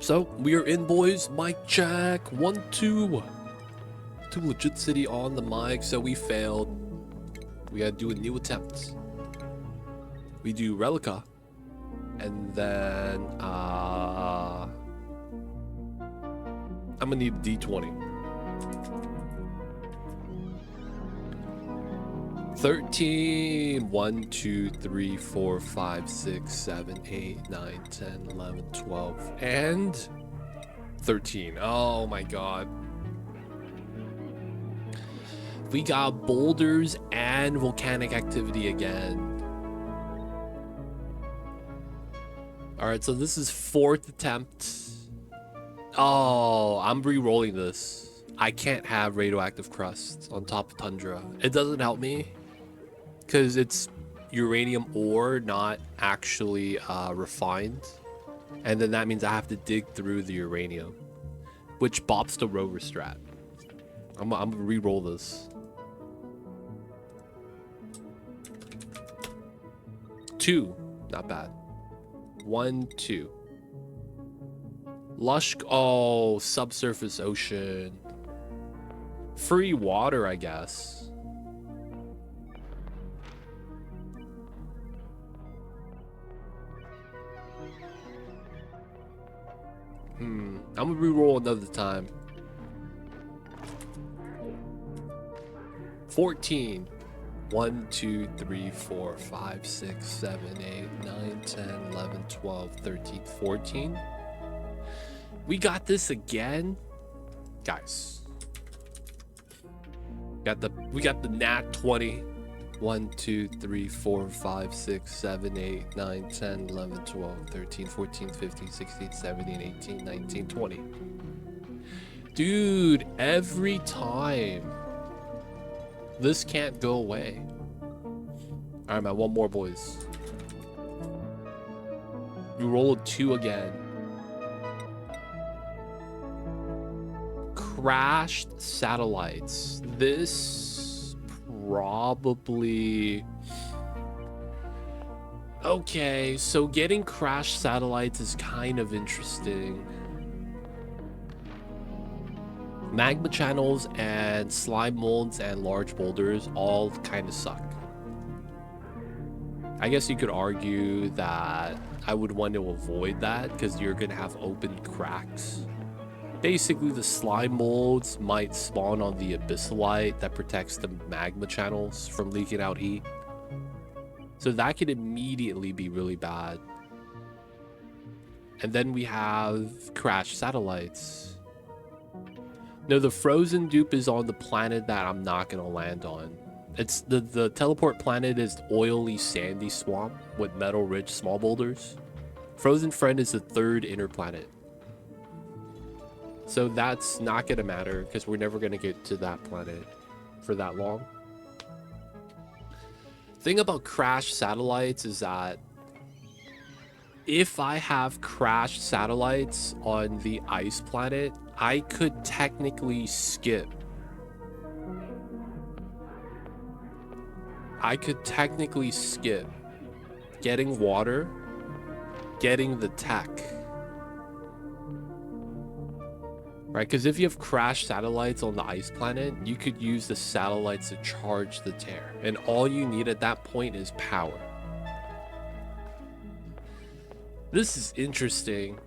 So we are in, boys. Mic check. 1, 2. 2 legit city on the mic. So we failed. We gotta do a new attempt. We do Relica, and then I'm gonna need a D20. 13. 1, 2, 3, 4, 5, 6, 7, 8, 9, 10, 11, 12, and 13. Oh my god. We got boulders and volcanic activity again. Alright, so this is 4th attempt. Oh, I'm re-rolling this. I can't have radioactive crust on top of tundra. It doesn't help me because it's uranium ore, not actually refined. And then that means I have to dig through the uranium, which bops the rover strat. I'm gonna re-roll this. 2, not bad. 1, 2. Lush, oh, subsurface ocean. Free water, I guess. I'm gonna re-roll another time. 14. 1, 2, 3, 4, 5, 6, 7, 8, 9, 10, 11, 12, 13, 14. We got this again, guys. We got the nat 20. 1, 2, 3, 4, 5, 6, 7, 8, 9, 10, 11, 12, 13, 14, 15, 16, 17, 18, 19, 20. Dude, every time. This can't go away. Alright, man, one more, boys. You roll a 2 again. Crashed satellites. This probably... Okay, so getting crashed satellites is kind of interesting. Magma channels and slime molds and large boulders all kind of suck. I guess you could argue that I would want to avoid that because you're going to have open cracks. Basically, the slime molds might spawn on the abyssalite that protects the magma channels from leaking out heat. So that could immediately be really bad. And then we have crashed satellites. No, the frozen dupe is on the planet that I'm not going to land on. It's the teleport planet is oily sandy swamp with metal rich small boulders. Frozen friend is the 3rd inner planet. So that's not going to matter because we're never going to get to that planet for that long. Thing about crashed satellites is that if I have crashed satellites on the ice planet, I could technically skip. Getting water, getting the tech. Right, because if you have crashed satellites on the ice planet, you could use the satellites to charge the tear. And all you need at that point is power. This is interesting.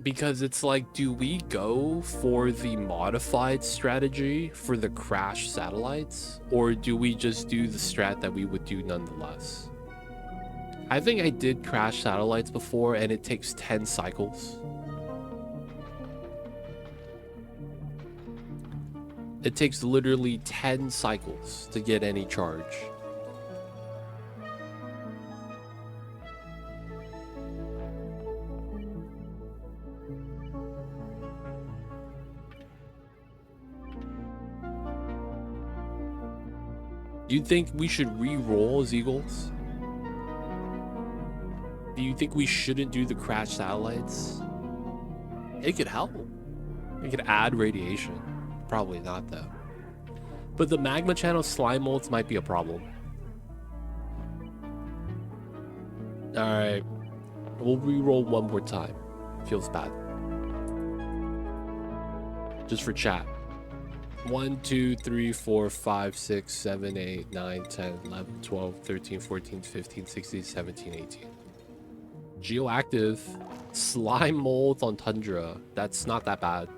Because it's like, do we go for the modified strategy for the crash satellites? Or do we just do the strat that we would do nonetheless? I think I did crash satellites before and it takes 10 cycles. It takes literally 10 cycles to get any charge. Do you think we should re-roll as Eagles? Do you think we shouldn't do the crash satellites? It could help. It could add radiation. Probably not, though. But the magma channel slime molds might be a problem. Alright. We'll re-roll one more time. Feels bad. Just for chat. 1, 2, 3, 4, 5, 6, 7, 8, 9, 10, 11, 12, 13, 14, 15, 16, 17, 18. Geoactive. Slime mold on Tundra. That's not that bad.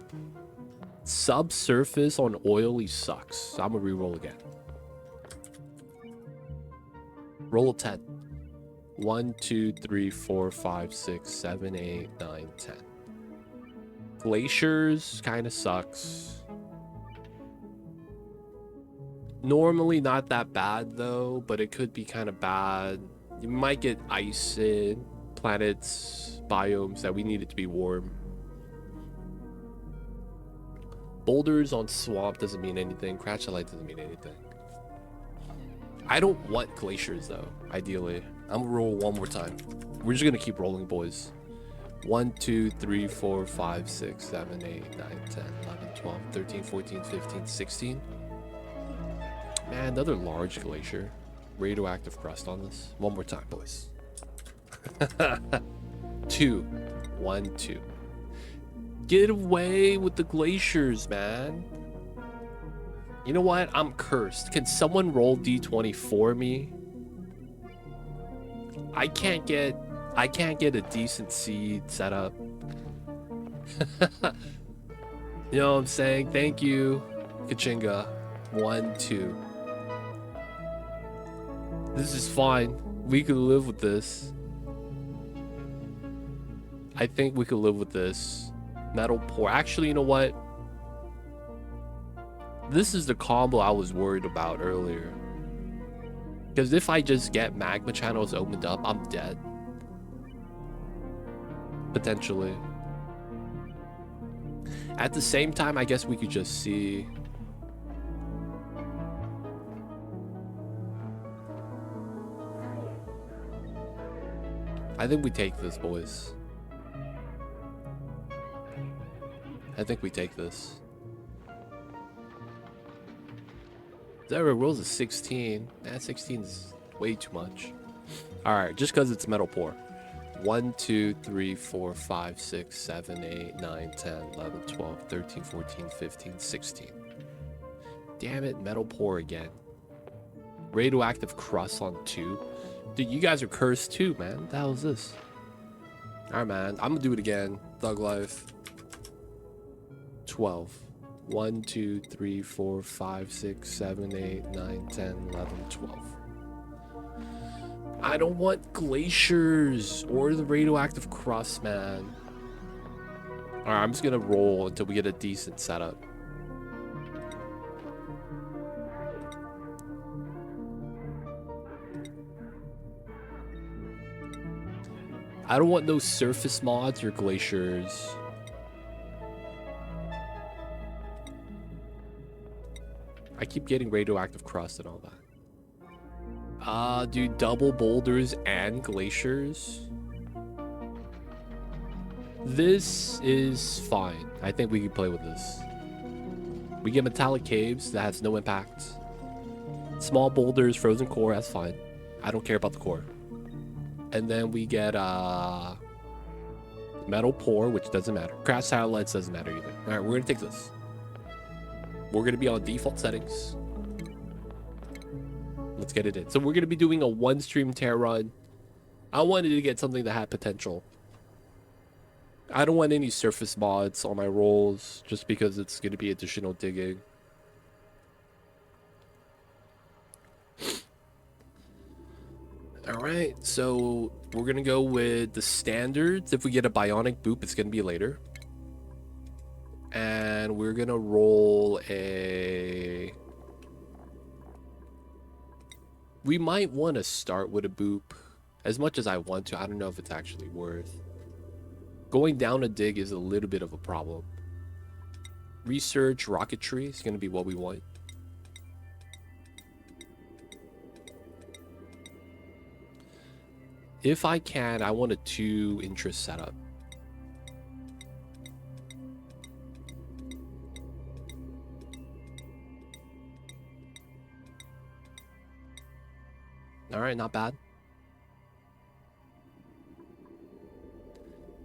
Subsurface on Oily sucks. So I'm gonna re-roll again. Roll a 10. 1, 2, 3, 4, 5, 6, 7, 8, 9, 10. Glaciers kind of sucks. Normally not that bad though, but it could be kind of bad. You might get ice in planets, biomes that we need it to be warm. Boulders on swamp doesn't mean anything. Cratcholite doesn't mean anything. I don't want glaciers though, ideally. I'm gonna roll one more time. We're just gonna keep rolling, boys. 1, 2, 3, 4, 5, 6, 7, 8, 9, 10, 11, 12, 13, 14, 15, 16. Man, another large glacier. Radioactive crust on this. One more time, boys. 2. 1, 2. Get away with the glaciers, man. You know what? I'm cursed. Can someone roll D20 for me? I can't get a decent seed set up. You know what I'm saying? Thank you, Kachinga. 1, 2. This is fine. We could live with this. I think we could live with this. Metal pour. Actually, you know what? This is the combo I was worried about earlier. Because if I just get magma channels opened up, I'm dead. Potentially. At the same time, I guess we could just see. I think we take this, boys. I think we take this. Zero rolls a 16. That 16 is way too much. Alright, just because it's metal pour. 1, 2, 3, 4, 5, 6, 7, 8, 9, 10, 11, 12, 13, 14, 15, 16. Damn it, metal pour again. Radioactive crust on 2. Dude, you guys are cursed too, man. What the hell is this? Alright, man. I'm gonna do it again. Thug life. 12. 1, 2, 3, 4, 5, 6, 7, 8, 9, 10, 11, 12. I don't want glaciers or the radioactive crust, man. Alright, I'm just gonna roll until we get a decent setup. I don't want no surface mods or glaciers. I keep getting radioactive crust and all that. Do double boulders and glaciers. This is fine. I think we can play with this. We get metallic caves, that has no impact. Small boulders, frozen core, that's fine. I don't care about the core. And then we get metal pour, which doesn't matter. Crash satellites doesn't matter either. Alright, we're gonna take this. We're gonna be on default settings. Let's get it in. So we're gonna be doing a 1-stream tear run. I wanted to get something that had potential. I don't want any surface mods on my rolls just because it's gonna be additional digging. Alright, so we're gonna go with the standards. If we get a bionic boop, it's gonna be later. And we're gonna roll a... We might want to start with a boop. As much as I want to, I don't know if it's actually worth. Going down a dig is a little bit of a problem. Research, rocketry is gonna be what we want. If I can, I want a 2 interest setup. Alright, not bad.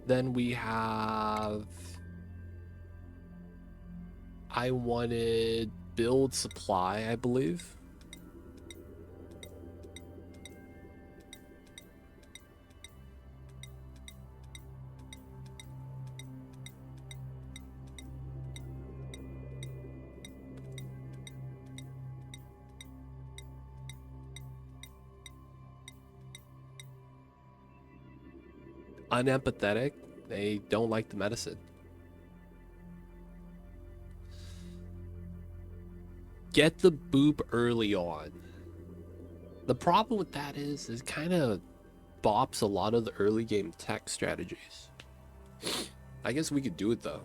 Then we have I wanted build supply, I believe. Unempathetic. They don't like the medicine. Get the boop early on. The problem with that is it kind of bops a lot of the early game tech strategies. I guess we could do it though.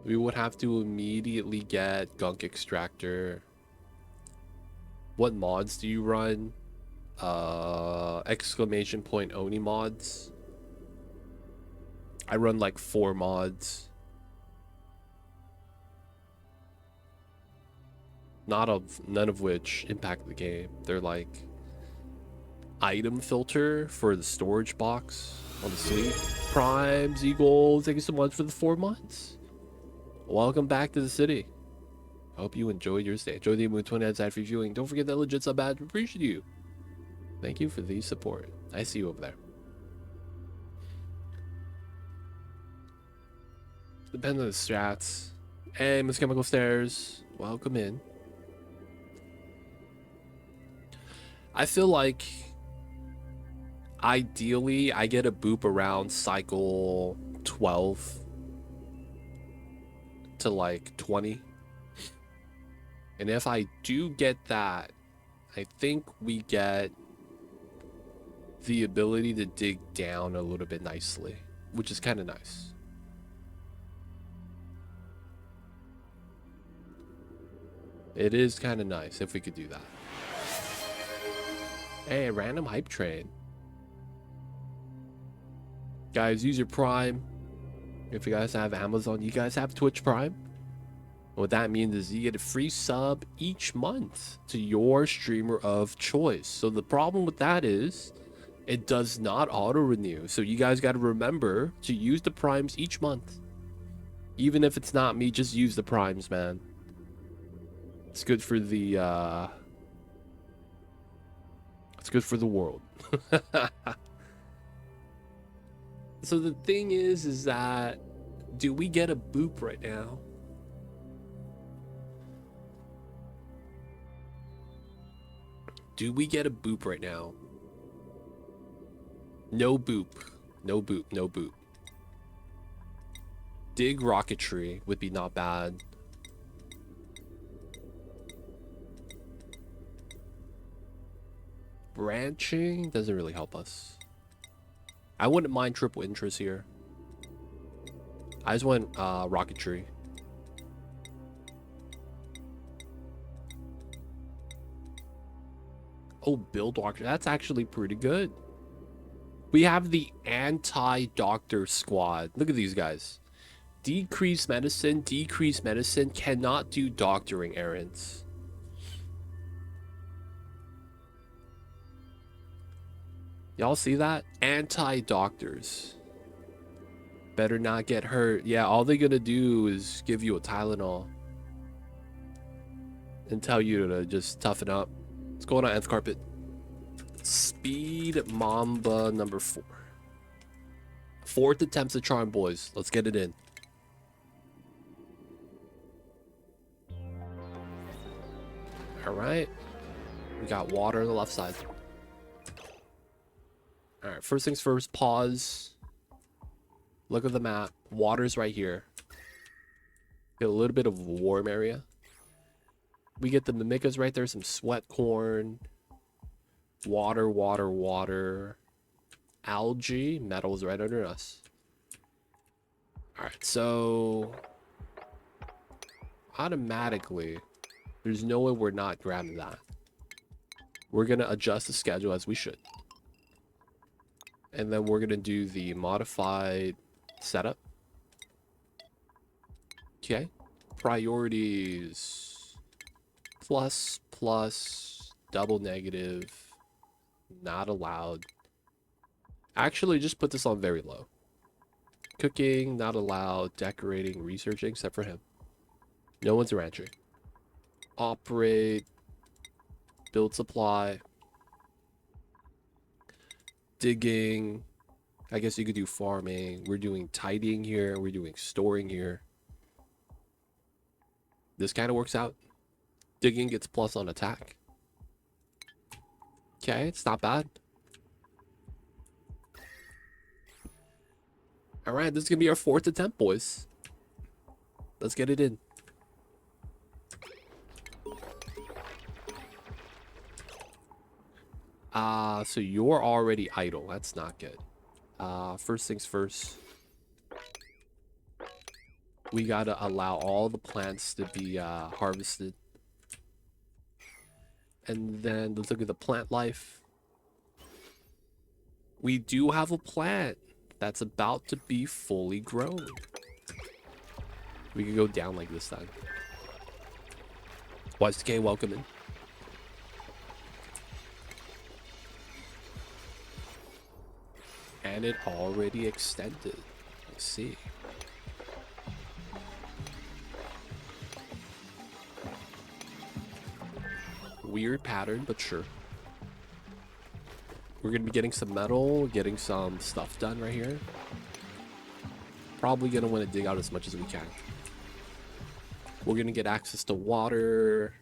We would have to immediately get Gunk Extractor. What mods do you run? Exclamation point Oni mods. I run like 4 mods. None of which impact the game. They're like item filter for the storage box on the sleeve. Primes, Eagle, thank you so much for the 4 months. Welcome back to the city. Hope you enjoyed your stay. Enjoy the Moon 20 outside for viewing. Don't forget that legit sub badge. Appreciate you. Thank you for the support. I see you over there. Depends on the strats. Hey, Miss Chemical Stairs. Welcome in. I feel like ideally I get a boop around cycle 12 to like 20. And if I do get that, I think we get the ability to dig down a little bit nicely, which is kind of nice. It is kind of nice if we could do that. Hey, random hype train. Guys, use your Prime. If you guys have Amazon, you guys have Twitch Prime. What that means is you get a free sub each month to your streamer of choice. So the problem with that is it does not auto renew. So you guys got to remember to use the primes each month. Even if it's not me, just use the primes, man. It's good for the it's good for the world. So the thing is that do we get a boop right now? Do we get a boop right now? No boop. No boop. No boop. Dig rocketry would be not bad. Branching doesn't really help us. I wouldn't mind triple interest here. I just want rocketry. Oh, build doctor. That's actually pretty good. We have the anti-doctor squad. Look at these guys. Decrease medicine, cannot do doctoring errands. Y'all see that? Anti-doctors. Better not get hurt. Yeah, all they're gonna do is give you a Tylenol and tell you to just toughen up. What's going on, Nth Carpet? Speed Mamba number 4. 4th attempts at charm, boys. Let's get it in. All right. We got water on the left side. All right, first things first, pause. Look at the map. Water's right here. Get a little bit of a warm area. We get the mimicas right there, some sweat corn. Water, water, water. Algae, metal's right under us. All right, so automatically, there's no way we're not grabbing that. We're gonna adjust the schedule as we should. And then we're gonna do the modified setup. Okay. Priorities. Plus. double negative, not allowed. Actually, just put this on very low. Cooking, not allowed. Decorating, researching, except for him. No one's ranching. Operate, build supply, digging. I guess you could do farming. We're doing tidying here. We're doing storing here. This kind of works out. Digging gets plus on attack. Okay, it's not bad. All right, this is gonna be our 4th attempt, boys. Let's get it in. So you're already idle. That's not good. First things first. We gotta allow all the plants to be harvested. And then let's look at the plant life. We do have a plant that's about to be fully grown. We can go down like this time. YSK, welcome in. And it already extended. Let's see. Weird pattern, but sure. We're gonna be getting some metal, getting some stuff done right here. Probably gonna want to dig out as much as we can. We're gonna get access to water.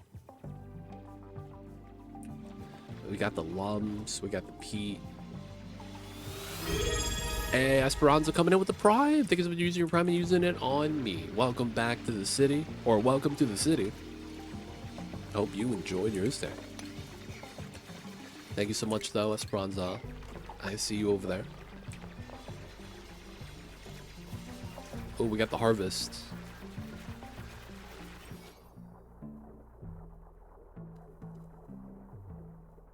We got the lums, we got the peat. Hey, Esperanza coming in with the prime. Thank you for using your prime and using it on me. Welcome back to the city, or welcome to the city. Hope you enjoyed your stay. Thank you so much, though, Esperanza. I see you over there. Oh, we got the harvest.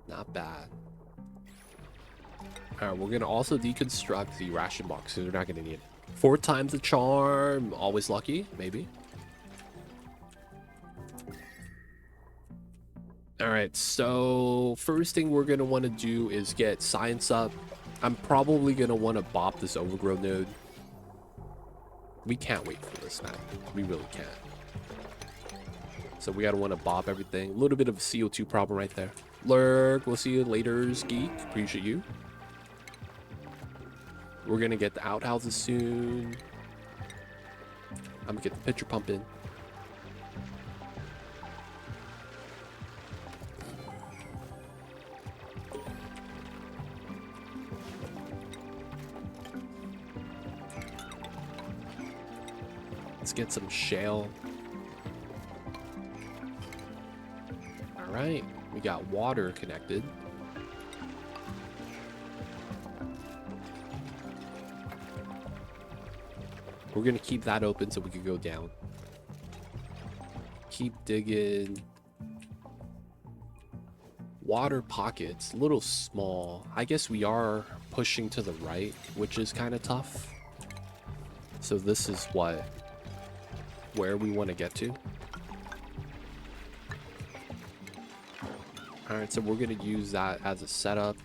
Not bad. Alright, we're gonna also deconstruct the ration box, so they're not gonna need it. 4 times the charm. Always lucky, maybe. Alright, so first thing we're gonna want to do is get science up. I'm probably gonna want to bop this overgrowth node. We can't wait for this, man. We really can't. So we gotta want to bop everything. A little bit of a CO2 problem right there. Lurk, we'll see you later, Geek. Appreciate you. We're gonna get the outhouses soon. I'm gonna get the pitcher pump in. Let's get some shale. All right, we got water connected. We're gonna keep that open so we can go down. Keep digging. Water pockets, a little small. I guess we are pushing to the right, which is kind of tough. So this is where we want to get to. All right, so we're gonna use that as a setup.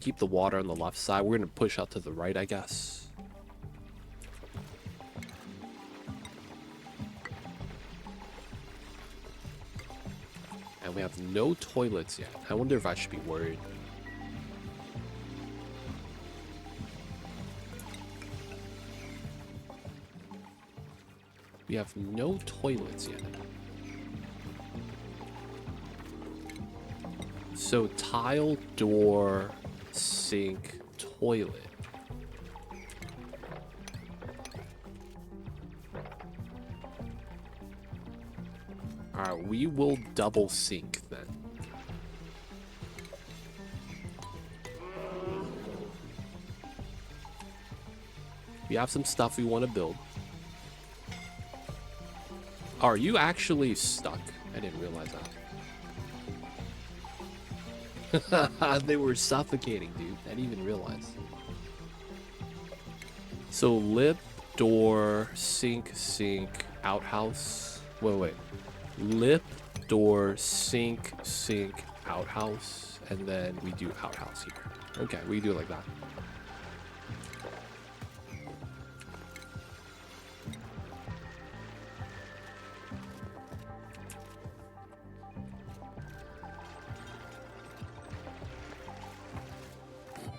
Keep the water on the left side. We're gonna push out to the right, I guess. And we have no toilets yet. I wonder if I should be worried. We have no toilets yet. So tile, door, sink, toilet. Alright, we will double sink then. We have some stuff we want to build. Are you actually stuck? I didn't realize that. They were suffocating, dude. I didn't even realize. So lip, door, sink, outhouse. Wait. Lip, door, sink, outhouse, and then we do outhouse here. Okay, we do it like that.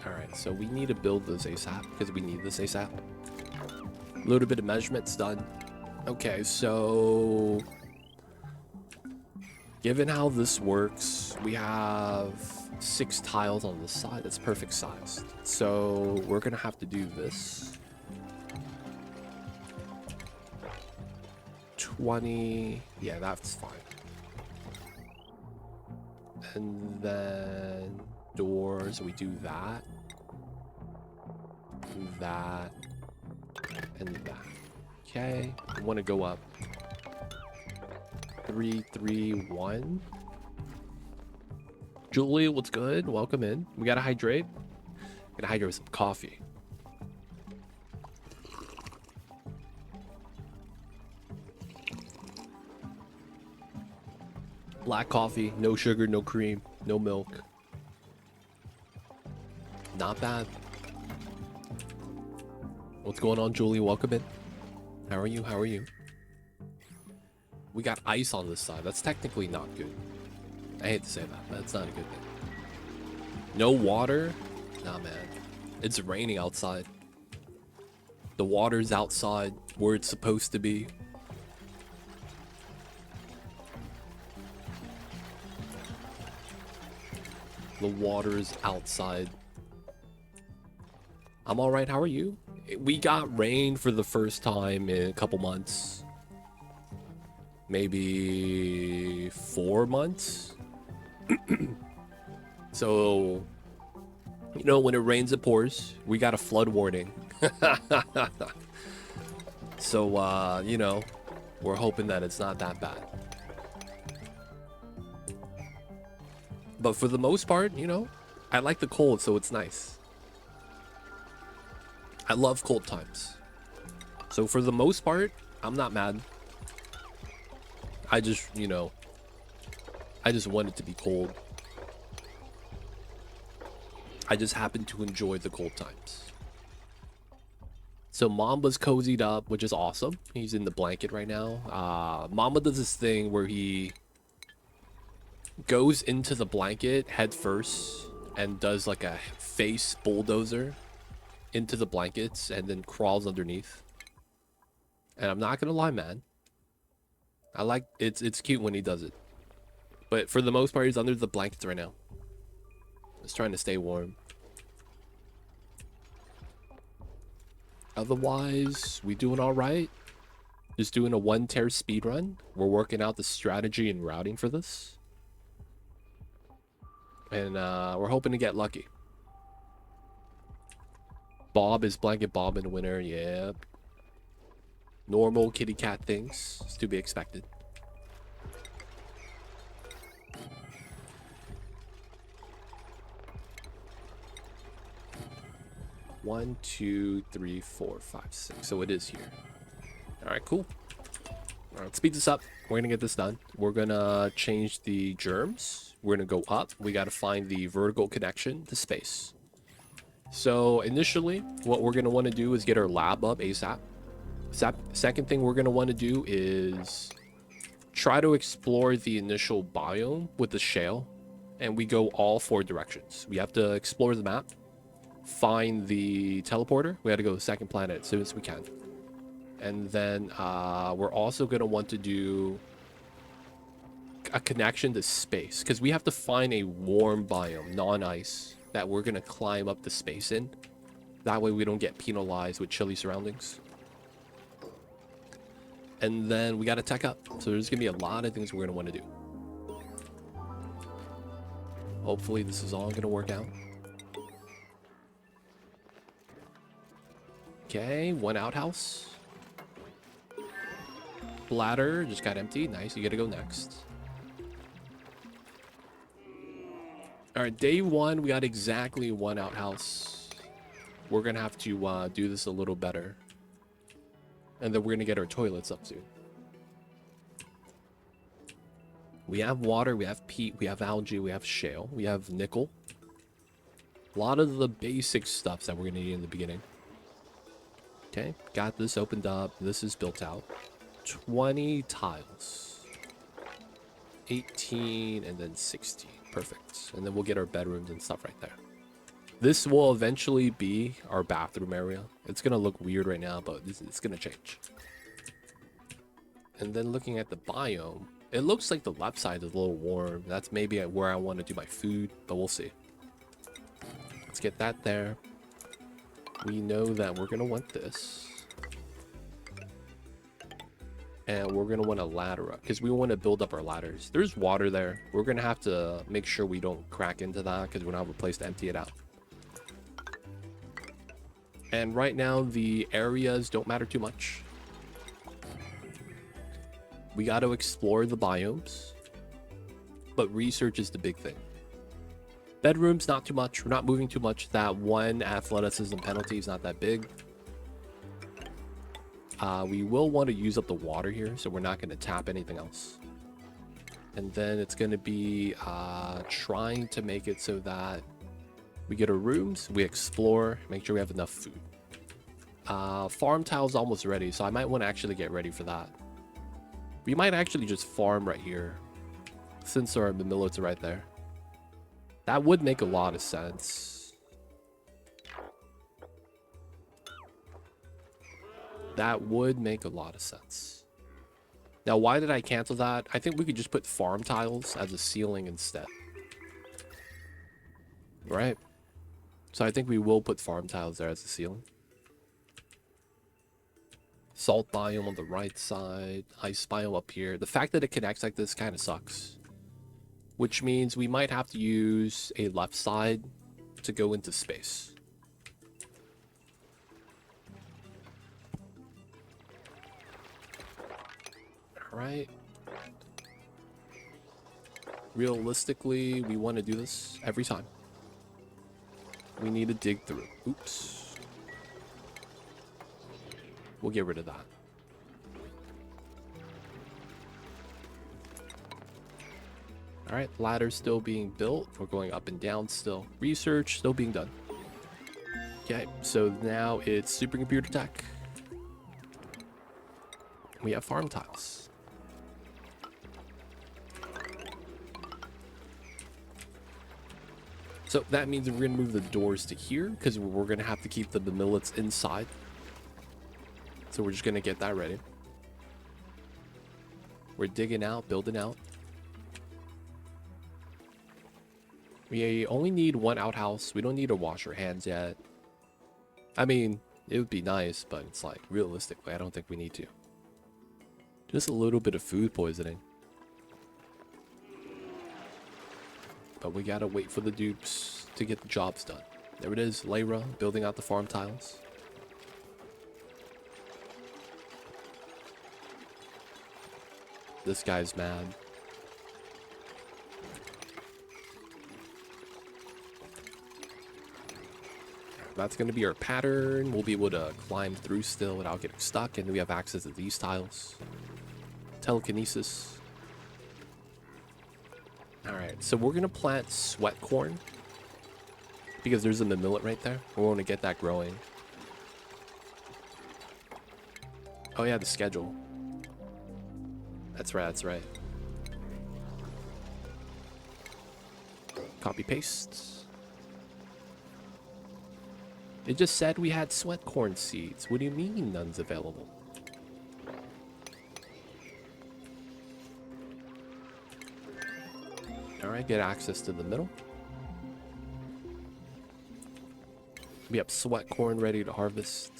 Alright, so we need to build this ASAP because we need this ASAP. A little bit of measurements done. Okay, so given how this works, we have 6 tiles on this side. That's perfect sized. So we're gonna have to do this. 20. Yeah, that's fine. And then doors, we do that. That. And that. Okay. I want to go up. 3, 3, 1. Julie, what's good? Welcome in. We gotta hydrate. Gotta hydrate with some coffee. Black coffee, no sugar, no cream, no milk. Not bad. What's going on, Julie? Welcome in. How are you? How are you? We got ice on this side. That's technically not good. I hate to say that, but it's not a good thing. No water? Nah, man. It's raining outside. The water's outside where it's supposed to be. The water is outside. I'm alright, how are you? We got rain for the first time in a couple months. Maybe 4 months. So, you know, when it rains, it pours. We got a flood warning. So, you know, we're hoping that it's not that bad. But for the most part, you know, I like the cold, so it's nice. I love cold times. So for the most part, I'm not mad. I just, you know, I just want it to be cold. I just happen to enjoy the cold times. So Mamba's cozied up, which is awesome. He's in the blanket right now. Mamba does this thing where he goes into the blanket head first and does like a face bulldozer into the blankets and then crawls underneath. And I'm not gonna lie, man, I like it's cute when he does it, but for the most part he's under the blankets right now, just trying to stay warm. Otherwise, we doing all right. Just doing a 1 tier speed run. We're working out the strategy and routing for this, and we're hoping to get lucky. Bob is blanket Bob in the winter. Yeah, normal kitty cat things. It's to be expected. One, 2, 3, 4, 5, 6. So it is here. All right, cool. All right, speed this up. We're gonna get this done. We're gonna change the germs. We're gonna go up. We gotta find the vertical connection to space. So initially, what we're gonna want to do is get our lab up ASAP. Second thing we're gonna want to do is try to explore the initial biome with the shale, and we go all 4 directions. We have to explore the map, find the teleporter. We got to go to the second planet as soon as we can, and then we're also gonna want to do a connection to space because we have to find a warm biome, non-ice, that we're gonna climb up the space in. That way we don't get penalized with chilly surroundings. And then we got to tech up. So there's gonna be a lot of things we're gonna want to do. Hopefully this is all gonna work out. Okay, 1 outhouse. Bladder just got empty. Nice, you gotta go next. All right, day 1, we got exactly 1 outhouse. We're gonna have to do this a little better. And then we're gonna get our toilets up soon. We have water, we have peat, we have algae, we have shale, we have nickel. A lot of the basic stuff that we're going to need in the beginning. Okay, got this opened up. This is built out. 20 tiles. 18 and then 16. Perfect. And then we'll get our bedrooms and stuff right there. This will eventually be our bathroom area. It's going to look weird right now, but it's going to change. And then looking at the biome, it looks like the left side is a little warm. That's maybe where I want to do my food, but we'll see. Let's get that there. We know that we're going to want this. And we're going to want a ladder up because we want to build up our ladders. There's water there. We're going to have to make sure we don't crack into that because we don't have a place to empty it out. And right now, the areas don't matter too much. We got to explore the biomes. But research is the big thing. Bedrooms, not too much. We're not moving too much. That one athleticism penalty is not that big. We will want to use up the water here, so we're not going to tap anything else. And then it's going to be trying to make it so that we get our rooms, we explore, make sure we have enough food. Farm tile's almost ready, so I might want to actually get ready for that. We might actually just farm right here, since our millets are right there. That would make a lot of sense. That would make a lot of sense. Now, why did I cancel that? I think we could just put farm tiles as a ceiling instead. Right? So I think we will put farm tiles there as a ceiling. Salt biome on the right side. Ice biome up here. The fact that it connects like this kind of sucks. Which means we might have to use a left side to go into space. Alright. Realistically, we want to do this every time. We need to dig through. Oops. We'll get rid of that. Alright, ladder's still being built. We're going up and down still. Research still being done. Okay, so now it's supercomputer tech. We have farm tiles. So that means we're going to move the doors to here because we're going to have to keep the millets inside. So we're just going to get that ready. We're digging out, building out. We only need one outhouse. We don't need to wash our hands yet. I mean, it would be nice, but it's like, realistically, I don't think we need to. Just a little bit of food poisoning. But we gotta wait for the dupes to get the jobs done. There it is, Lyra, building out the farm tiles. This guy's mad. That's going to be our pattern. We'll be able to climb through still without getting stuck. And we have access to these tiles. Telekinesis. Alright, so we're going to plant sweat corn. Because there's a millet right there. We want to get that growing. Oh yeah, the schedule. That's right, that's right. Copy paste. It just said we had sweat corn seeds. What do you mean none's available? Alright, get access to the middle. We have sweat corn ready to harvest.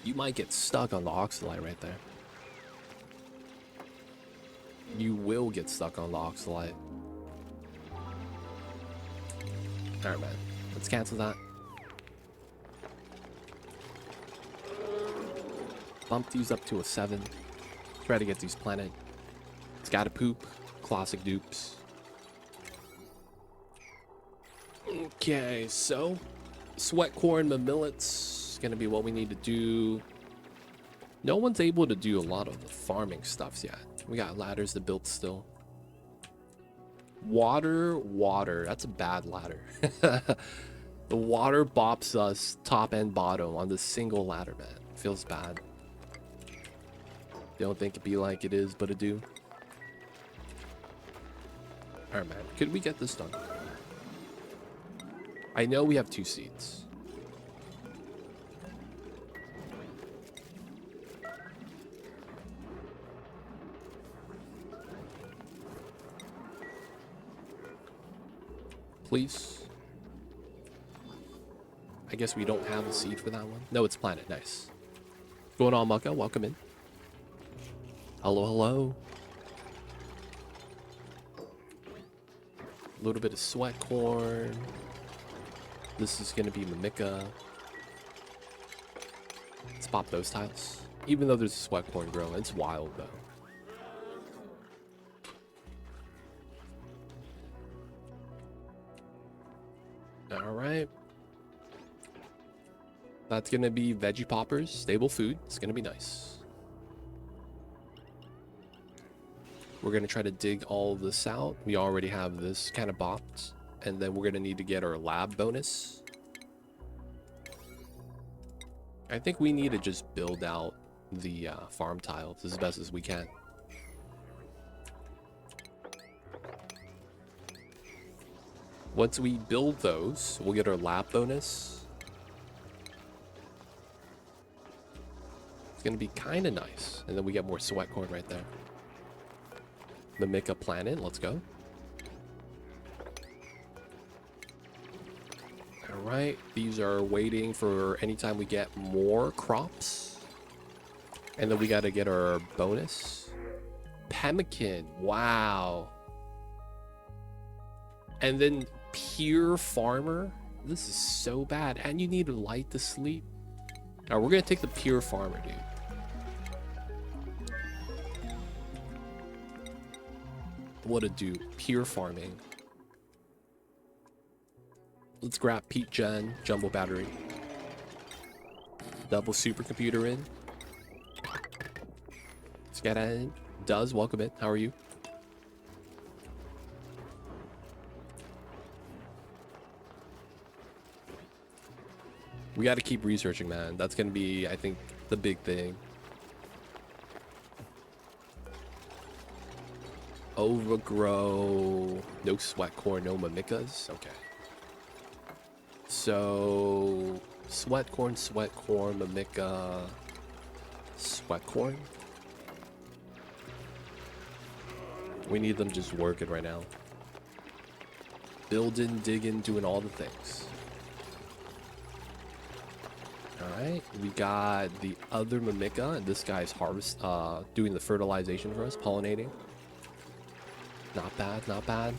You might get stuck on the oxalite right there. You will get stuck on the oxalite. Alright, man. Let's cancel that. Bump these up to a 7. Try to get these planted. It's gotta poop. Classic dupes. Okay, so sweat corn, the millets. Gonna be what we need to do. No one's able to do a lot of the farming stuffs yet. We got ladders to build still. Water. That's a bad ladder. The water bops us top and bottom on this single ladder, man. Feels bad. Don't think it be like it is, but it do. Alright, man. Could we get this done? I know we have 2 seeds. Please. I guess we don't have a seed for that one. No, it's planet. Nice. What's going on, Mucka? Welcome in. Hello, hello. A little bit of sweat corn. This is going to be Mimica. Let's pop those tiles. Even though there's a sweat corn growing, it's wild though. Alright. That's going to be veggie poppers, stable food. It's going to be nice. We're going to try to dig all of this out. We already have this kind of bopped. And then we're going to need to get our lab bonus. I think we need to just build out the farm tiles as best as we can. Once we build those, we'll get our lab bonus. It's going to be kind of nice. And then we get more sweat corn right there. Mimica planet, let's go. Alright, these are waiting for anytime we get more crops. And then we got to get our bonus. Pemmican, wow. And then pure farmer. This is so bad. And you need a light to sleep. Alright, we're going to take the pure farmer, dude. What to do? Pure farming. Let's grab Pete Gen, jumbo battery. Double supercomputer in. Let's get in. Does, welcome in. How are you? We got to keep researching, man. That's going to be, I think, the big thing. Overgrow. No sweat corn, no mimicas. Okay. So, sweat corn, mimica, sweat corn. We need them just working right now. Building, digging, doing all the things. Alright, we got the other mimica, and this guy's doing the fertilization for us, pollinating. Not bad, not bad.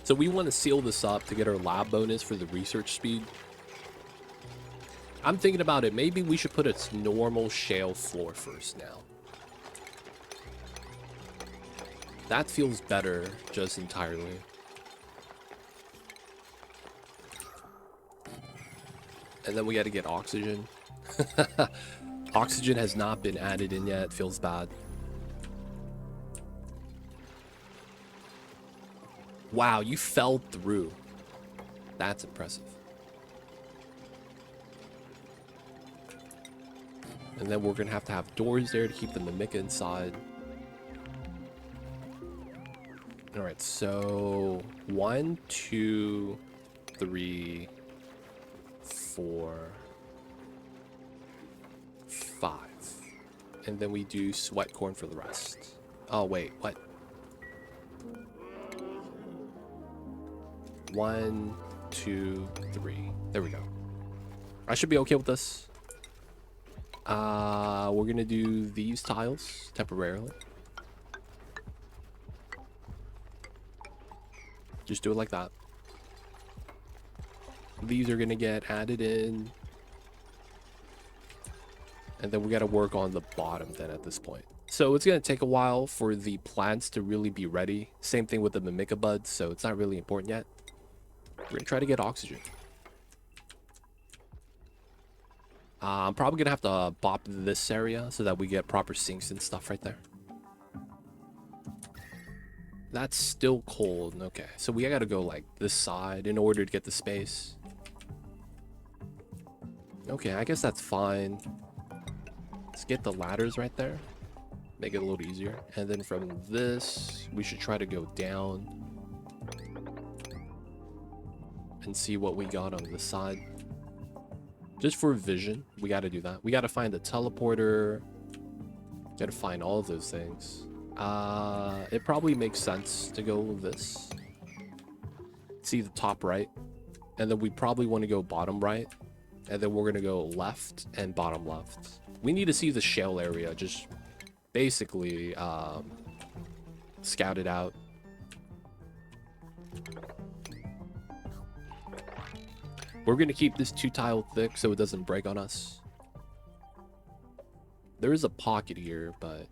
So we want to seal this up to get our lab bonus for the research speed. I'm thinking about it. Maybe we should put its normal shale floor first now. That feels better just entirely. And then we got to get oxygen. Oxygen has not been added in yet. Feels bad. Wow, you fell through. That's impressive. And then we're going to have doors there to keep the mimica inside. Alright, so 1, 2, 3, 4, 5. And then we do sweat corn for the rest. Oh, wait, what? 1, 2, 3. There we go. I should be okay with this. We're gonna do these tiles temporarily. Just do it like that. These are gonna get added in. And then we gotta work on the bottom then at this point. So it's gonna take a while for the plants to really be ready. Same thing with the mimica buds, so it's not really important yet. We're gonna try to get oxygen. I'm probably gonna have to bop this area so that we get proper sinks and stuff right there. That's still cold. Okay, so we gotta go like this side in order to get the space. Okay, I guess that's fine. Let's get the ladders right there. Make it a little easier. And then from this, we should try to go down and see what we got on this side. Just for vision, we got to do that. We got to find the teleporter. Got to find all of those things. It probably makes sense to go with this. See the top right. And then we probably want to go bottom right. And then we're going to go left and bottom left. We need to see the shell area. Just basically scout it out. We're going to keep this 2 tile thick so it doesn't break on us. There is a pocket here, but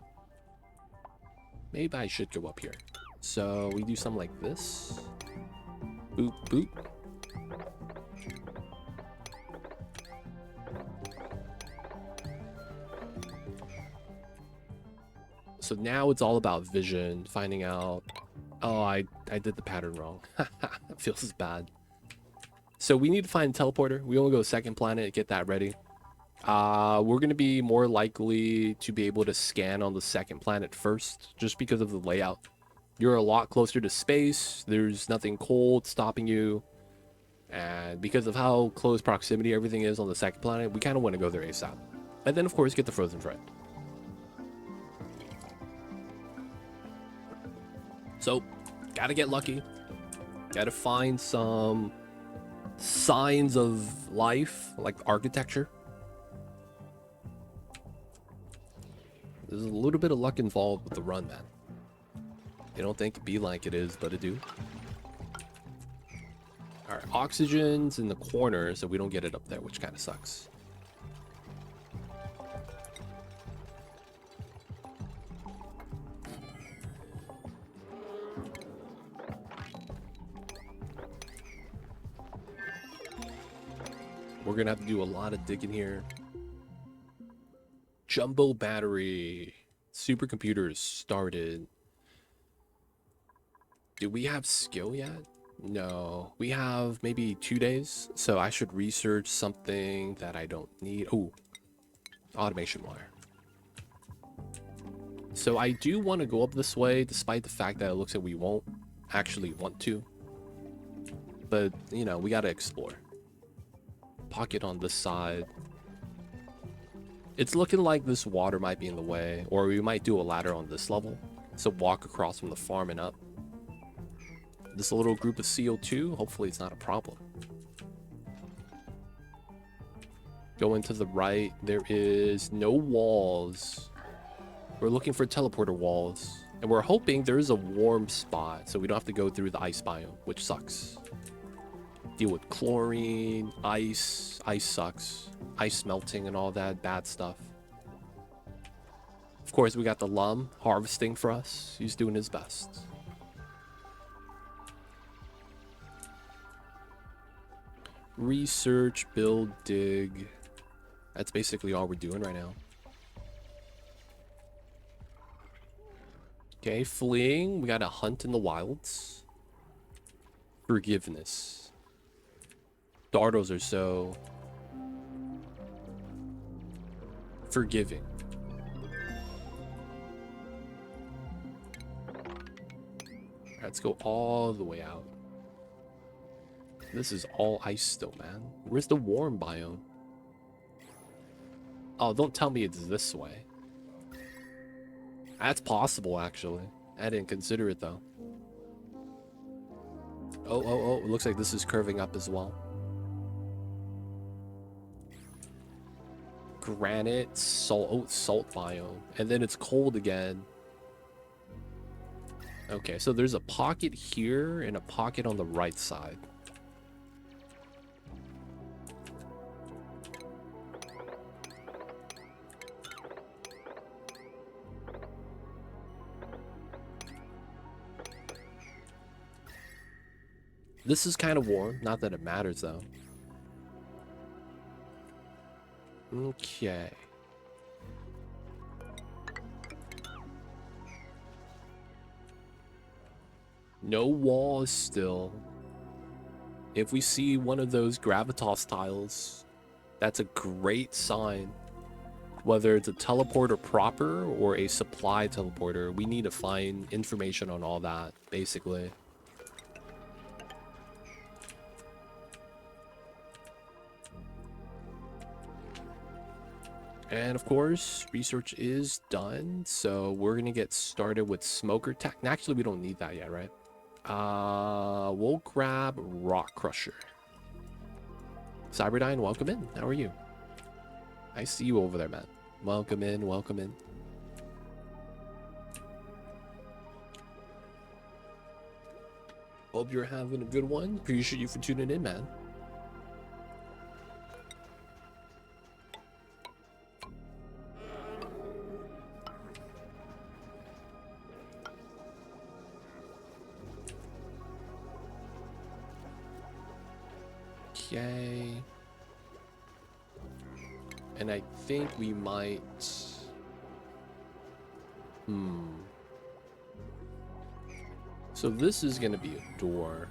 maybe I should go up here. So we do something like this. Boop, boop. So now it's all about vision, finding out, oh, I did the pattern wrong. It feels bad. So we need to find a teleporter. We only go second planet, get that ready. We're going to be more likely to be able to scan on the second planet first, just because of the layout. You're a lot closer to space. There's nothing cold stopping you. And because of how close proximity everything is on the second planet, we kind of want to go there ASAP. And then, of course, get the frozen friend. So, gotta get lucky. Gotta find some signs of life, like architecture. There's a little bit of luck involved with the run, man. You don't think it'd be like it is, but it do. Alright, oxygen's in the corner, so we don't get it up there, which kind of sucks. We're gonna have to do a lot of digging here. Jumbo battery. Supercomputers started. Do we have skill yet? No. We have maybe 2 days. So I should research something that I don't need. Oh, automation wire. So I do want to go up this way, despite the fact that it looks like we won't actually want to. But, you know, we gotta explore. Pocket on this side. It's looking like this water might be in the way, or we might do a ladder on this level, so walk across from the farm and up. This little group of CO2, hopefully it's not a problem. Going to the right, there is no walls. We're looking for teleporter walls, and we're hoping there is a warm spot so we don't have to go through the ice biome, which sucks. Deal with chlorine, ice. Ice sucks. Ice melting and all that bad stuff. Of course, we got the Lum harvesting for us. He's doing his best. Research, build, dig. That's basically all we're doing right now. Okay, fleeing. We got to hunt in the wilds. Forgiveness. Dardos are so forgiving. Let's go all the way out. This is all ice still, man. Where's the warm biome? Oh, don't tell me it's this way. That's possible, actually. I didn't consider it, though. Oh, it looks like this is curving up as well. Granite, salt, oh, salt biome. And then it's cold again. Okay, so there's a pocket here and a pocket on the right side. This is kind of warm. Not that it matters, though. Okay. No walls still. If we see one of those gravitas tiles, that's a great sign. Whether it's a teleporter proper or a supply teleporter, we need to find information on all that, basically. And of course, research is done, so we're gonna get started with smoker tech. Actually, we don't need that yet, right? We'll grab Rock Crusher. Cyberdyne, welcome in. How are you? I see you over there, man. Welcome in, welcome in. Hope you're having a good one. Appreciate you for tuning in, man. Okay. And I think we might... So this is going to be a door.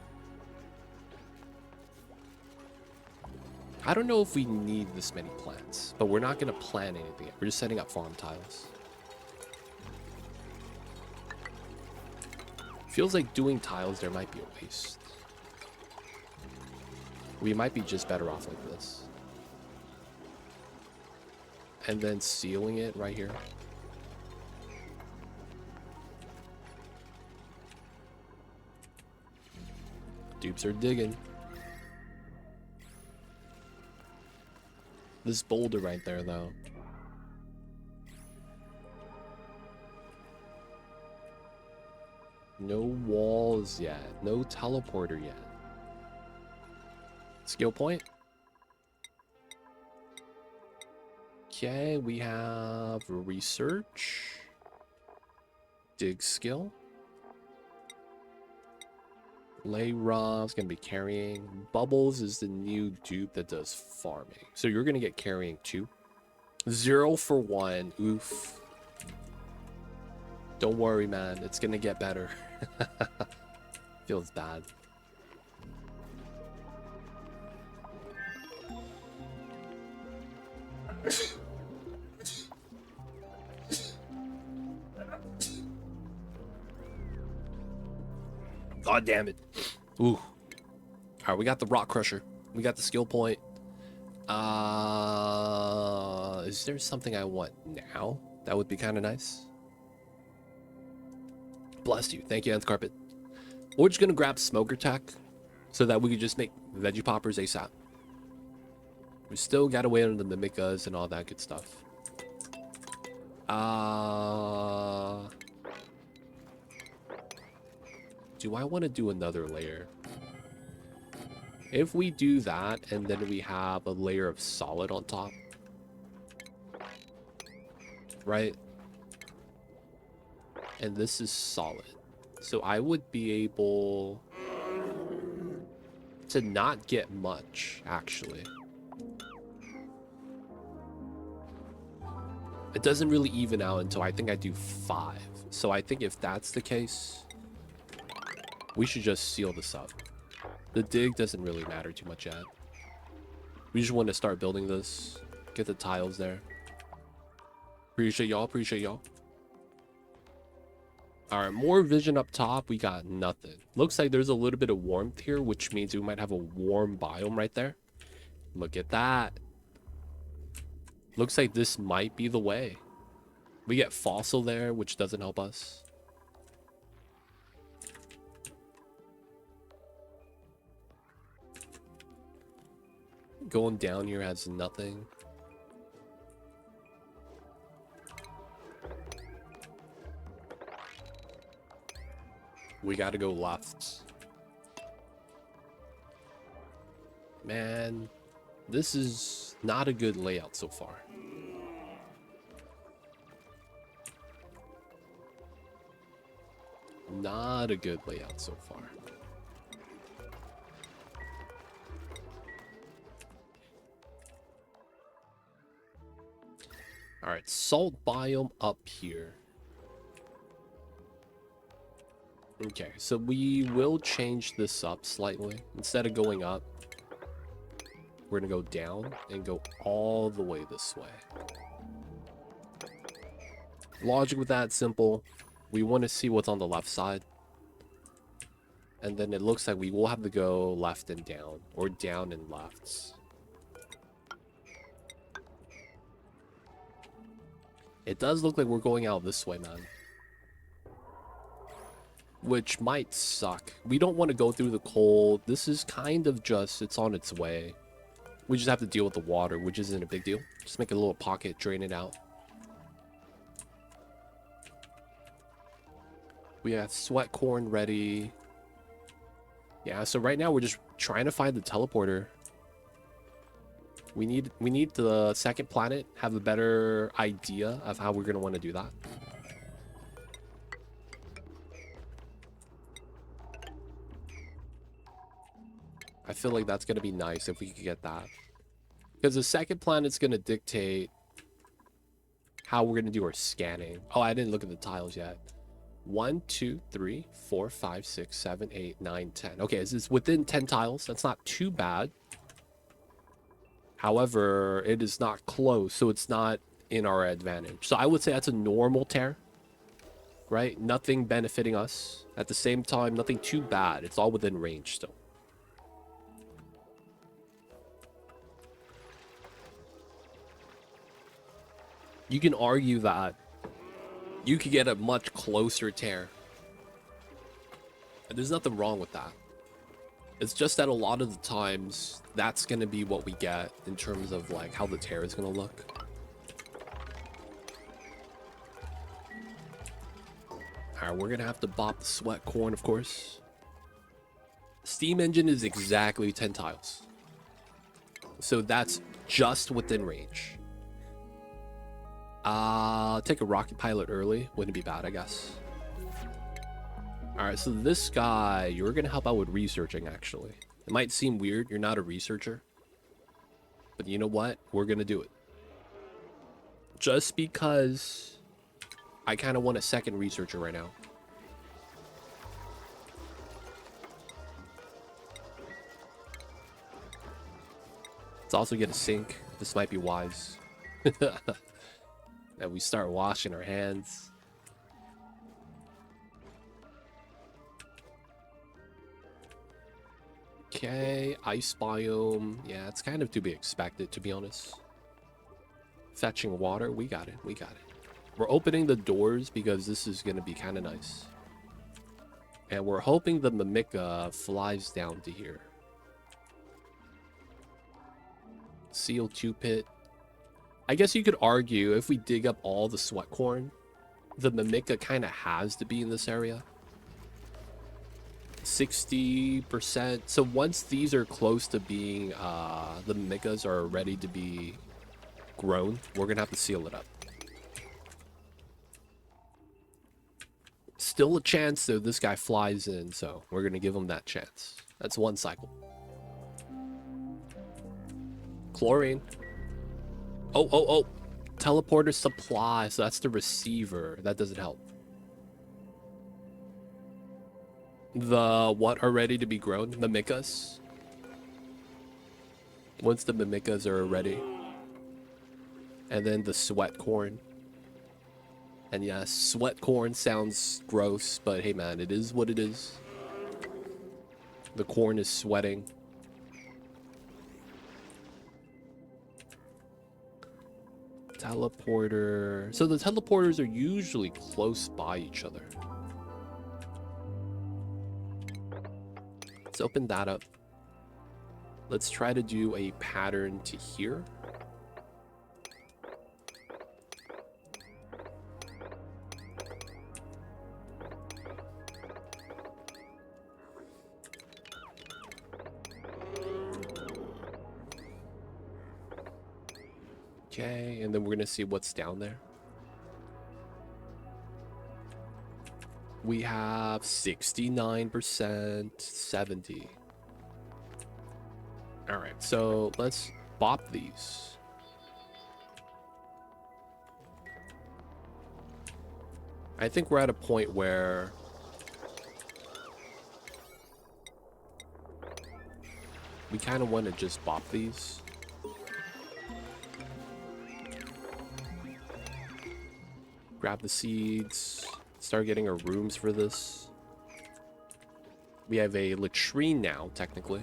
I don't know if we need this many plants, but we're not going to plant anything. We're just setting up farm tiles. Feels like doing tiles there might be a waste. We might be just better off like this. And then sealing it right here. Dupes are digging. This boulder right there, though. No walls yet. No teleporter yet. Skill point. Okay, we have research. Dig skill. Lay raw is going to be carrying. Bubbles is the new dupe that does farming. So you're going to get carrying 2. 0 for 1. Oof. Don't worry, man. It's going to get better. Feels bad. God damn it. Ooh. Alright, we got the Rock Crusher. We got the skill point. Is there something I want now? That would be kind of nice. Bless you. Thank you, Ants Carpet. We're just going to grab Smoker Tech so that we could just make veggie poppers ASAP. We still got to wait on the Mimicas and all that good stuff. Do I want to do another layer? If we do that, and then we have a layer of solid on top. Right? And this is solid. So I would be able to not get much, actually. It doesn't really even out until I think I do 5. So I think if that's the case, we should just seal this up. The dig doesn't really matter too much yet. We just want to start building this. Get the tiles there. Appreciate y'all. Appreciate y'all. Alright, more vision up top. We got nothing. Looks like there's a little bit of warmth here, which means we might have a warm biome right there. Look at that. Looks like this might be the way. We get fossil there, which doesn't help us. Going down here has nothing. We gotta go left. Man, this is not a good layout so far. Not a good layout so far. All right, salt biome up here. Okay, so we will change this up slightly. Instead of going up, we're gonna go down and go all the way this way. Logic with that simple. We want to see what's on the left side. And then it looks like we will have to go left and down, or down and lefts. It does look like we're going out this way, man. Which might suck. We don't want to go through the cold. This is kind of just, it's on its way. We just have to deal with the water, which isn't a big deal. Just make a little pocket, drain it out. We have sweat corn ready. Yeah, so right now we're just trying to find the teleporter. We need the second planet, have a better idea of how we're going to want to do that. I feel like that's going to be nice if we could get that. Because the second planet's going to dictate how we're going to do our scanning. Oh, I didn't look at the tiles yet. 1, 2, 3, 4, 5, 6, 7, 8, 9, 10. Okay, this is within 10 tiles. That's not too bad. However, it is not close, so it's not in our advantage. So I would say that's a normal tear, right? Nothing benefiting us. At the same time, nothing too bad. It's all within range still. You can argue that you could get a much closer tear. And there's nothing wrong with that. It's just that a lot of the times, that's going to be what we get in terms of like how the tear is going to look. Alright, we're going to have to bop the sweat corn, of course. Steam engine is exactly 10 tiles. So that's just within range. Take a rocket pilot early. Wouldn't be bad, I guess. Alright, so this guy, you're going to help out with researching, actually. It might seem weird. You're not a researcher. But you know what? We're going to do it. Just because I kind of want a second researcher right now. Let's also get a sink. This might be wise. And we start washing our hands. Okay, ice biome. Yeah, it's kind of to be expected, to be honest. Fetching water. We got it. We got it. We're opening the doors because this is going to be kind of nice. And we're hoping the Mimica flies down to here. CO2 pit. I guess you could argue if we dig up all the sweat corn, the Mimica kind of has to be in this area. 60%. So once these are close to being, the Mimicas are ready to be grown, we're going to have to seal it up. Still a chance, though, this guy flies in, so we're going to give him that chance. That's one cycle. Chlorine. Oh. Teleporter supply. So that's the receiver. That doesn't help. The what are ready to be grown? Mimicas. Once the Mimicas are ready. And then the sweat corn. And yes, sweat corn sounds gross, but hey man, it is what it is. The corn is sweating. Teleporter. So the teleporters are usually close by each other. Let's open that up. Let's try to do a pattern to here. Okay, and then we're gonna see what's down there. We have 69%, 70. All right, so let's bop these. I think we're at a point where we kind of want to just bop these. Grab the seeds. Start getting our rooms for this. We have a latrine now, technically.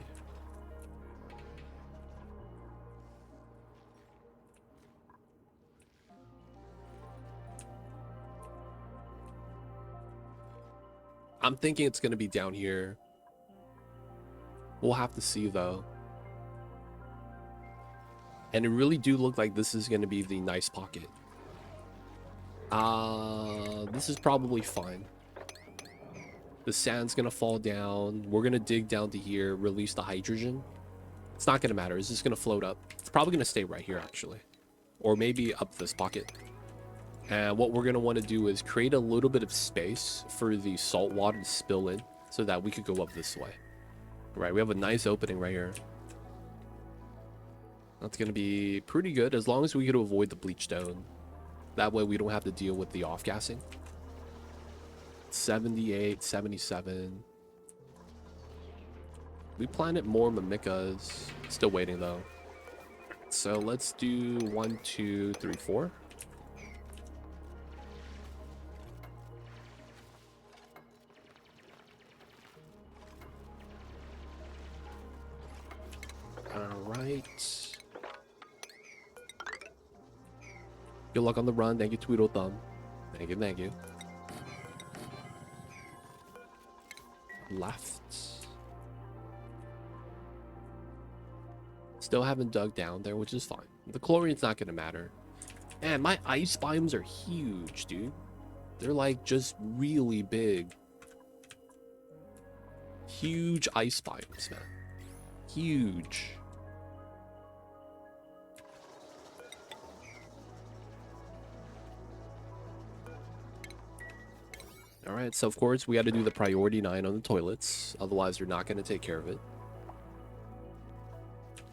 I'm thinking it's going to be down here. We'll have to see, though. And it really do look like this is going to be the nice pocket. This is probably fine. The sand's going to fall down. We're going to dig down to here, release the hydrogen. It's not going to matter. It's just going to float up. It's probably going to stay right here, actually. Or maybe up this pocket. And what we're going to want to do is create a little bit of space for the salt water to spill in so that we could go up this way. Right, we have a nice opening right here. That's going to be pretty good as long as we could avoid the bleach stone. That way we don't have to deal with the off-gassing. 78, 77. We planted more mimicas. Still waiting though. So let's do 1, 2, 3, 4. Alright. Good luck on the run. Thank you, Tweedle Thumb. Thank you, thank you. Left. Still haven't dug down there, which is fine. The chlorine's not going to matter. Man, my ice biomes are huge, dude. They're like just really big. Huge ice biomes, man. Huge. Alright, so of course we got to do the priority 9 on the toilets. Otherwise, they're not going to take care of it.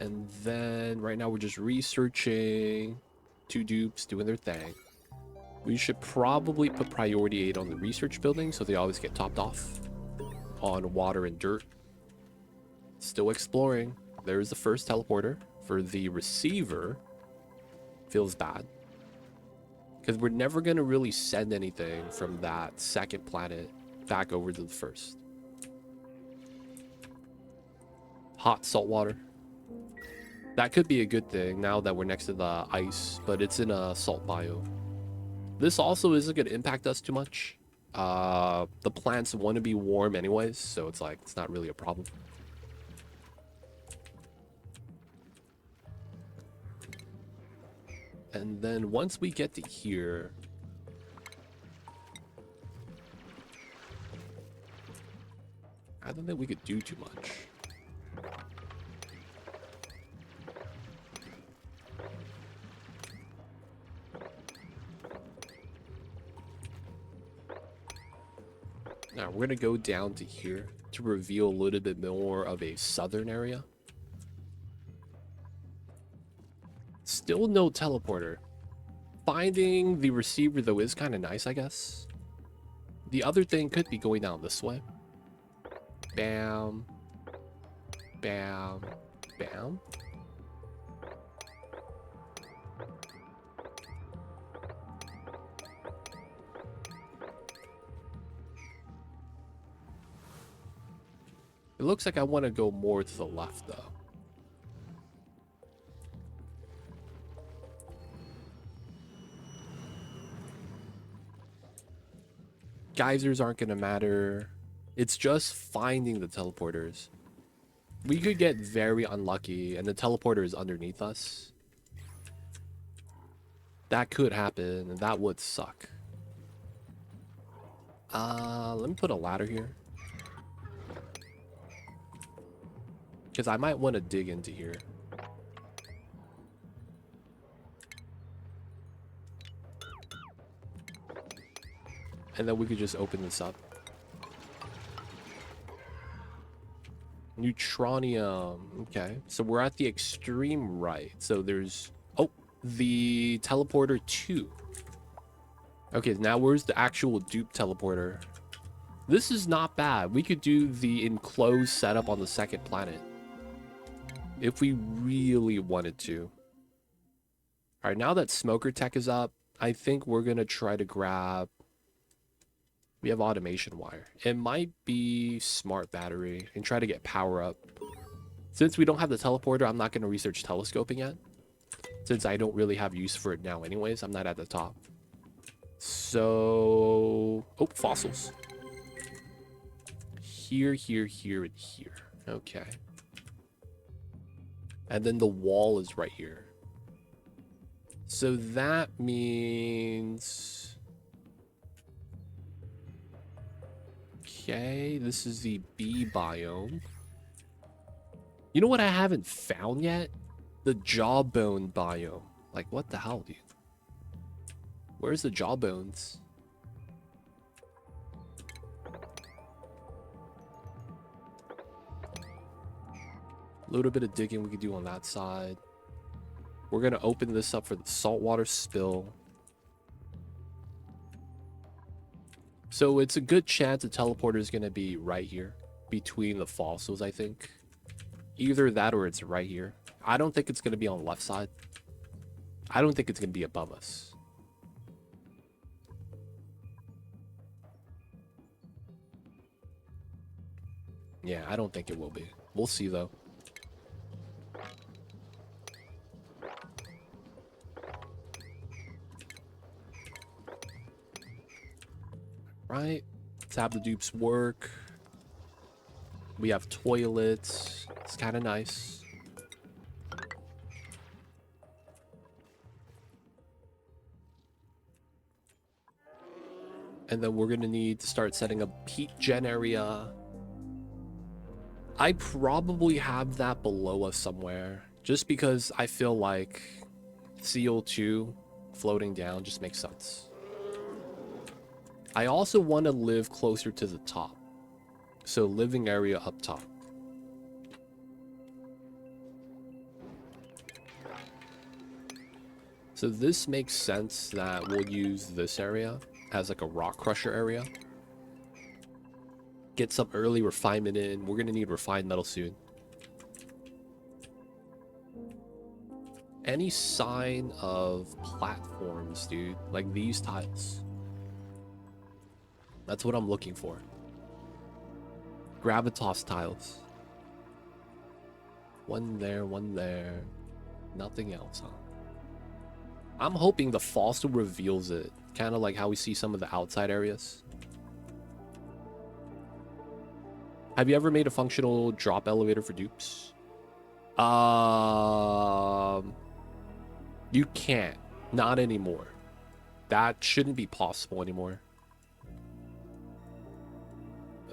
And then right now we're just researching. 2 dupes doing their thing. We should probably put priority 8 on the research building so they always get topped off on water and dirt. Still exploring. There's the first teleporter for the receiver. Feels bad. Because we're never going to really send anything from that second planet back over to the first. Hot salt water. That could be a good thing now that we're next to the ice, but it's in a salt biome. This also isn't going to impact us too much. The plants want to be warm anyways, so it's like, it's not really a problem. And then once we get to here, I don't think we could do too much. Now we're gonna go down to here to reveal a little bit more of a southern area. Still no teleporter. Finding the receiver though is kind of nice, I guess. The other thing could be going down this way. Bam. Bam. Bam. It looks like I want to go more to the left though. Geysers aren't going to matter. It's just finding the teleporters. We could get very unlucky and the teleporter is underneath us. That could happen and that would suck. Let me put a ladder here. Because I might want to dig into here. And then we could just open this up. Neutronium. Okay. So we're at the extreme right. So there's... Oh, the teleporter 2. Okay, now where's the actual dupe teleporter? This is not bad. We could do the enclosed setup on the second planet if we really wanted to. All right, now that smoker tech is up, I think we're going to try to grab... We have automation wire. It might be smart battery and try to get power up. Since we don't have the teleporter, I'm not going to research telescoping yet. Since I don't really have use for it now anyways, I'm not at the top. So... Oh, fossils. Here, here, here, and here. Okay. And then the wall is right here. So that means... Okay, this is the bee biome. You know what I haven't found yet? The jawbone biome. Like, what the hell, dude? Where's the jawbones? A little bit of digging we could do on that side. We're going to open this up for the saltwater spill. So it's a good chance the teleporter is going to be right here. Between the fossils, I think. Either that or it's right here. I don't think it's going to be on the left side. I don't think it's going to be above us. Yeah, I don't think it will be. We'll see, though. Right. Let's have the dupes work. We have toilets. It's kind of nice. And then we're going to need to start setting up heat gen area. I probably have that below us somewhere. Just because I feel like CO2 floating down just makes sense. I also want to live closer to the top. So living area up top. So this makes sense that we'll use this area as like a rock crusher area. Get some early refinement in. We're going to need refined metal soon. Any sign of platforms, dude? Like these tiles. That's what I'm looking for. Gravitas tiles. One there, one there. Nothing else, huh? I'm hoping the fossil reveals it. Kind of like how we see some of the outside areas. Have you ever made a functional drop elevator for dupes? You can't. Not anymore. That shouldn't be possible anymore.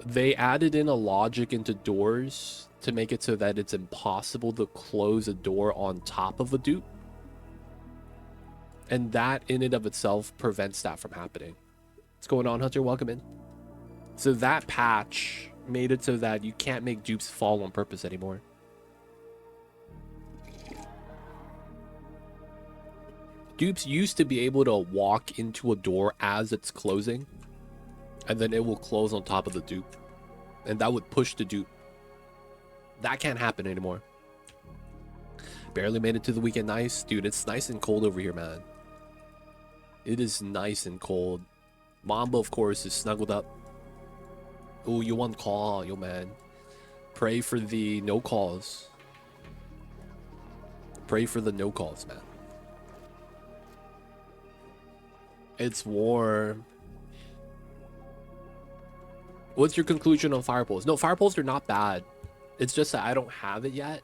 They added in a logic into doors to make it so that it's impossible to close a door on top of a dupe. And that in and of itself prevents that from happening. What's going on, Hunter? Welcome in. So that patch made it so that you can't make dupes fall on purpose anymore. Dupes used to be able to walk into a door as it's closing. And then it will close on top of the dupe. And that would push the dupe. That can't happen anymore. Barely made it to the weekend nice. Dude, it's nice and cold over here, man. It is nice and cold. Mamba, of course, is snuggled up. Oh, you want call, yo, man. Pray for the no calls. Pray for the no calls, man. It's warm. What's your conclusion on fire poles? No, fire poles are not bad. It's just that I don't have it yet.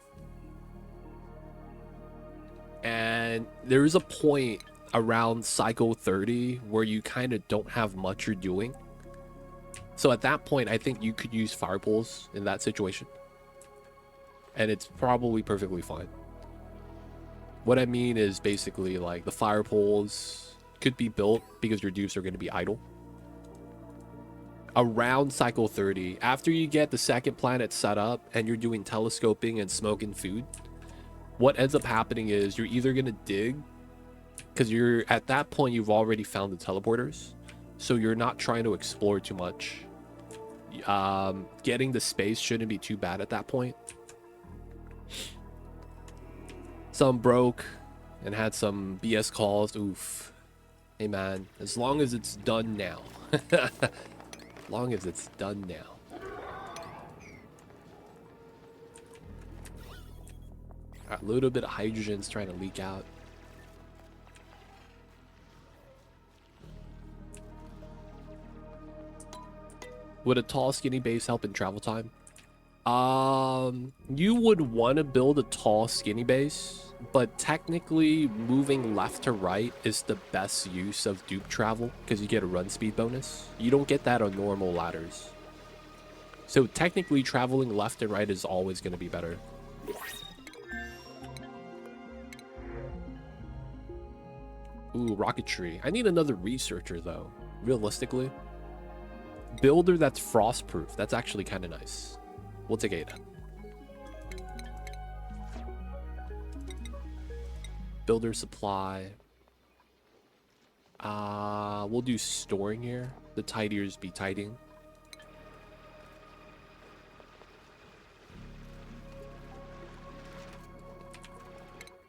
And there is a point around cycle 30 where you kind of don't have much you're doing. So at that point, I think you could use fire poles in that situation. And it's probably perfectly fine. What I mean is basically like the fire poles could be built because your dupes are going to be idle. Around cycle 30, after you get the second planet set up and you're doing telescoping and smoking food, what ends up happening is you're either going to dig Because you're at that point, you've already found the teleporters. So you're not trying to explore too much. Getting the space shouldn't be too bad at that point. Some broke and had some BS calls. Oof. Hey man, as long as it's done now. As long as it's done now. A little bit of hydrogen's trying to leak out. Would a tall, skinny base help in travel time? You would want to build a tall, skinny base, but technically moving left to right is the best use of dupe travel because you get a run speed bonus. You don't get that on normal ladders. So technically traveling left and right is always going to be better. Ooh, rocketry. I need another researcher though, realistically. Builder that's frost proof. That's actually kind of nice. We'll take 8. Builder supply. We'll do storing here. The tidiers be tiding.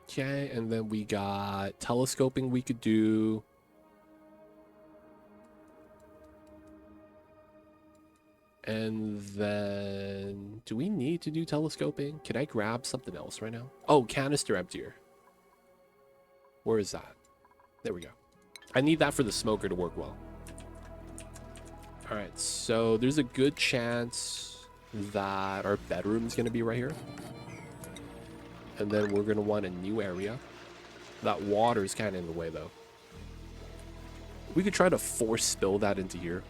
Okay, and then we got telescoping we could do. And then, do we need to do telescoping? Can I grab something else right now? Oh, canister emptier. Where is that? There we go. I need that for the smoker to work well. All right, so there's a good chance that our bedroom is going to be right here. And then we're going to want a new area. That water is kind of in the way, though. We could try to force spill that into here.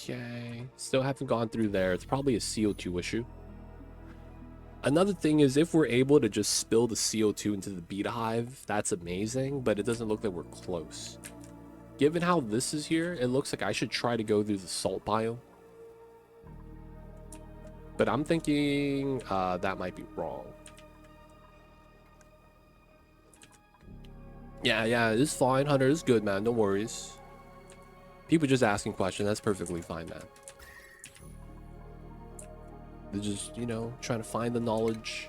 Okay, still haven't gone through there. It's probably a CO2 issue. Another thing is if we're able to just spill the CO2 into the beta hive, that's amazing, but it doesn't look like we're close. Given how this is here, it looks like I should try to go through the salt biome. But I'm thinking that might be wrong. Yeah, it's fine, Hunter. It's good, man. No worries. People just asking questions. That's perfectly fine, man. They're just, you know, trying to find the knowledge.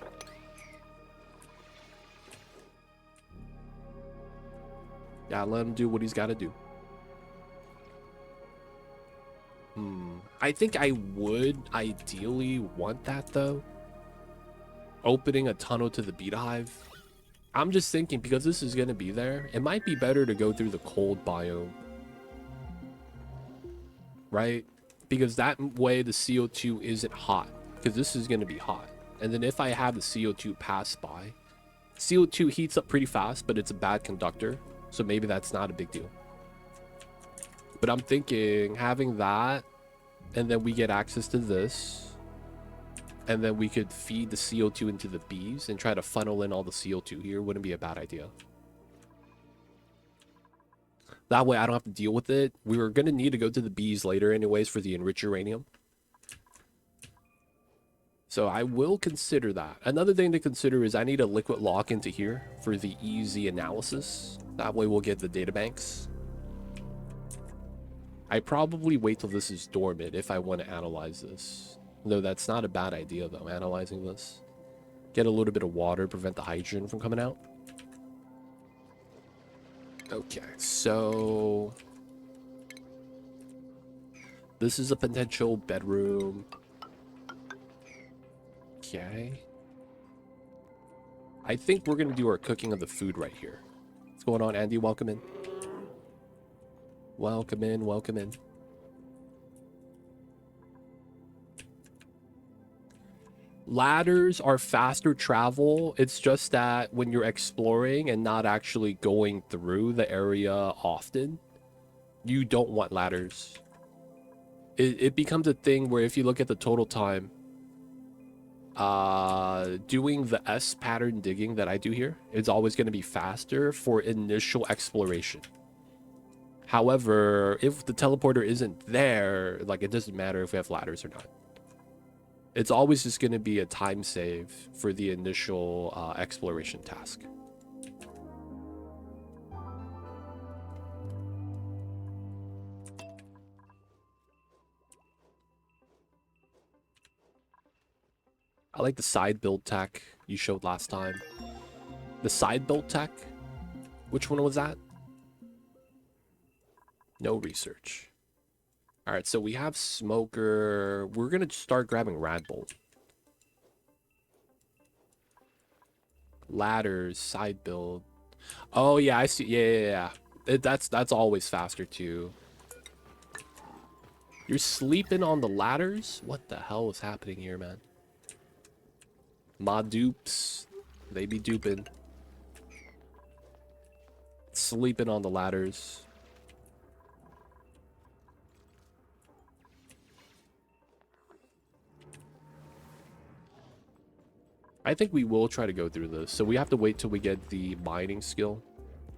Yeah, let him do what he's got to do. I think I would ideally want that, though. Opening a tunnel to the beta hive. I'm just thinking, because this is going to be there, it might be better to go through the cold biome. Right? Because that way the CO2 isn't hot. Because this is going to be hot. And then if I have the CO2 pass by, CO2 heats up pretty fast, but it's a bad conductor. So maybe that's not a big deal. But I'm thinking having that, and then we get access to this. And then we could feed the CO2 into the bees and try to funnel in all the CO2 here. Wouldn't be a bad idea. That way I don't have to deal with it. We were going to need to go to the bees later anyways for the enriched uranium. So I will consider that. Another thing to consider is I need a liquid lock into here for the easy analysis. That way we'll get the data banks. I probably wait till this is dormant if I want to analyze this. No, that's not a bad idea though, analyzing this. Get a little bit of water, prevent the hydrogen from coming out. Okay, so this is a potential bedroom. Okay. I think we're going to do our cooking of the food right here. What's going on, Andy? Welcome in. Welcome in, welcome in. Ladders are faster travel. It's just that when you're exploring and not actually going through the area often, you don't want ladders. it becomes a thing where if you look at the total time, doing the S pattern digging that I do here is always going to be faster for initial exploration. However, if the teleporter isn't there, like, it doesn't matter if we have ladders or not. It's always just going to be a time save for the initial exploration task. I like the side build tech you showed last time. The side build tech? Which one was that? No research. All right, so we have smoker. We're going to start grabbing rad bolt. Ladders, side build. Oh, yeah, I see. Yeah. That's always faster, too. You're sleeping on the ladders? What the hell is happening here, man? Ma dupes. They be duping. Sleeping on the ladders. I think we will try to go through this. So we have to wait till we get the mining skill.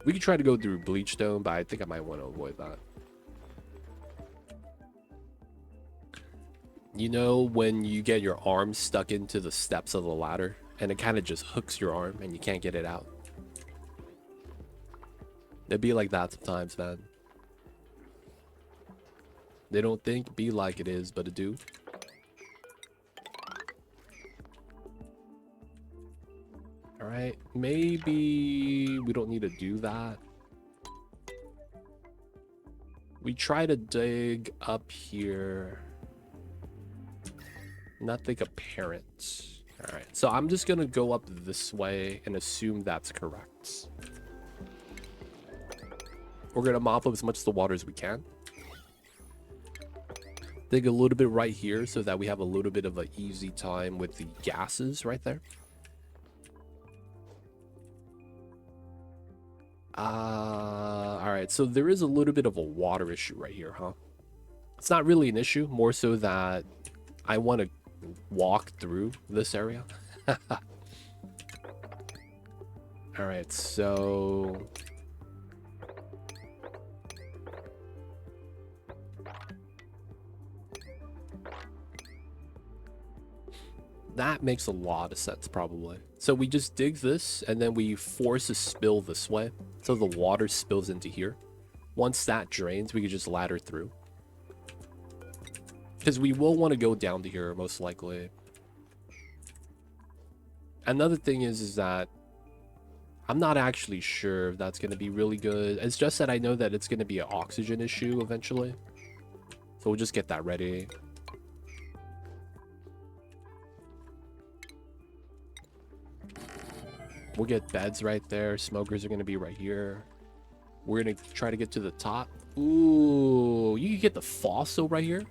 We can try to go through Bleachstone, but I think I might want to avoid that. You know when you get your arm stuck into the steps of the ladder and it kind of just hooks your arm and you can't get it out? It'd be like that sometimes, man. They don't think it be like it is, but it do. Alright, maybe we don't need to do that. We try to dig up here. Nothing apparent. Alright, so I'm just gonna go up this way and assume that's correct. We're gonna mop up as much of the water as we can. Dig a little bit right here so that we have a little bit of an easy time with the gases right there. Alright, so there is a little bit of a water issue right here, huh? It's not really an issue, more so that I want to walk through this area. Alright, so... that makes a lot of sense, probably. So we just dig this, and then we force a spill this way, so the water spills into here. Once that drains, we can just ladder through. Because we will want to go down to here, most likely. Another thing is that I'm not actually sure if that's going to be really good. It's just that I know that it's going to be an oxygen issue eventually. So we'll just get that ready. We'll get beds right there. Smokers are going to be right here. We're going to try to get to the top. Ooh, you can get the fossil right here.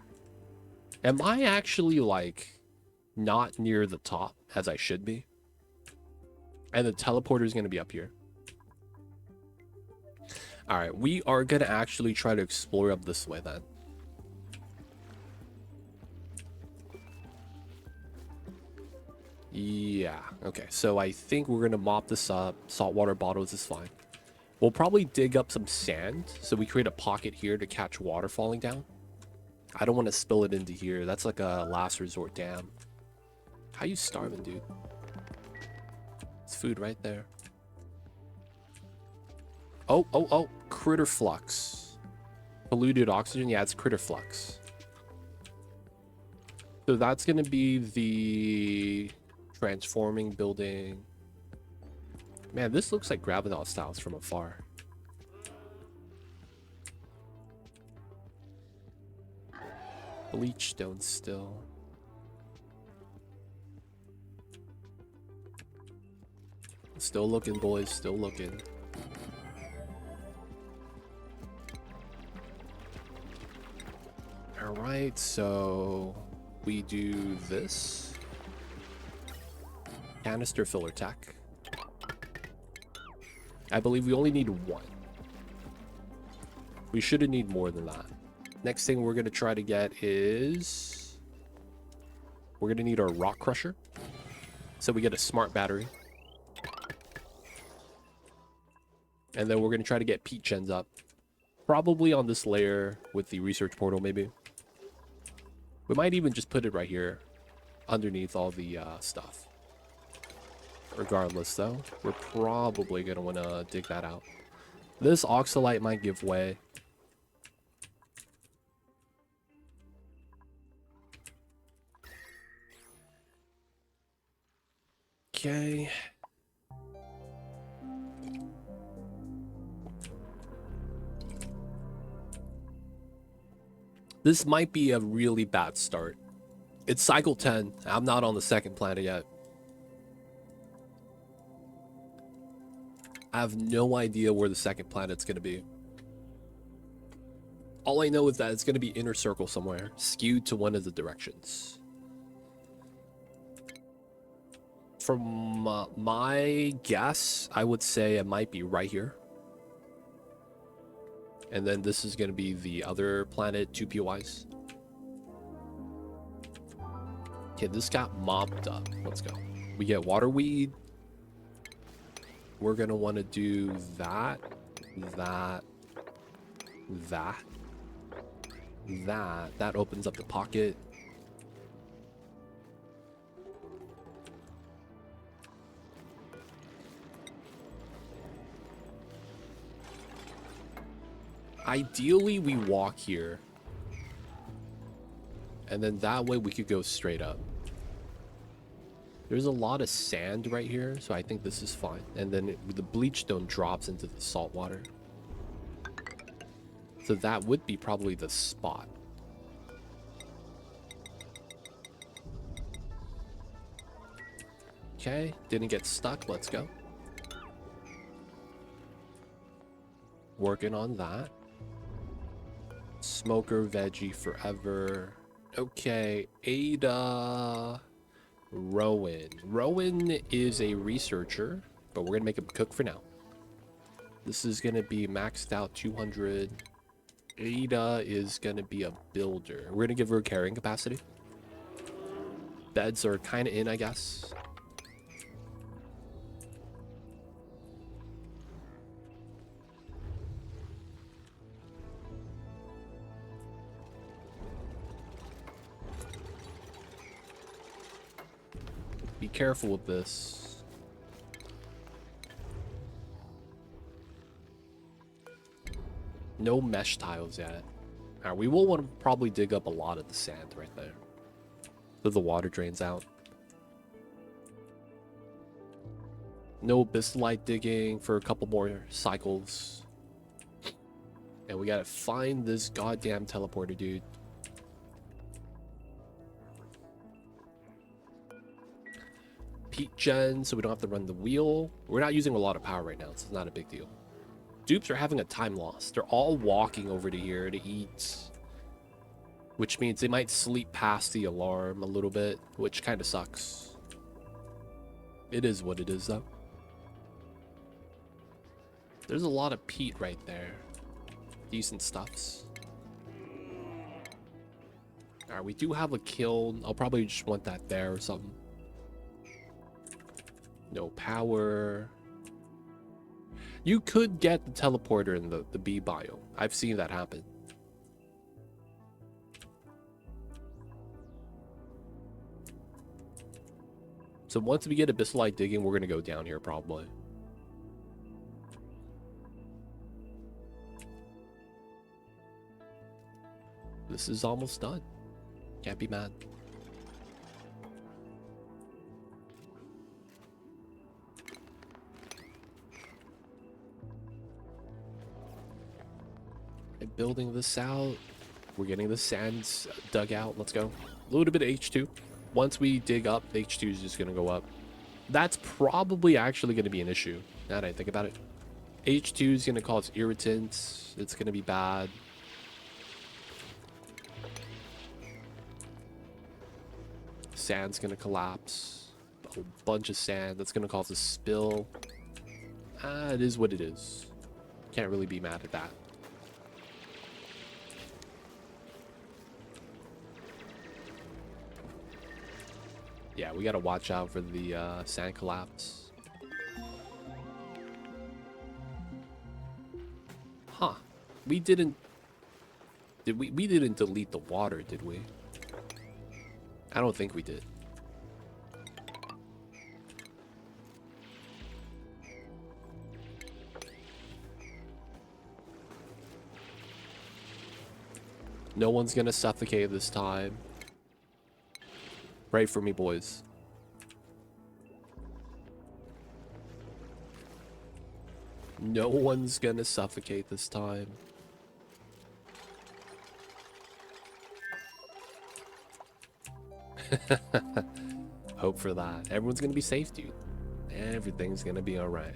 Am I actually, like, not near the top as I should be? And the teleporter is going to be up here. All right, we are going to actually try to explore up this way then. Yeah, okay, so I think we're gonna mop this up. Saltwater bottles is fine. We'll probably dig up some sand, so we create a pocket here to catch water falling down. I don't want to spill it into here. That's like a last resort dam. How you starving, dude? It's food right there. Oh, critter flux. Polluted oxygen, yeah, it's critter flux. So that's gonna be the... transforming building. Man, this looks like Graviton styles from afar. Bleachstone still. Still looking, boys. Still looking. Alright, so we do this. Canister filler tech. I believe we only need one. We shouldn't need more than that. Next thing we're going to try to get is... we're going to need our rock crusher. So we get a smart battery. And then we're going to try to get peat gens up. Probably on this layer with the research portal, maybe. We might even just put it right here. Underneath all the stuff. Regardless, though, we're probably going to want to dig that out. This oxalite might give way. Okay. This might be a really bad start. It's cycle 10. I'm not on the second planet yet. I have no idea where the second planet's going to be. All I know is that it's going to be inner circle somewhere, skewed to one of the directions. From my guess, I would say it might be right here. And then this is going to be the other planet, 2 POIs. Okay, this got mopped up. Let's go. We get waterweed. We're going to want to do that. That opens up the pocket. Ideally, we walk here. And then that way we could go straight up. There's a lot of sand right here, so I think this is fine. And then the bleach stone drops into the salt water. So that would be probably the spot. Okay, didn't get stuck. Let's go. Working on that. Smoker veggie forever. Okay, Ada. Rowan. Rowan is a researcher, but we're gonna make him cook for now. This is gonna be maxed out 200. Ada is gonna be a builder. We're gonna give her carrying capacity. Beds are kind of in, I guess. Be careful with this. No mesh tiles yet. Alright, we will want to probably dig up a lot of the sand right there, so the water drains out. No abyssalite digging for a couple more cycles. And we gotta find this goddamn teleporter, dude. Peat gen, so we don't have to run the wheel. We're not using a lot of power right now, so it's not a big deal. Dupes are having a time loss. They're all walking over to here to eat, which means they might sleep past the alarm a little bit, which kind of sucks. It is what it is, though. There's a lot of peat right there. Decent stuffs. Alright, we do have a kiln. I'll probably just want that there or something. No power. You could get the teleporter in the bee biome. I've seen that happen. So once we get abyssalite digging, we're going to go down here probably. This is almost done. Can't be mad. Building this out. We're getting the sands dug out. Let's go. A little bit of H2. Once we dig up, the H2 is just going to go up. That's probably actually going to be an issue, now that I think about it. H2 is going to cause irritants. It's going to be bad. Sand's going to collapse. A whole bunch of sand. That's going to cause a spill. It is what it is. Can't really be mad at that. Yeah, we gotta watch out for the sand collapse. Huh. We didn't... We didn't delete the water, did we? I don't think we did. No one's gonna suffocate this time. Pray for me, boys. No one's gonna suffocate this time. Hope for that. Everyone's gonna be safe, dude. Everything's gonna be alright.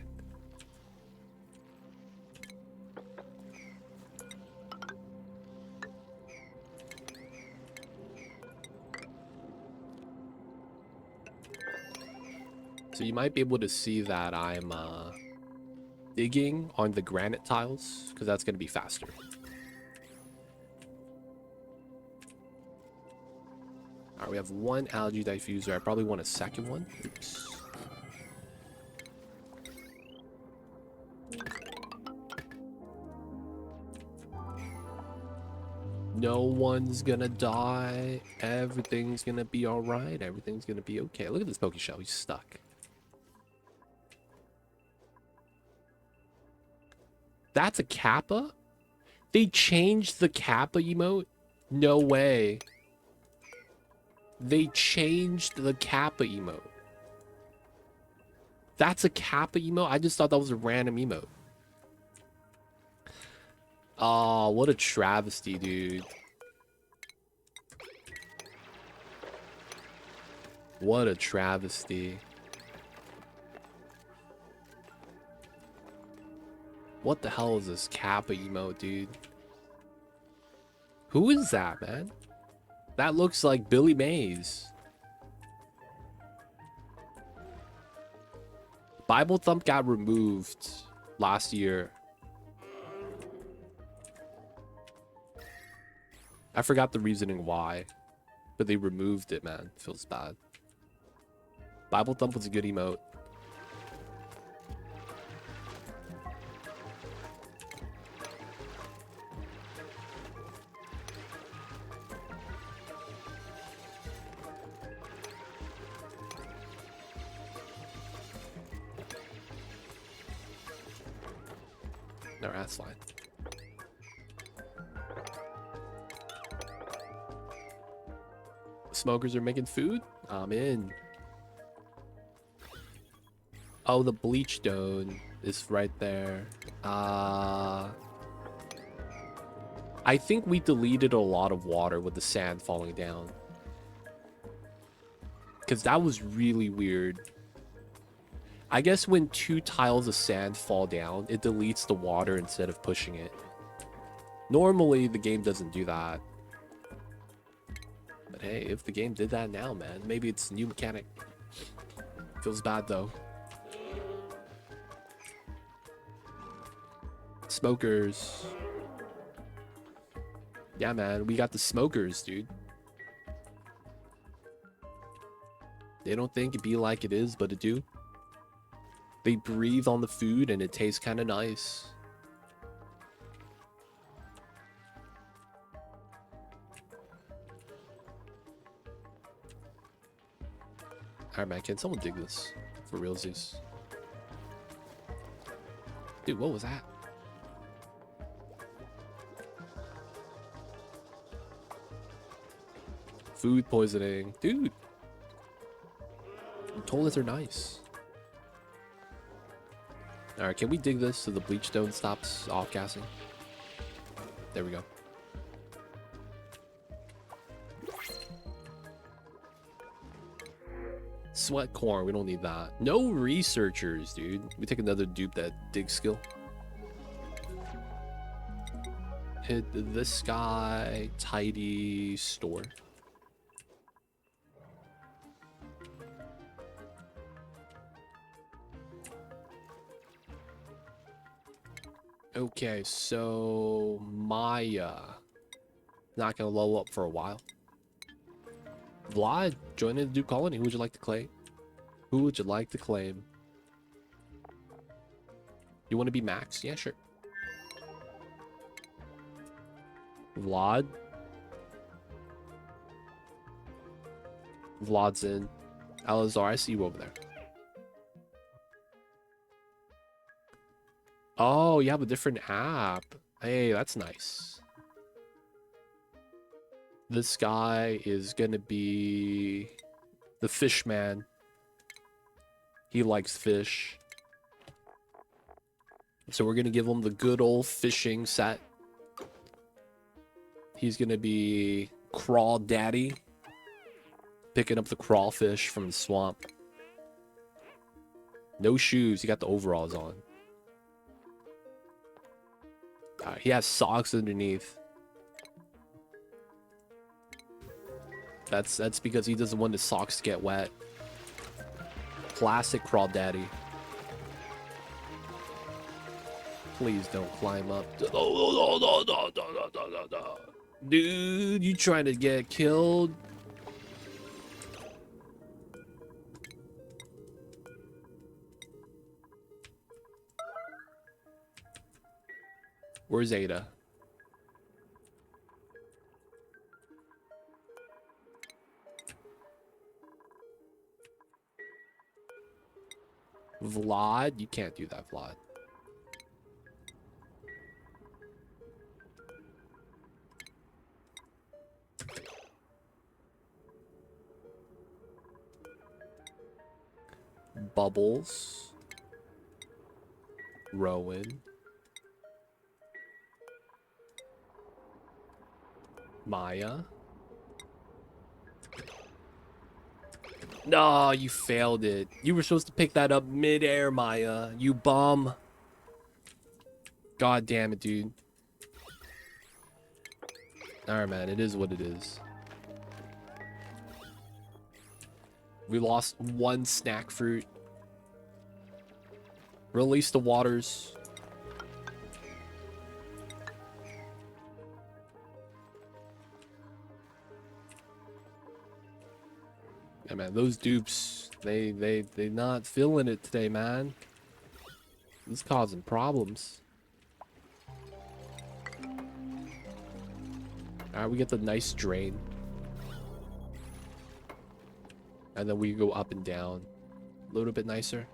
So you might be able to see that I'm digging on the granite tiles, because that's gonna be faster. Alright, we have one algae diffuser. I probably want a second one. Oops. No one's gonna die. Everything's gonna be alright. Everything's gonna be okay. Look at this Pokeshell. He's stuck. That's a Kappa? They changed the Kappa emote? No way. They changed the Kappa emote. That's a Kappa emote? I just thought that was a random emote. Oh, what a travesty, dude. What a travesty. What the hell is this Kappa emote, dude? Who is that, man? That looks like Billy Mays. Bible Thump got removed last year. I forgot the reasoning why, but they removed it, man. Feels bad. Bible Thump was a good emote. No, that's fine. Smokers are making food? I'm in. Oh, the bleach stone is right there. I think we deleted a lot of water with the sand falling down. Because that was really weird. I guess when 2 tiles of sand fall down, it deletes the water instead of pushing it. Normally, the game doesn't do that. But hey, if the game did that now, man, maybe it's a new mechanic. Feels bad, though. Smokers. Yeah, man, we got the smokers, dude. They don't think it be like it is, but it do. They breathe on the food and it tastes kind of nice. Alright, man, can someone dig this? For realsies. Dude, what was that? Food poisoning. Dude. Toilets are nice. Alright, can we dig this so the bleach stone stops off-gassing? There we go. Sweat corn, we don't need that. No researchers, dude. We take another dupe that dig skill. Hit this guy. Tidy store. Okay, so Maya not gonna level up for a while. Vlad, join in the Duke Colony. Who would you like to claim? Who would you like to claim? You want to be Max? Yeah, sure. Vlad. Vlad's in. Alazar, I see you over there. Oh, you have a different app. Hey, that's nice. This guy is gonna be the fish man. He likes fish. So we're gonna give him the good old fishing set. He's gonna be Crawl Daddy. Picking up the crawfish from the swamp. No shoes, he got the overalls on. He has socks underneath. That's because he doesn't want his socks to get wet. Classic Crawl Daddy. Please don't climb up. Dude, you trying to get killed? Where's Ada? Vlad? You can't do that, Vlad. Bubbles. Rowan. Maya. No, you failed it. You were supposed to pick that up mid-air, Maya. You bum. God damn it, dude. Alright, man. It is what it is. We lost one snack fruit. Release the waters. Yeah, man, those dupes, they not feeling it today, man. This is causing problems. Alright, we get the nice drain. And then we go up and down. A little bit nicer.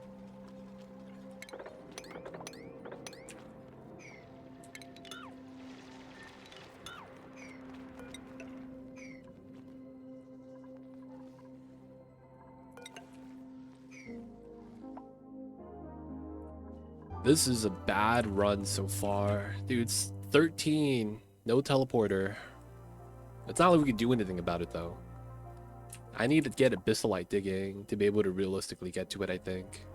This is a bad run so far. Dude, it's 13. No teleporter. It's not like we could do anything about it, though. I need to get Abyssalite digging to be able to realistically get to it, I think.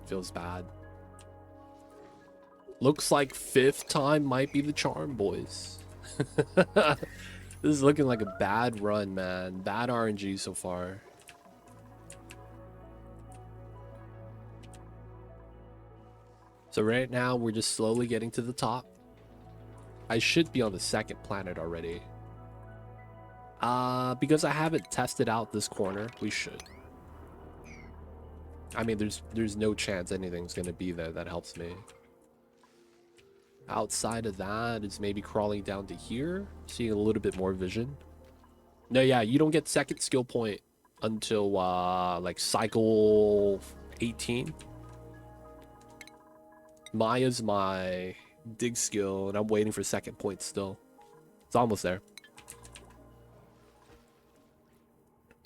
Feels bad. Looks like 5th time might be the charm, boys. This is looking like a bad run, man. Bad RNG so far. So right now, we're just slowly getting to the top. I should be on the 2nd planet already. Because I haven't tested out this corner, we should. I mean, there's no chance anything's gonna be there that helps me. Outside of that, it's maybe crawling down to here, seeing a little bit more vision. No, yeah, you don't get 2nd skill point until, like, cycle 18. Maya's my dig skill, and I'm waiting for 2nd point still. It's almost there.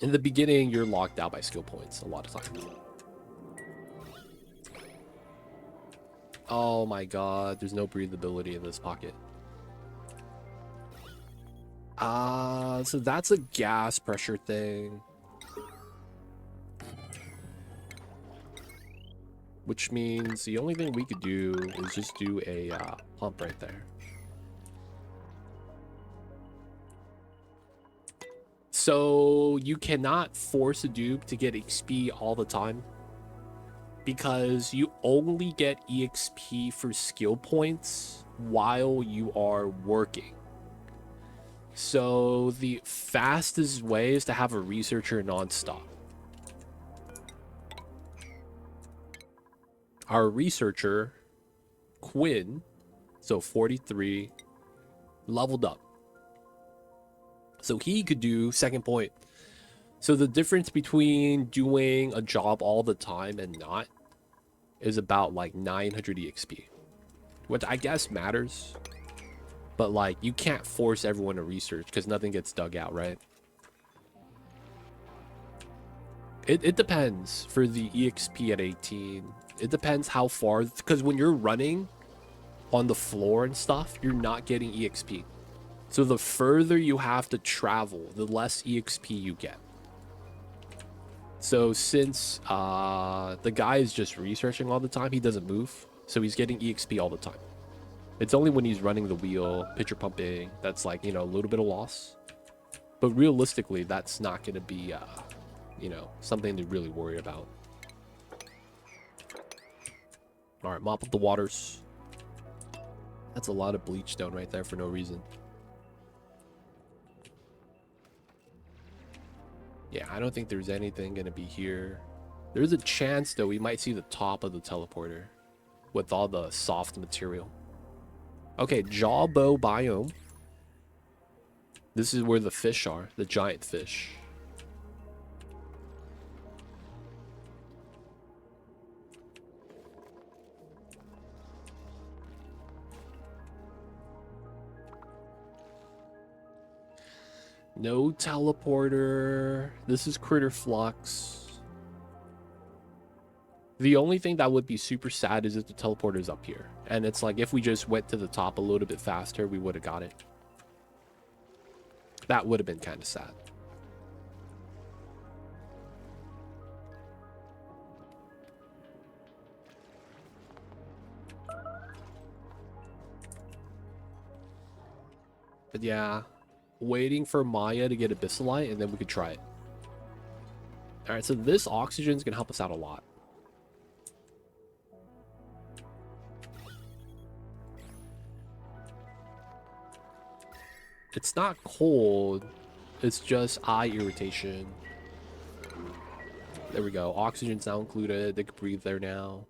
In the beginning, you're locked out by skill points a lot of times. Oh my god, there's no breathability in this pocket. So that's a gas pressure thing. Which means the only thing we could do is just do a pump right there. So you cannot force a dupe to get XP all the time, because you only get EXP for skill points while you are working. So the fastest way is to have a researcher nonstop. Our researcher, Quinn, so 43, leveled up. So he could do second point. So the difference between doing a job all the time and not is about like 900 EXP. Which I guess matters. But like, you can't force everyone to research because nothing gets dug out, right? It depends for the EXP at 18. It depends how far, because when you're running on the floor and stuff, you're not getting EXP. So the further you have to travel, the less EXP you get. So since the guy is just researching all the time, he doesn't move. So he's getting EXP all the time. It's only when he's running the wheel, pitcher pumping, that's like, you know, a little bit of loss. But realistically, that's not going to be, you know, something to really worry about. All right, mop up the waters. That's a lot of bleach stone right there for no reason. Yeah, I don't think there's anything going to be here. There's a chance, though, we might see the top of the teleporter with all the soft material. Okay, Jawbow biome. This is where the fish are, the giant fish. No teleporter. This is Critter Flux. The only thing that would be super sad is if the teleporter is up here. And it's like, if we just went to the top a little bit faster, we would have got it. That would have been kind of sad. But yeah, waiting for Maya to get Abyssalite, and then we could try it. Alright, so this oxygen is going to help us out a lot. It's not cold, it's just eye irritation. There we go. Oxygen's now included. They can breathe there now.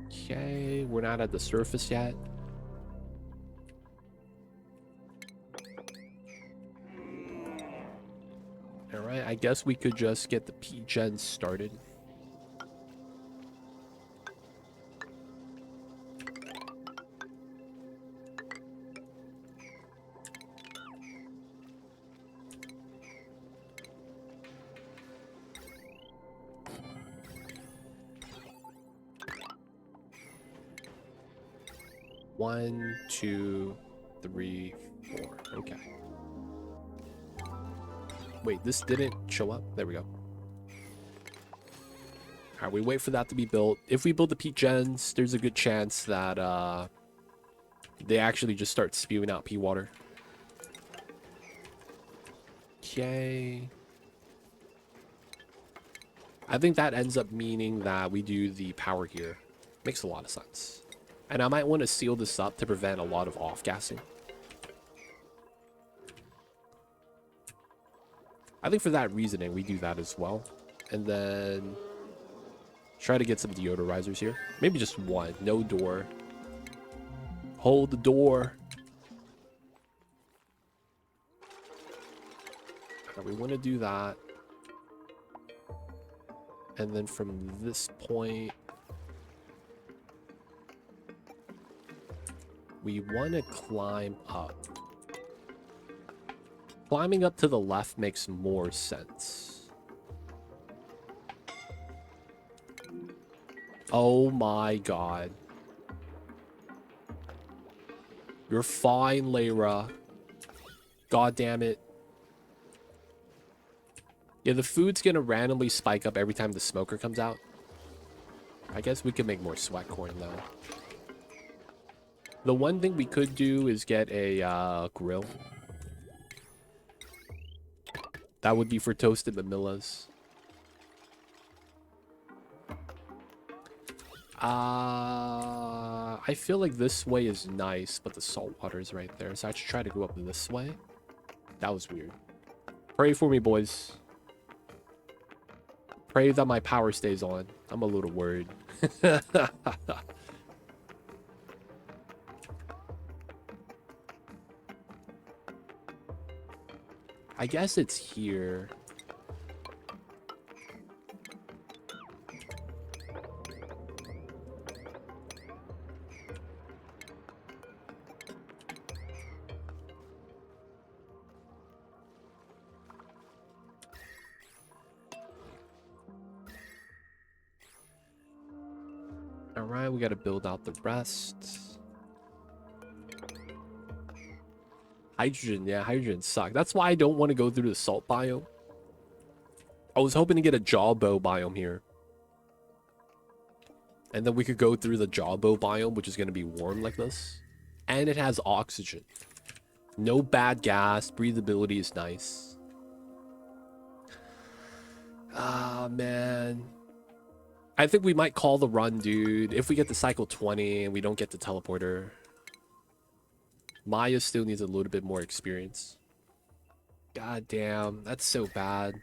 Okay, we're not at the surface yet. Alright, I guess we could just get the P-Gen started. One, two, three, four. Okay. Wait, this didn't show up? There we go. Alright, we wait for that to be built. If we build the peak gens, there's a good chance that they actually just start spewing out pea water. Okay. I think that ends up meaning that we do the power here. Makes a lot of sense. And I might want to seal this up to prevent a lot of off-gassing. I think for that reasoning, we do that as well. And then try to get some deodorizers here. Maybe just one. No door. Hold the door. We want to do that. And then from this point, we want to climb up. Climbing up to the left makes more sense. Oh my god. You're fine, Layra. God damn it. Yeah, the food's gonna randomly spike up every time the smoker comes out. I guess we could make more sweat corn though. The one thing we could do is get a grill. That would be for toasted mamillas. I feel like this way is nice, but the salt water is right there. So I should try to go up this way. That was weird. Pray for me, boys. Pray that my power stays on. I'm a little worried. I guess it's here. Alright, we gotta build out the rest. Hydrogen, yeah, hydrogen sucks. That's why I don't want to go through the salt biome. I was hoping to get a jawbow biome here. And then we could go through the jawbow biome, which is going to be warm like this. And it has oxygen. No bad gas. Breathability is nice. Ah, man. I think we might call the run, dude. If we get to cycle 20 and we don't get the teleporter. Maya still needs a little bit more experience. God damn, that's so bad.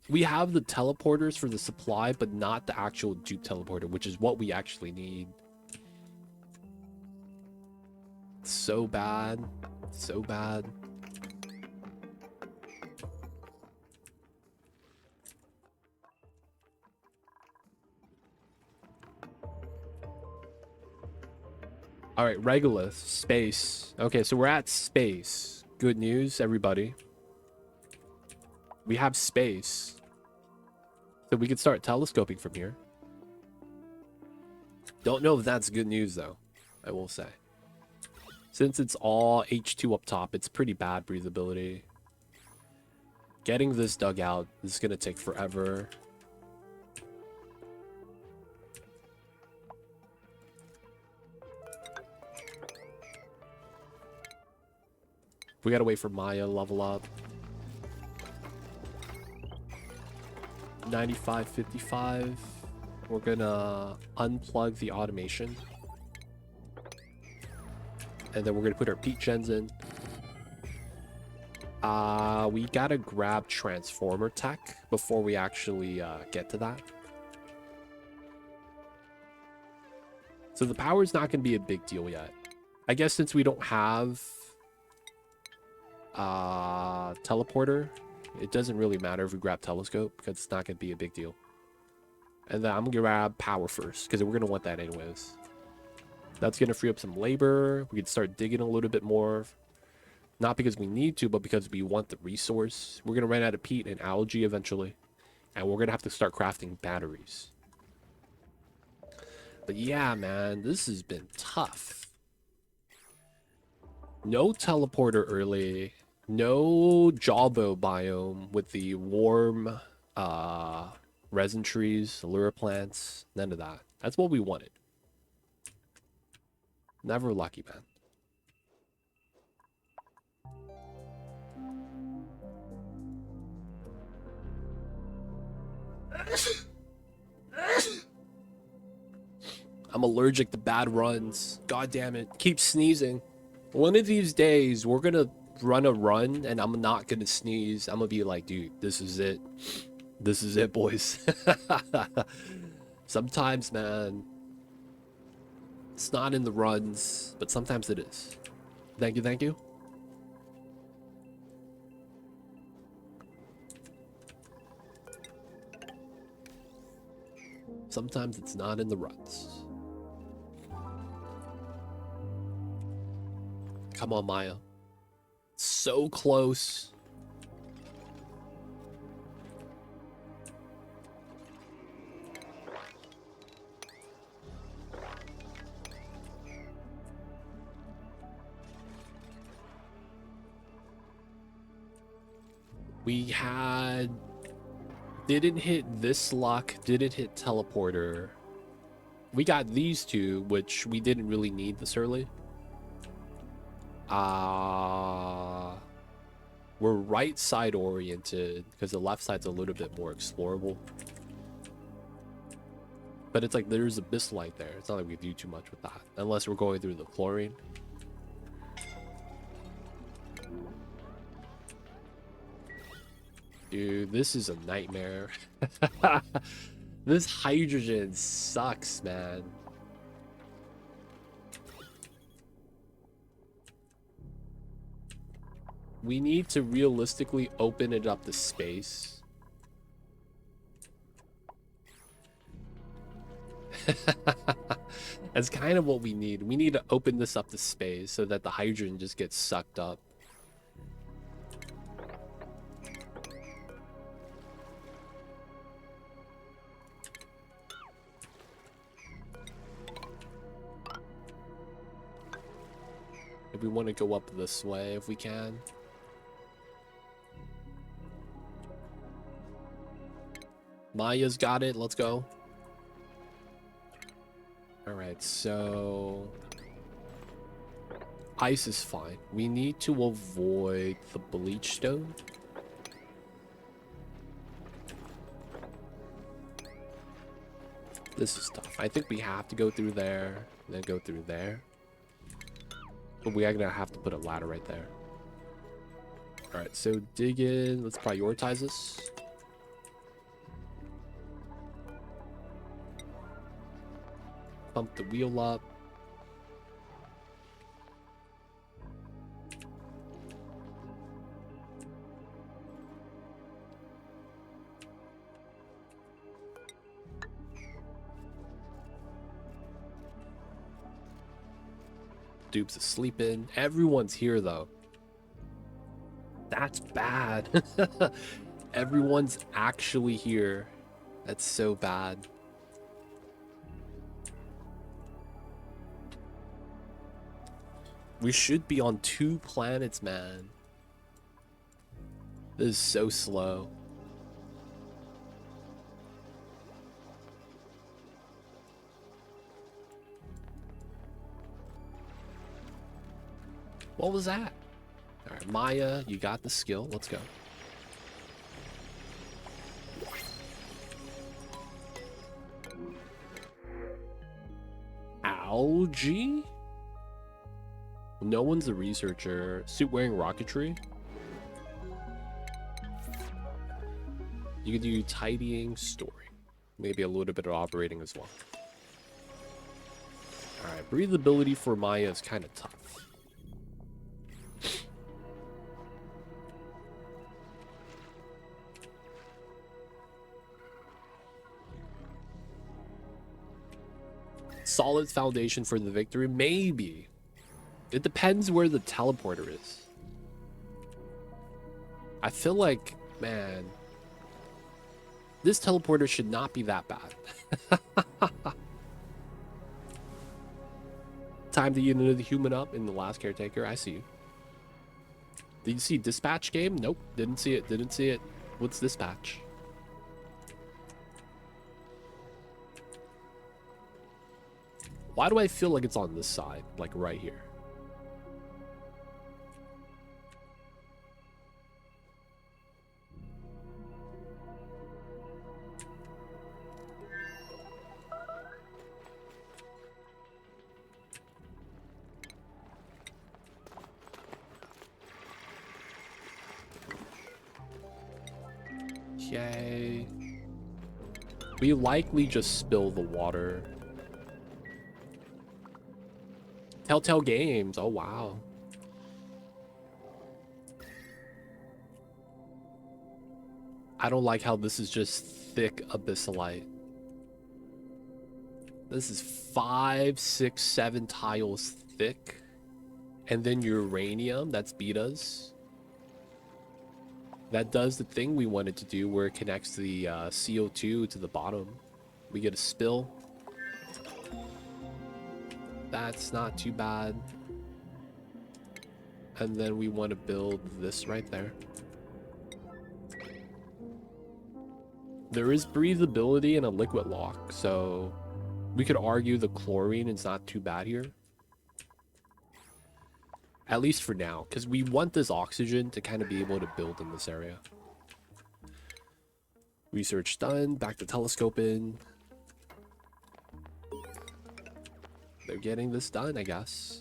We have the teleporters for the supply, but not the actual dupe teleporter, which is what we actually need. So bad. So bad. All right, Regolith, space. Okay, so we're at space. Good news, everybody. We have space. So we can start telescoping from here. Don't know if that's good news, though, I will say. Since it's all H2 up top, it's pretty bad breathability. Getting this dug out is going to take forever. We gotta wait for Maya to level up. 95.55. We're gonna unplug the automation. And then we're gonna put our peak gens in. We gotta grab transformer tech before we actually get to that. So the power's not gonna be a big deal yet. I guess since we don't have teleporter, it doesn't really matter if we grab telescope because it's not gonna be a big deal. And then I'm gonna grab power first because we're gonna want that anyways. That's gonna free up some labor. We can start digging a little bit more, not because we need to, but because we want the resource. We're gonna run out of peat and algae eventually, and we're gonna have to start crafting batteries. But yeah, man, this has been tough. No teleporter early. No jawbow biome with the warm resin trees, allura plants, none of that. That's what we wanted. Never lucky, man. I'm allergic to bad runs. God damn it. Keep sneezing. One of these days, we're gonna run a run and I'm not gonna sneeze. I'm gonna be like, dude, this is it. This is it, boys. Sometimes, man, it's not in the runs, but sometimes it is. Thank you, thank you. Sometimes it's not in the runs. Come on, Maya. So close. We had... Didn't hit this luck. Didn't hit teleporter. We got these two, which we didn't really need this early. We're right side oriented because the left side's a little bit more explorable. But it's like there's abyssalite there. It's not like we do too much with that. Unless we're going through the chlorine. Dude, this is a nightmare. This hydrogen sucks, man. We need to realistically open it up to space. That's kind of what we need. We need to open this up to space so that the hydrogen just gets sucked up. If we want to go up this way, if we can. Maya's got it. Let's go. Alright, so... ice is fine. We need to avoid the bleach stone. This is tough. I think we have to go through there, and then go through there. But we are gonna have to put a ladder right there. Alright, so dig in. Let's prioritize this. Pump the wheel up. Dupe's asleep in. Everyone's here though. That's bad. Everyone's actually here. That's so bad. We should be on 2 planets, man. This is so slow. What was that? Alright, Maya, you got the skill. Let's go. Algae? No one's a researcher. Suit wearing rocketry? You could do tidying, storing. Maybe a little bit of operating as well. Alright, breathability for Maya is kind of tough. Solid foundation for the victory? Maybe. It depends where the teleporter is. I feel like, man, this teleporter should not be that bad. Time to unit the human up in the last caretaker. I see you. Did you see dispatch game? Nope. Didn't see it. Didn't see it. What's dispatch? Why do I feel like it's on this side? Like right here. Okay. We likely just spill the water. Telltale Games. Oh, wow. I don't like how this is just thick abyssalite. This is 5, 6, 7 tiles thick. And then uranium. That's betas. That does the thing we wanted to do where it connects the CO2 to the bottom. We get a spill. That's not too bad. And then we want to build this right there. There is breathability and a liquid lock, so we could argue the chlorine is not too bad here. At least for now, because we want this oxygen to kind of be able to build in this area. Research done. Back to telescoping. they're getting this done, I guess.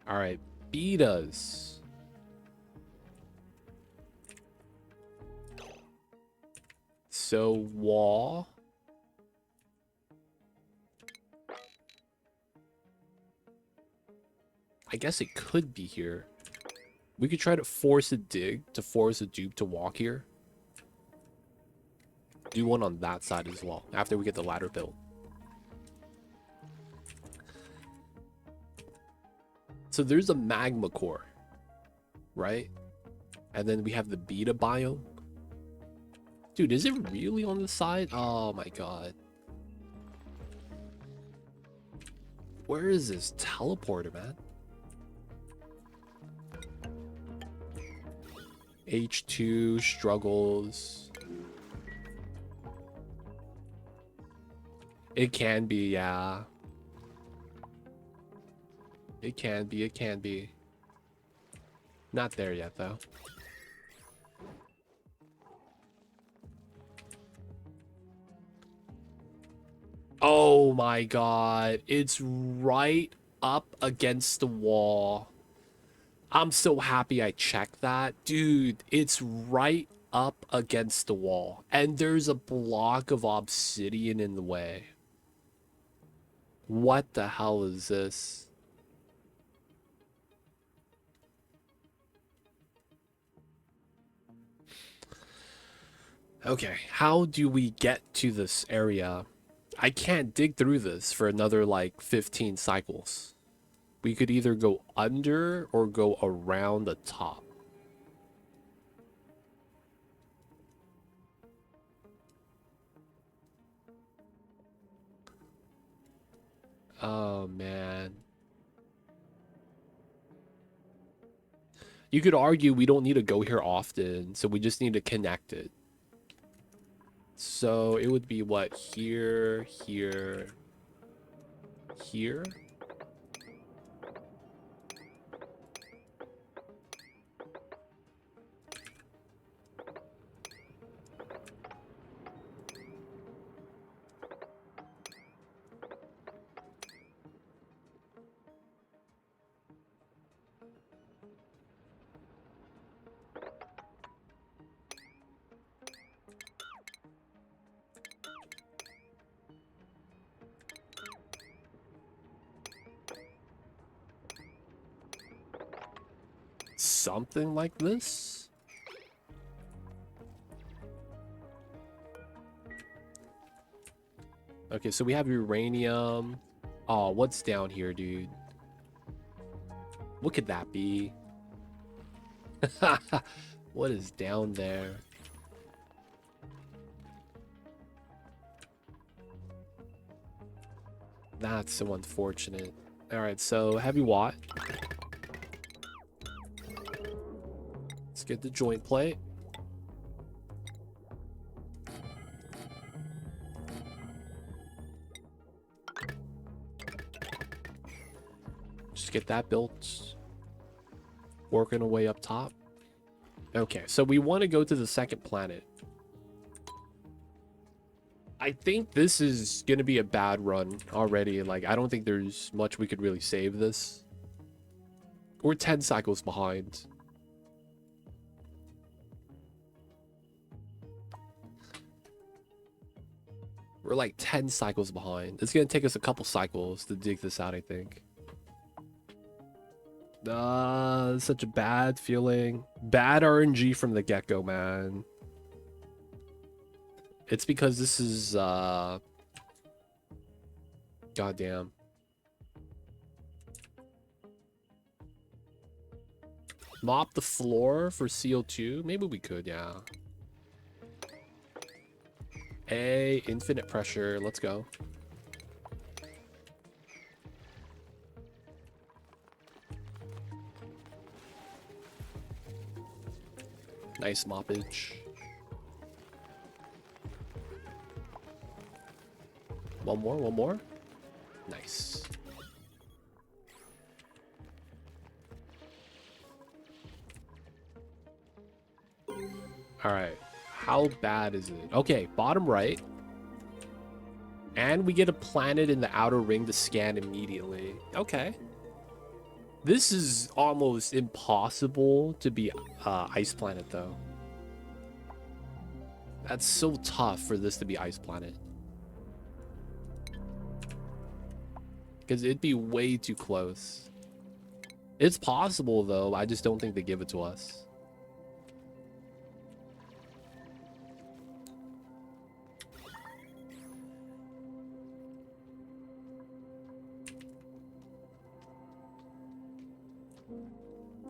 All right, betas. So wall. I guess it could be here. We could try to force a dig to force a dupe to walk here. Do one on that side as well after we get the ladder built. So there's a magma core, right? And then we have the beta biome. Dude, is it really on the side? Oh my god. Where is this teleporter, man? H2 struggles. It can be, yeah. It can be, it can be. Not there yet, though. Oh my god. It's right up against the wall. I'm so happy I checked that. Dude, it's right up against the wall. And there's a block of obsidian in the way. What the hell is this? Okay, how do we get to this area? I can't dig through this for another like 15 cycles. We could either go under or go around the top. Oh man. You could argue we don't need to go here often, so we just need to connect it. So it would be what? Here, here, here? Something like this? Okay, so we have uranium. Oh, what's down here, dude? What could that be? What is down there? That's so unfortunate. Alright, so heavy watt. Let's get the joint plate. Just get that built. Working our way up top. Okay, so we want to go to the second planet. I think this is going to be a bad run already. Like, I don't think there's much we could really save this. We're 10 cycles behind. We're like 10 cycles behind. It's going to take us a couple cycles to dig this out, I think. Such a bad feeling. Bad RNG from the get-go, man. It's because this is, goddamn. Mop the floor for CO2? Maybe we could, yeah. A, infinite pressure. Let's go. Nice moppage. One more, one more. Nice. All right. How bad is it? Okay, bottom right. And we get a planet in the outer ring to scan immediately. Okay. This is almost impossible to be ice planet, though. That's so tough for this to be ice planet. Because it'd be way too close. It's possible, though. I just don't think they give it to us.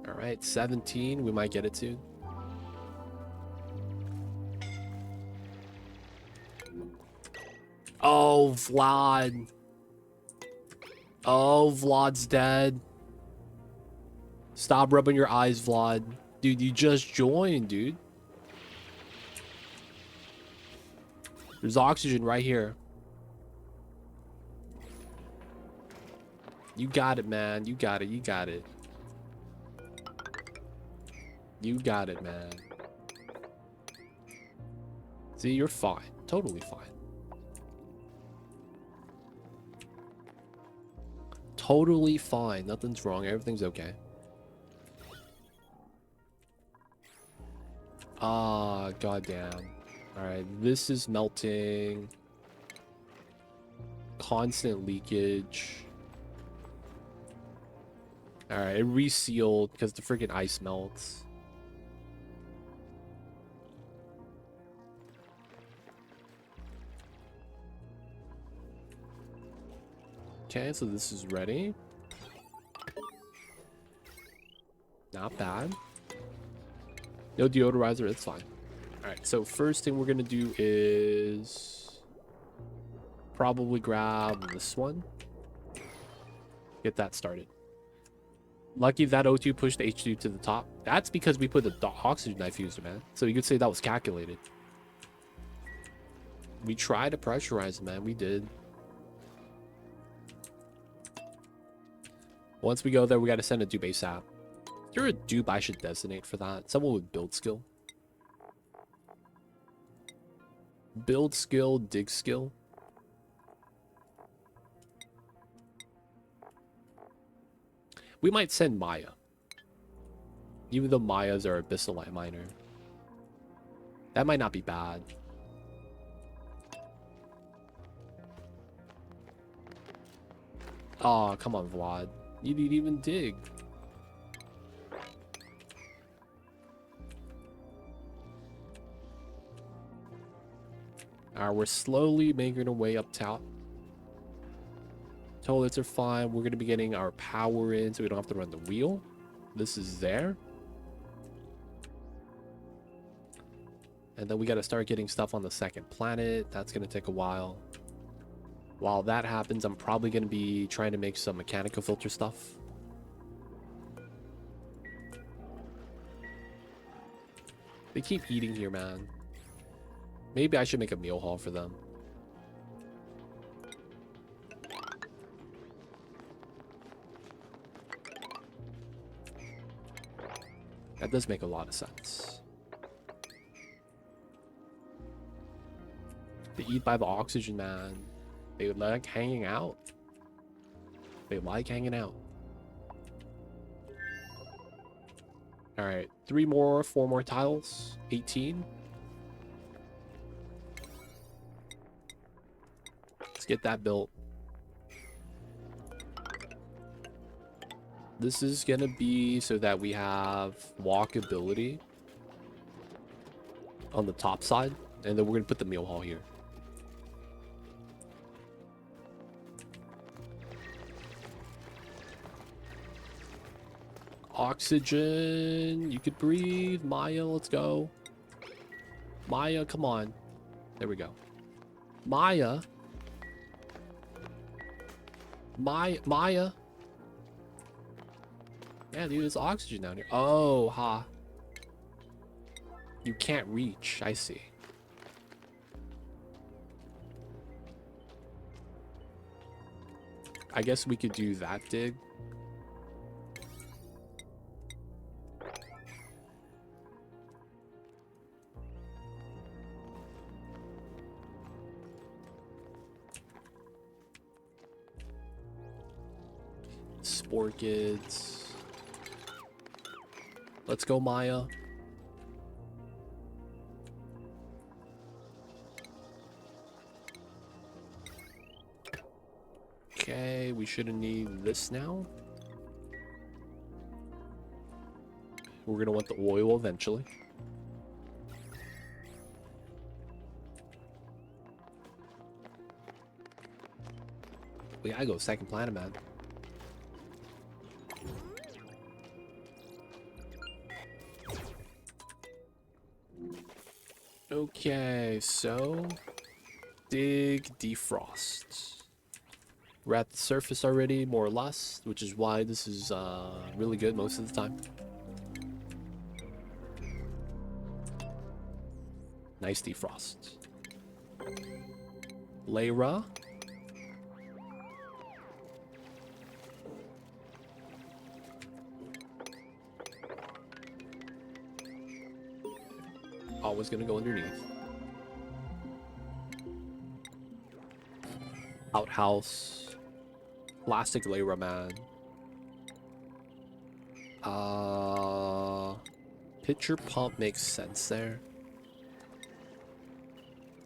All right, 17. We might get it to. Oh, Vlad. Oh, Vlad's dead. Stop rubbing your eyes, Vlad. Dude, you just joined, dude. There's oxygen right here. You got it, man. You got it. You got it. You got it, man. See, you're fine. Totally fine. Totally fine. Nothing's wrong. Everything's okay. Ah, goddamn. Alright, this is melting. Constant leakage. Alright, it resealed because the freaking ice melts. Okay, so this is ready. Not bad. No deodorizer, it's fine. Alright, so first thing we're gonna do is probably grab this one. Get that started. Lucky that O2 pushed the H2 to the top. That's because we put the oxygen diffuser, man. So you could say that was calculated. We tried to pressurize it, man. We did. Once we go there, we got to send a dupe ASAP. Is there a dupe I should designate for that? Someone with build skill. Build skill, dig skill. We might send Maya. Even though Mayas are Abyssal Miner. That might not be bad. Oh, come on, Vlad. You didn't even dig. Alright, we're slowly making our way up top. Toilets are fine. We're going to be getting our power in so we don't have to run the wheel. This is there. And then we got to start getting stuff on the second planet. That's going to take a while. While that happens, I'm probably going to be trying to make some mechanical filter stuff. They keep eating here, man. Maybe I should make a meal hall for them. That does make a lot of sense. They eat by the oxygen, man. They like hanging out. They like hanging out. Alright, 4 more tiles. 18. Let's get that built. This is gonna be so that we have walkability on the top side, and then we're gonna put the meal hall here. Oxygen, you could breathe. Maya, let's go. Maya, come on. There we go. Maya. Maya. Yeah, dude, there's oxygen down here. Oh, ha. You can't reach. I see. I guess we could do that dig. orchids. Let's go, Maya. Okay, we shouldn't need this now. We're gonna want the oil eventually. We gotta go second planet, man. Okay, so dig defrost. We're at the surface already, more or less, which is why this is really good most of the time. Nice defrost. Layra. Always gonna go underneath. Outhouse. Plastic Layra, man. Pitcher pump makes sense there.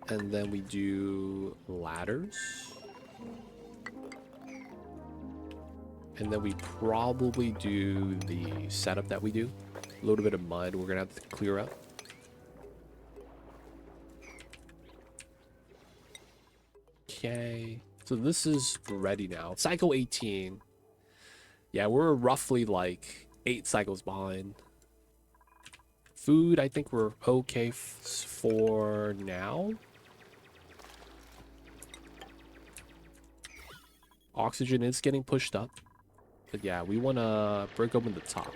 And then we do ladders. And then we probably do the setup that we do. A little bit of mud we're gonna have to clear up. Okay, so this is ready now. Cycle 18. Yeah, we're roughly like 8 cycles behind. Food, I think we're okay for now. Oxygen is getting pushed up. But yeah, we want to break open the top.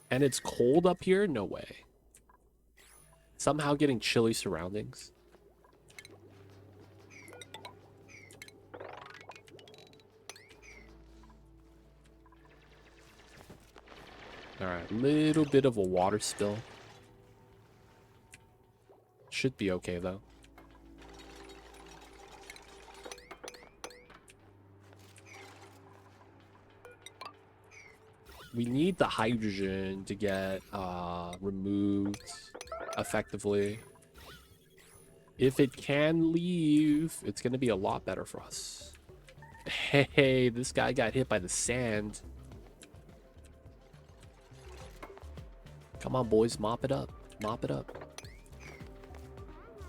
And it's cold up here? No way. Somehow getting chilly surroundings. Alright, little bit of a water spill. Should be okay though. We need the hydrogen to get removed effectively. If it can leave, it's going to be a lot better for us. Hey, this guy got hit by the sand. Come on, boys, mop it up. Mop it up.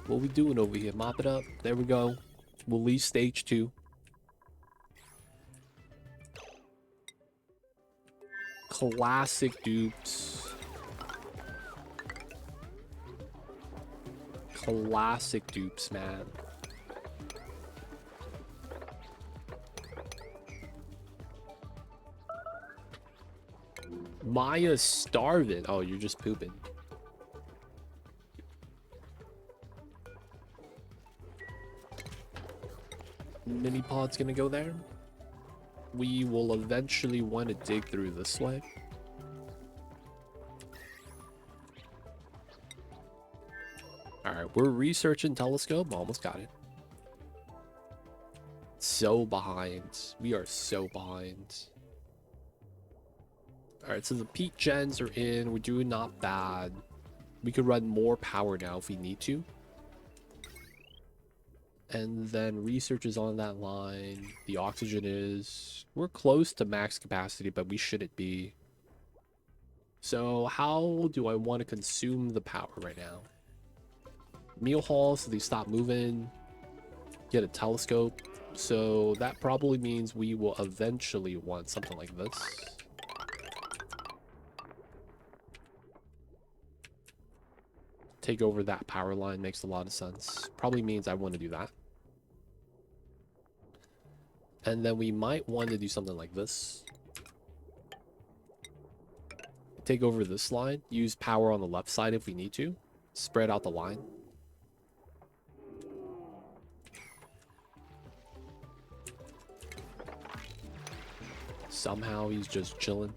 What we doing over here? Mop it up. There we go. We'll leave stage 2. Classic dupes. Classic dupes, man. Maya's starving. Oh, you're just pooping. Mini pod's gonna go there. We will eventually want to dig through this way. Alright, we're researching telescope. Almost got it. So behind. We are so behind. Alright, so the peak gens are in. We're doing not bad. We could run more power now if we need to. And then research is on that line. The oxygen is... We're close to max capacity, but we shouldn't be. So how do I want to consume the power right now? Meal hall, so they stop moving. Get a telescope. So that probably means we will eventually want something like this. Take over that power line makes a lot of sense. Probably means I want to do that. And then we might want to do something like this. Take over this line. Use power on the left side if we need to. Spread out the line. Somehow he's just chilling.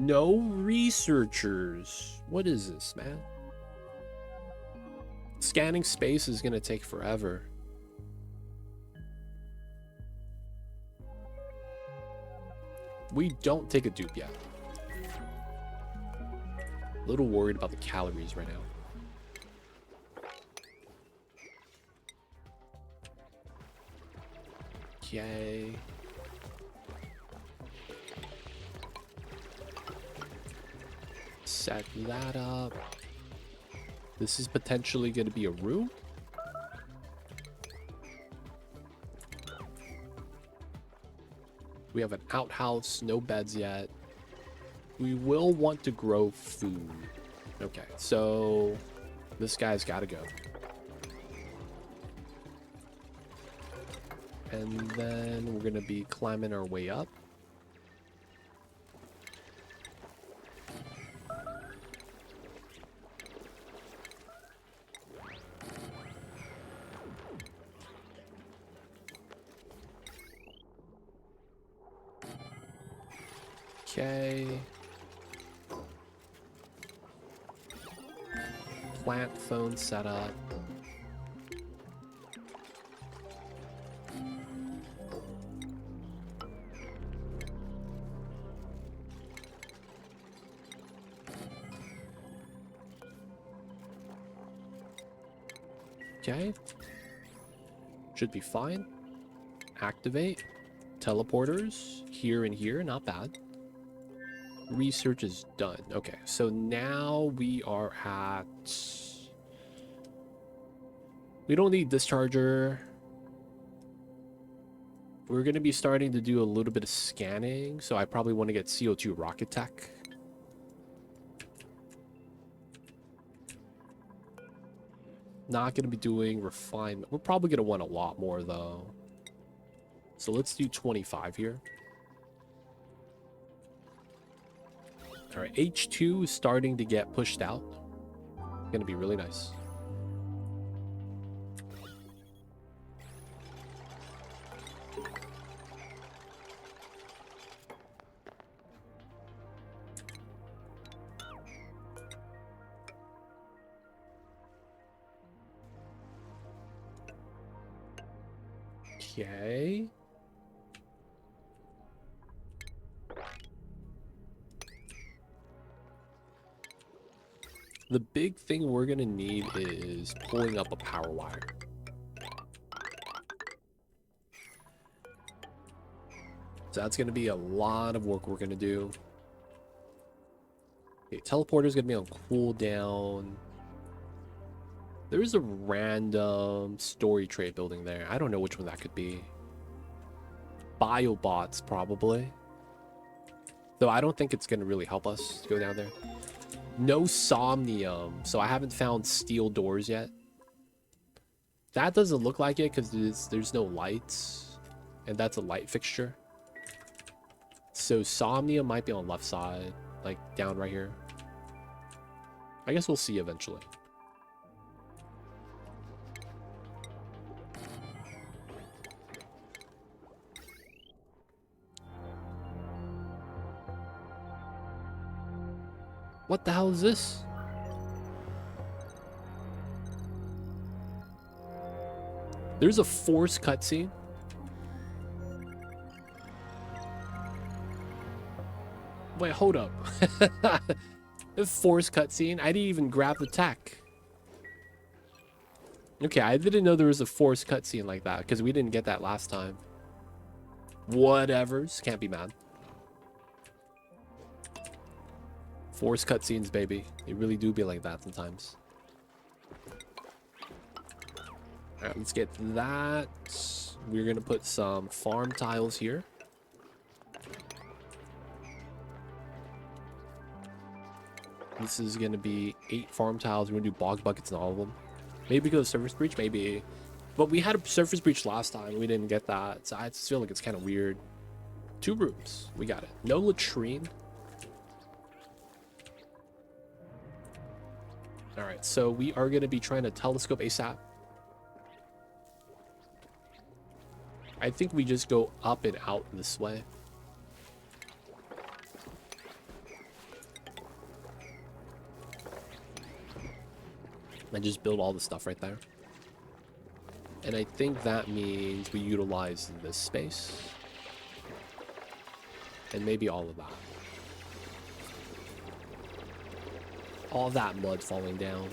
No researchers. What is this, man? Scanning space is gonna take forever. We don't take a dupe yet. A little worried about the calories right now. Okay. Set that up. This is potentially going to be a room. We have an outhouse, no beds yet. We will want to grow food. Okay, so this guy's got to go. And then we're going to be climbing our way up. Okay. Plant phone setup. Okay. Should be fine. Activate. Teleporters. Here and here. Not bad. Research is done. Okay. So now we are at... We don't need discharger. We're going to be starting to do a little bit of scanning. So I probably want to get CO2 rocket tech. Not going to be doing refinement. We're probably going to want a lot more, though. So let's do 25 here. All right, H2 is starting to get pushed out. Going to be really nice. Okay. The big thing we're going to need is pulling up a power wire. So that's going to be a lot of work we're going to do. Okay, teleporter is going to be on cooldown. There is a random story tray building there. I don't know which one that could be. Biobots, probably. Though I don't think it's going to really help us to go down there. No somnium, so I haven't found steel doors yet. That doesn't look like it because there's no lights, and that's a light fixture. So somnium might be on the left side, like down right here. I guess we'll see eventually. What the hell is this? There's a forced cutscene. Wait, hold up. A forced cutscene? I didn't even grab the tech. Okay, I didn't know there was a forced cutscene like that because we didn't get that last time. Whatevers. Can't be mad. Forced cutscenes, baby. They really do be like that sometimes. Alright, let's get that. We're going to put some farm tiles here. This is going to be 8 farm tiles. We're going to do bog buckets in all of them. Maybe go to surface breach, maybe. But we had a surface breach last time. We didn't get that. So I just feel like it's kind of weird. 2 rooms. We got it. No latrine. Alright, so we are going to be trying to telescope ASAP. I think we just go up and out this way. And just build all the stuff right there. And I think that means we utilize this space. And maybe all of that. All that mud falling down.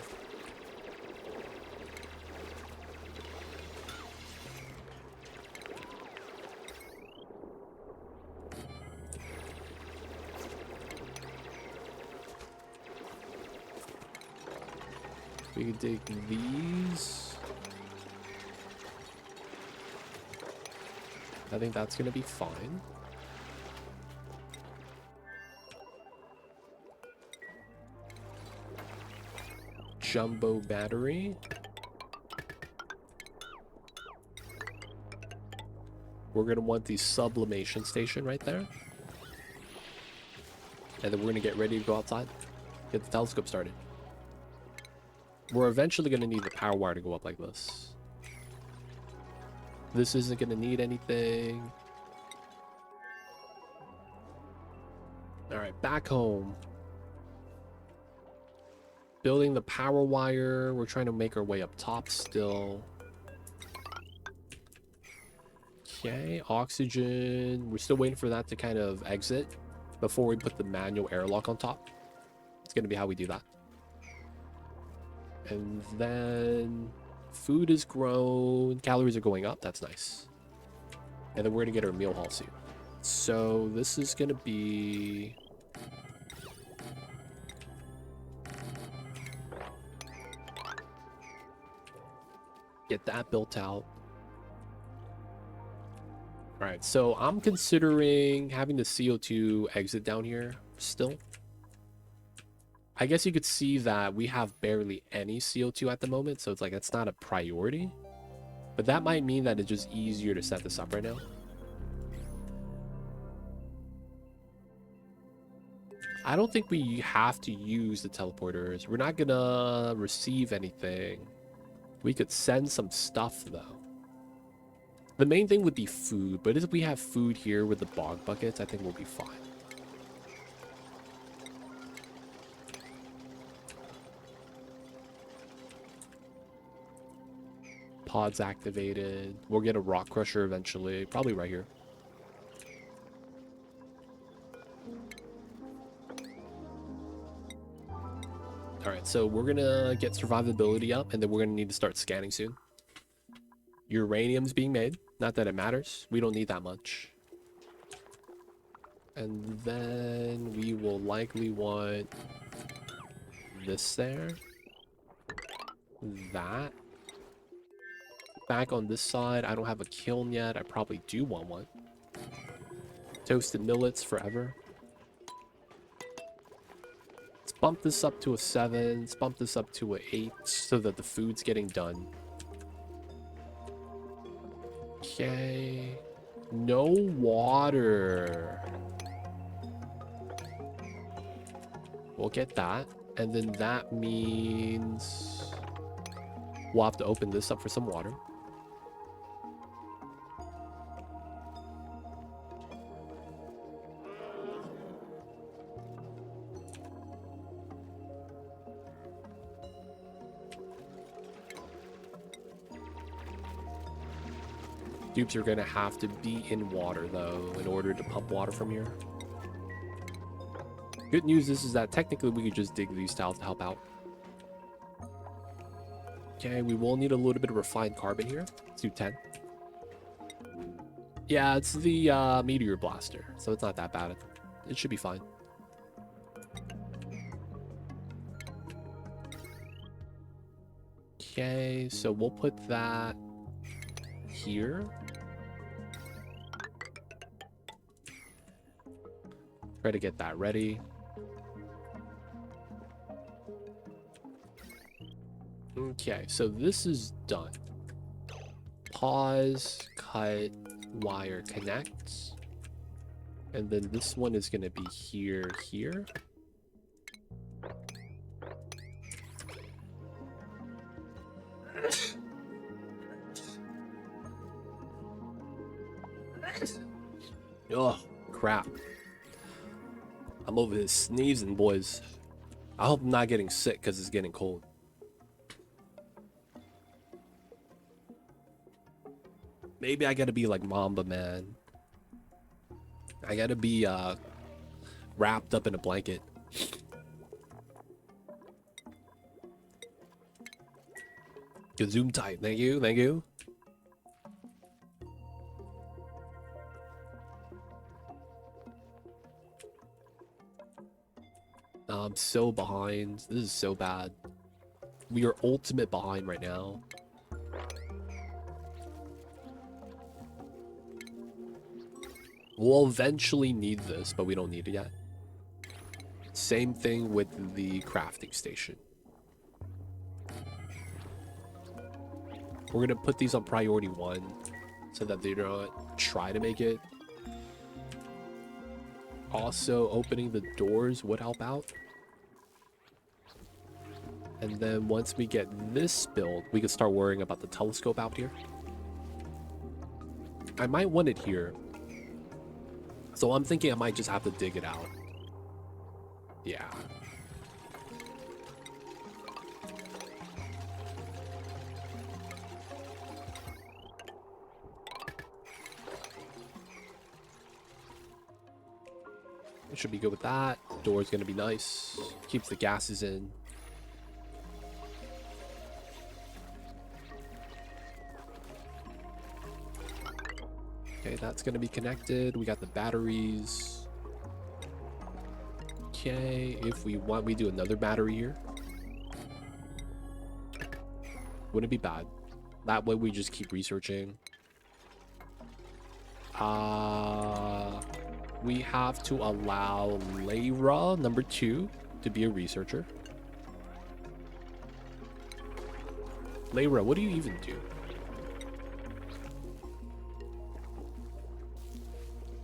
We can dig these. I think that's gonna be fine. Jumbo battery. We're gonna want the sublimation station right there. And then we're gonna get ready to go outside. Get the telescope started. We're eventually gonna need the power wire to go up like this. This isn't gonna need anything. Alright, back home. Building the power wire. We're trying to make our way up top still. Okay, oxygen. We're still waiting for that to kind of exit before we put the manual airlock on top. It's gonna be how we do that. And then food is grown. Calories are going up. That's nice. And then we're gonna get our meal hall soon. So this is gonna be... Get that built out. Alright, so I'm considering having the CO2 exit down here still. I guess you could see that we have barely any CO2 at the moment, so it's like it's not a priority. But that might mean that it's just easier to set this up right now. I don't think we have to use the teleporters. We're not gonna receive anything. We could send some stuff though. The main thing would be food, but if we have food here with the bog buckets, I think we'll be fine. Pods activated. We'll get a rock crusher eventually, probably right here. Alright, so we're gonna get survivability up, and then we're gonna need to start scanning soon. Uranium's being made. Not that it matters. We don't need that much. And then we will likely want this there. That. Back on this side, I don't have a kiln yet. I probably do want one. Toasted millets forever. Let's bump this up to a 7. Let's bump this up to an 8 so that the food's getting done. Okay. No water. We'll get that. And then that means we'll have to open this up for some water. Dupes are gonna have to be in water though in order to pump water from here. Good news is that technically we could just dig these tiles to help out. Okay, we will need a little bit of refined carbon here. Let's do 10. Yeah, it's the meteor blaster, so it's not that bad. It should be fine. Okay, so we'll put that here. Try to get that ready. Okay, so this is done. Pause, cut, wire, connect. And then this one is going to be here. Oh, crap. I'm over here sneezing, boys. I hope I'm not getting sick because it's getting cold. Maybe I gotta be like Mamba Man. I gotta be wrapped up in a blanket. Good zoom tight. Thank you. Thank you. I'm so behind. This is so bad. We are ultimate behind right now. We'll eventually need this, but we don't need it yet. Same thing with the crafting station. We're gonna put these on priority 1 so that they don't try to make it. Also, opening the doors would help out. And then once we get this built, we can start worrying about the telescope out here. I might want it here. So I'm thinking I might just have to dig it out. Yeah. It should be good with that. Door's gonna be nice. Keeps the gases in. Okay, that's gonna be connected. We got the batteries. Okay, if we want, we do another battery here. Wouldn't be bad. That way we just keep researching. We have to allow Layra, number 2, to be a researcher. Layra, what do you even do?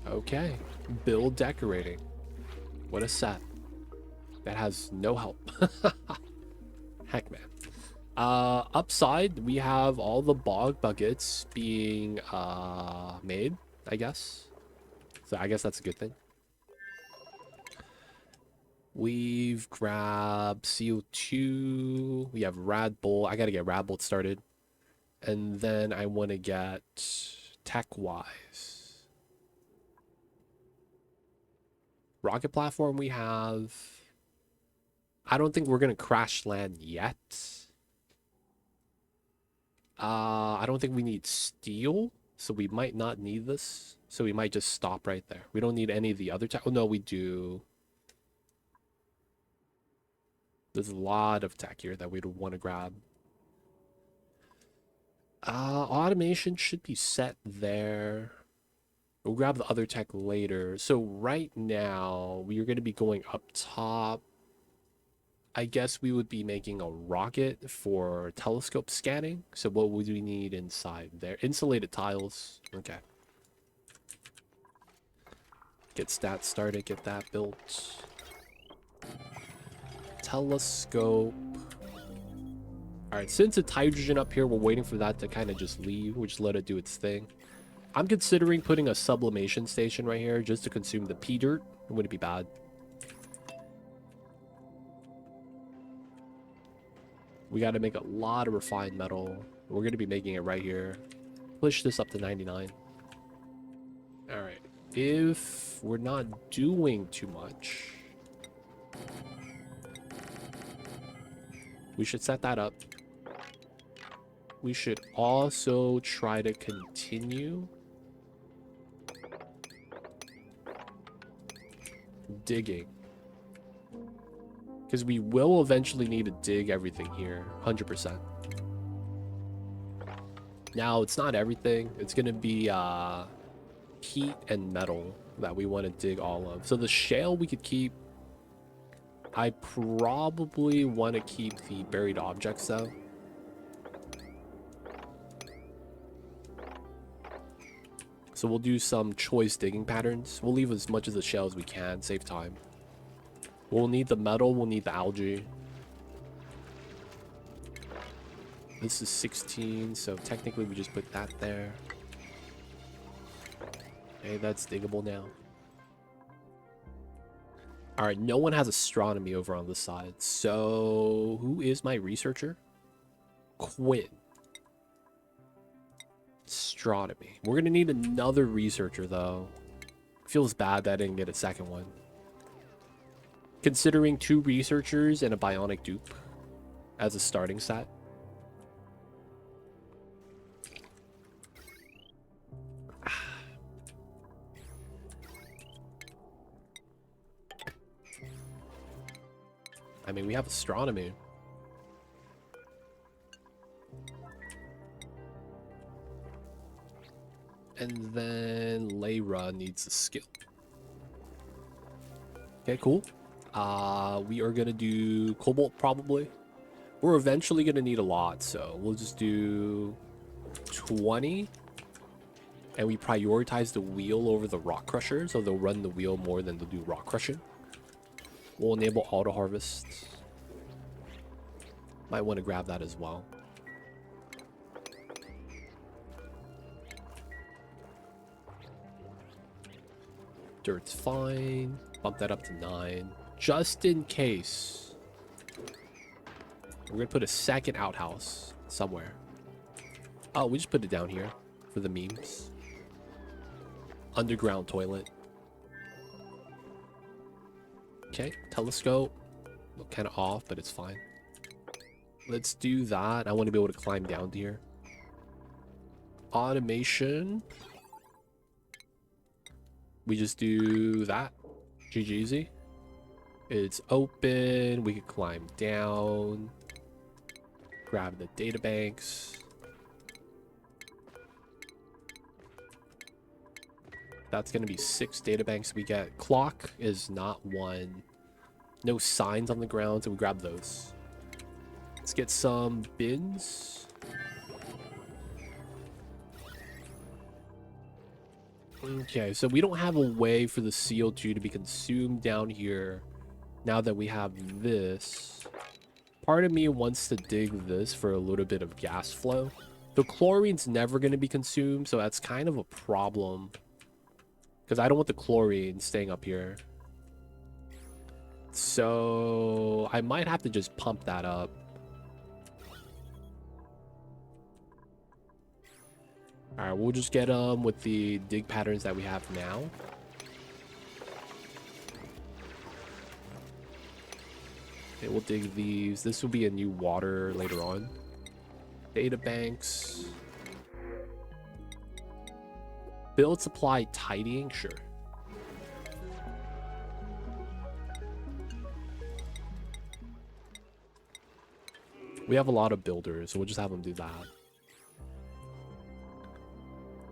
Okay, build decorating. What a set. That has no help. Heck, man. Upside, we have all the bog buckets being made, I guess. So I guess that's a good thing. We've grabbed CO2. We have Rad Bull. I gotta get Rad Bolt started. And then I want to get tech-wise. Rocket platform we have. I don't think we're gonna crash land yet. I don't think we need steel, so we might not need this. So we might just stop right there. We don't need any of the other tech. Oh no, we do. There's a lot of tech here that we'd want to grab. Automation should be set there. We'll grab the other tech later. So right now, we are going to be going up top. I guess we would be making a rocket for telescope scanning. So what would we need inside there? Insulated tiles. Okay. Get stats started, get that built. Telescope. Alright, since it's hydrogen up here, we're waiting for that to kind of just leave. We'll just let it do its thing. I'm considering putting a sublimation station right here just to consume the pea dirt. It wouldn't be bad. We got to make a lot of refined metal. We're going to be making it right here. Push this up to 99. Alright. If we're not doing too much, we should set that up. We should also try to continue digging. Because we will eventually need to dig everything here, 100%. Now, it's not everything. It's going to be heat and metal that we want to dig all of. So the shale we could keep. I probably want to keep the buried objects, though. So we'll do some choice digging patterns. We'll leave as much of the shell as we can, save time. We'll need the metal, we'll need the algae. This is 16, so technically we just put that there. Okay, that's diggable now. Alright, no one has astronomy over on this side. So, who is my researcher? Quinn. Astronomy. We're gonna need another researcher though. Feels bad that I didn't get a second one. Considering 2 researchers and a bionic dupe as a starting set. I mean, we have astronomy. And then Layra needs a skill. Okay, cool. We are gonna do Cobalt probably. We're eventually gonna need a lot, so we'll just do 20. And we prioritize the wheel over the rock crusher, so they'll run the wheel more than they'll do rock crushing. We'll enable auto harvest. Might want to grab that as well. Dirt's fine. Bump that up to 9. Just in case. We're going to put a second outhouse somewhere. Oh, we just put it down here for the memes. Underground toilet. Okay, telescope. Look kind of off, but it's fine. Let's do that. I want to be able to climb down here. Automation. We just do that. GG's. It's open. We can climb down. Grab the databanks. That's going to be 6 databanks we get. Clock is not 1. No signs on the ground, so we grab those. Let's get some bins. Okay, so we don't have a way for the CO2 to be consumed down here now that we have this. Part of me wants to dig this for a little bit of gas flow. The chlorine's never going to be consumed, so that's kind of a problem. Because I don't want the chlorine staying up here. So I might have to just pump that up. Alright, we'll just get them with the dig patterns that we have now. Okay, we'll dig these. This will be a new water later on. Data banks. Build supply tidying, sure. We have a lot of builders, so we'll just have them do that.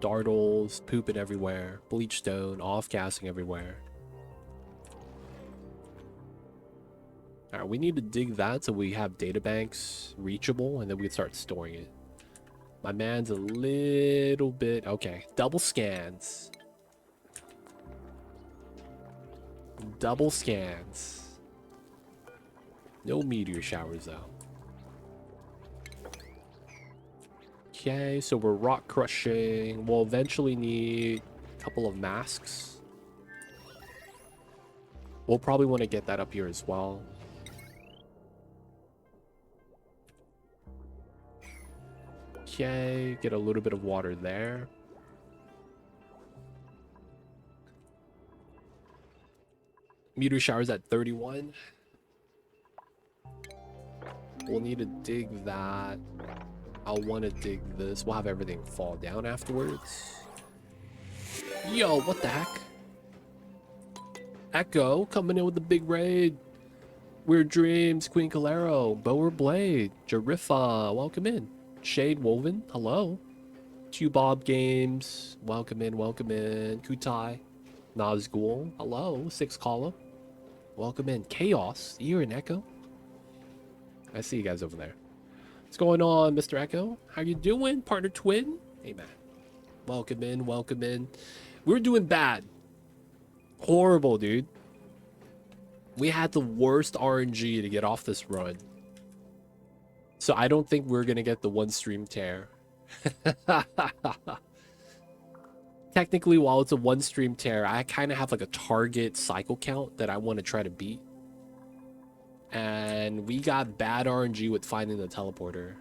Dartles, pooping everywhere. Bleach stone, off-gassing everywhere. Alright, we need to dig that so we have databanks reachable, and then we can start storing it. My man's a little bit... Okay, double scans. Double scans. No meteor showers, though. Okay, so we're rock crushing. We'll eventually need a couple of masks. We'll probably want to get that up here as well. Okay, get a little bit of water there. Meteor showers at 31. We'll need to dig that. I'll want to dig this. We'll have everything fall down afterwards. Yo, what the heck? Echo coming in with the big raid. Weird Dreams, Queen Calero, Bower Blade, Jariffa, welcome in. Shade Woven, hello. Bob Games, welcome in, welcome in. Kutai, Nazgul, hello. Six Column, welcome in. Chaos, you're in Echo. I see you guys over there. What's going on, Mr. Echo? How you doing, partner twin? Hey, man. Welcome in, welcome in. We're doing bad. Horrible, dude. We had the worst RNG to get off this run. So I don't think we're going to get the one stream tear. Technically, while it's a one stream tear, I kind of have like a target cycle count that I want to try to beat. And we got bad RNG with finding the teleporter.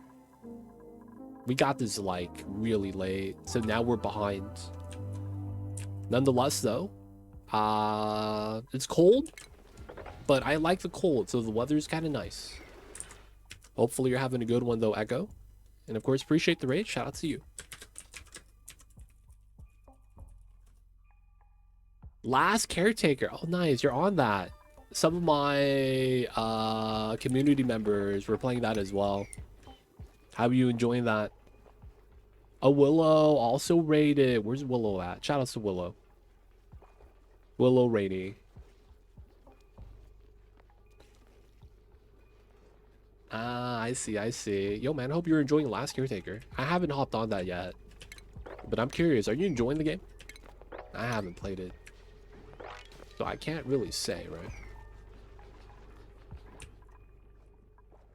We got this like really late, so now we're behind. Nonetheless, though, it's cold, but I like the cold, so the weather's kind of nice. Hopefully you're having a good one, though, Echo. And of course, appreciate the raid. Shout out to you. Last Caretaker. Oh, nice. You're on that. Some of my community members were playing that as well. How are you enjoying that? Oh, Willow also raided. Where's Willow at? Shout outs to Willow. Willow raiding. Ah, I see, I see. Yo, man, I hope you're enjoying Last Caretaker. I haven't hopped on that yet. But I'm curious, are you enjoying the game? I haven't played it. So I can't really say, right?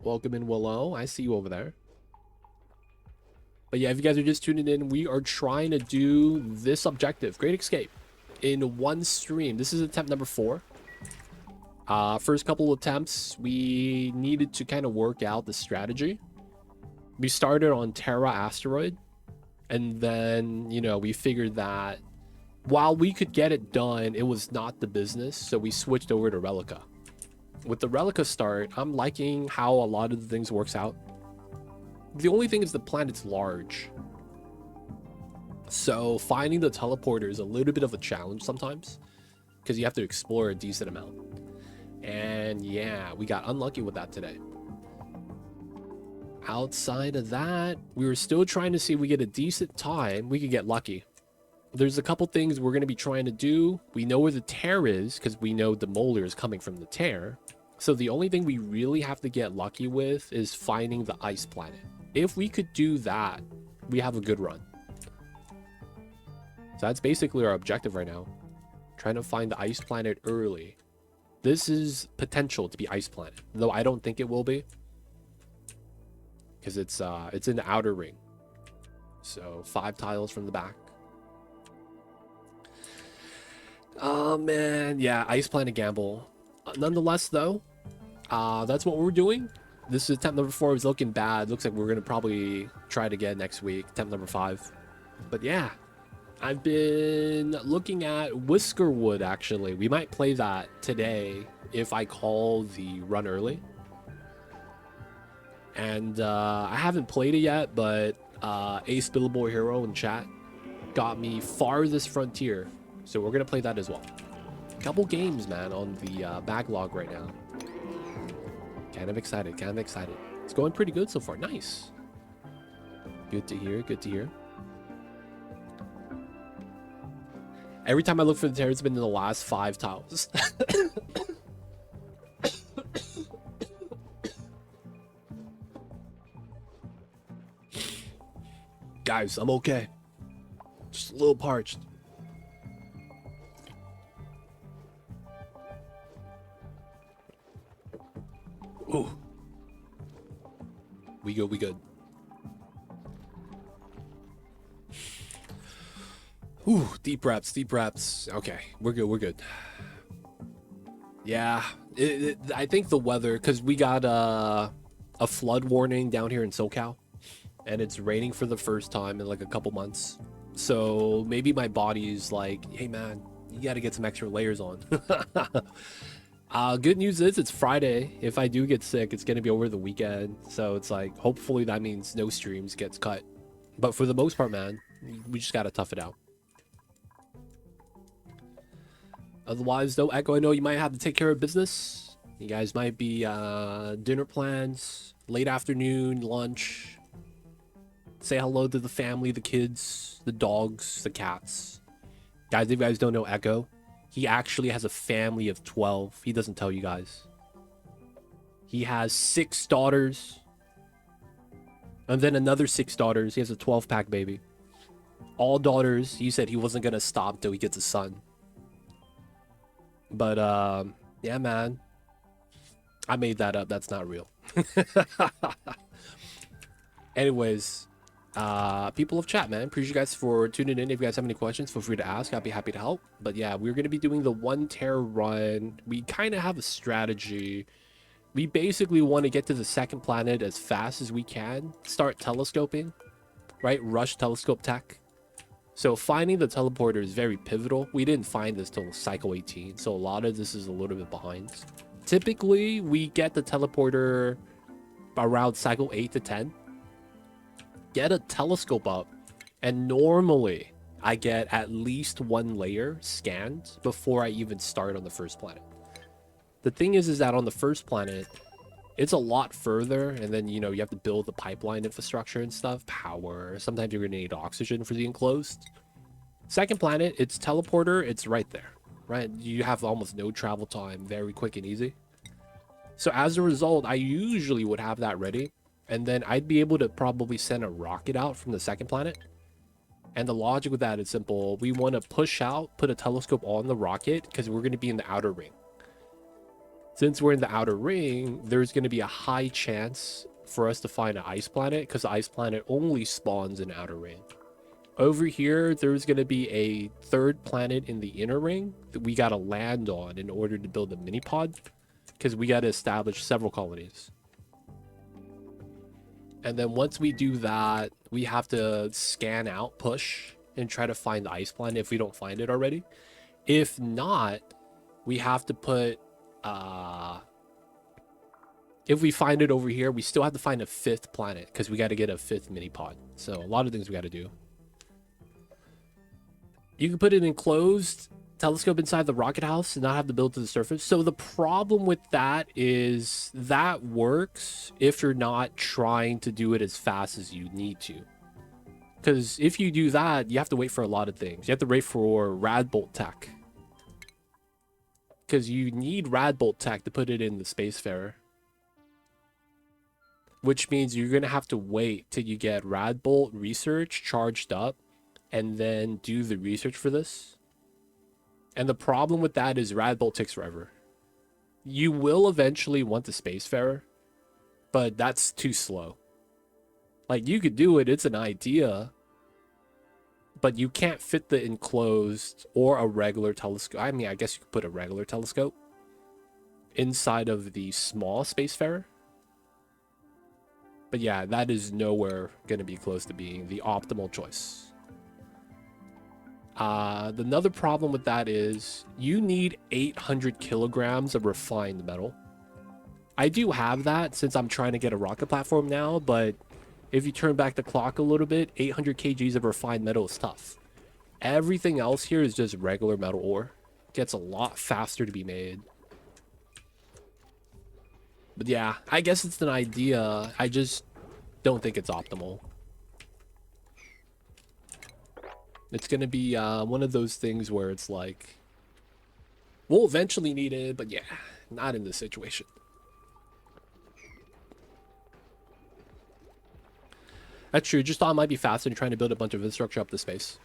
Welcome in, Willow. I see you over there. But yeah, if you guys are just tuning in, we are trying to do this objective, Great Escape, in one stream. This is attempt number 4. First couple attempts, we needed to kind of work out the strategy. We started on Terra Asteroid, and then, you know, we figured that while we could get it done, it was not the business, so we switched over to Relica. With the Relica start, I'm liking how a lot of the things works out. The only thing is the planet's large. So finding the teleporter is a little bit of a challenge sometimes, because you have to explore a decent amount. And yeah, we got unlucky with that today. Outside of that, we were still trying to see if we get a decent time. We could get lucky. There's a couple things we're going to be trying to do. We know where the tear is because we know the molar is coming from the tear. So the only thing we really have to get lucky with is finding the ice planet. If we could do that, we have a good run. So that's basically our objective right now. Trying to find the ice planet early. This is potential to be ice planet, though I don't think it will be. Because it's in the outer ring. So 5 tiles from the back. Oh man, yeah, ice planet gamble. Nonetheless, though, that's what we're doing. This is attempt number 4. It's looking bad. Looks like we're gonna probably try it again next week. Attempt number 5. But yeah, I've been looking at Whiskerwood. Actually, we might play that today if I call the run early. And I haven't played it yet, but Ace Billboy Hero in chat got me Farthest Frontier, so we're gonna play that as well. Couple games, man, on the backlog right now. Kind of excited, kind of excited. It's going pretty good so far. Nice. Good to hear, good to hear. Every time I look for the tear, it's been in the last 5 tiles. Guys, I'm okay. Just a little parched. Ooh. We good, we good. Ooh, deep reps, deep reps. Okay, we're good, we're good. Yeah, I think the weather, because we got a flood warning down here in SoCal, and it's raining for the first time in like a couple months. So maybe my body's like, hey man, you got to get some extra layers on. Good news is it's Friday. If I do get sick, it's going to be over the weekend. So it's like, hopefully that means no streams gets cut. But for the most part, man, we just got to tough it out. Otherwise, though, Echo, I know you might have to take care of business. You guys might be dinner plans, late afternoon, lunch. Say hello to the family, the kids, the dogs, the cats. Guys, if you guys don't know Echo, he actually has a family of 12. He doesn't tell you guys. He has 6 daughters. And then another 6 daughters. He has a 12-pack baby. All daughters. He said he wasn't going to stop until he gets a son. But, yeah, man. I made that up. That's not real. Anyways, people of chat, man, appreciate you guys for tuning in. If you guys have any questions, feel free to ask. I'll be happy to help. But yeah, we're going to be doing the 1 tear run. We kind of have a strategy. We basically want to get to the second planet as fast as we can, start telescoping, right? Rush telescope tech. So finding the teleporter is very pivotal. We didn't find this till cycle 18, so a lot of this is a little bit behind. Typically, we get the teleporter around cycle 8 to 10. Get a telescope up, and normally I get at least one layer scanned before I even start on the first planet. The thing is that on the first planet, it's a lot further, and then, you know, you have to build the pipeline infrastructure and stuff, power. Sometimes you're going to need oxygen for the enclosed. Second planet, it's teleporter. It's right there, right? You have almost no travel time, very quick and easy. So as a result, I usually would have that ready, and then I'd be able to probably send a rocket out from the second planet. And the logic with that is simple. We want to push out, put a telescope on the rocket, because we're going to be in the outer ring. Since we're in the outer ring, there's going to be a high chance for us to find an ice planet, because the ice planet only spawns in outer ring. Over here, there's going to be a third planet in the inner ring that we got to land on in order to build a mini pod, because we got to establish several colonies. And then once we do that, we have to scan out, push, and try to find the ice planet if we don't find it already. If not, we have to put... if we find it over here, we still have to find a fifth planet, because we got to get a fifth mini pod. So a lot of things we got to do. You can put an enclosed telescope inside the rocket house and not have to build to the surface. So the problem with that is that works if you're not trying to do it as fast as you need to. Because if you do that, you have to wait for a lot of things. You have to wait for Radbolt tech. Because you need Radbolt tech to put it in the Spacefarer. Which means you're going to have to wait till you get Radbolt research charged up and then do the research for this. And the problem with that is Radbolt takes forever. You will eventually want the Spacefarer, but that's too slow. Like, you could do it, it's an idea, but you can't fit the enclosed or a regular telescope. I mean, I guess you could put a regular telescope inside of the small Spacefarer. But yeah, that is nowhere going to be close to being the optimal choice. Another problem with that is you need 800 kilograms of refined metal. I do have that since I'm trying to get a rocket platform now, but if you turn back the clock a little bit, 800 kgs of refined metal is tough. Everything else here is just regular metal ore. It gets a lot faster to be made. But yeah, I guess it's an idea. I just don't think it's optimal. It's going to be one of those things where it's like, we'll eventually need it, but yeah, not in this situation. That's true. Just thought it might be faster than trying to build a bunch of infrastructure up the space.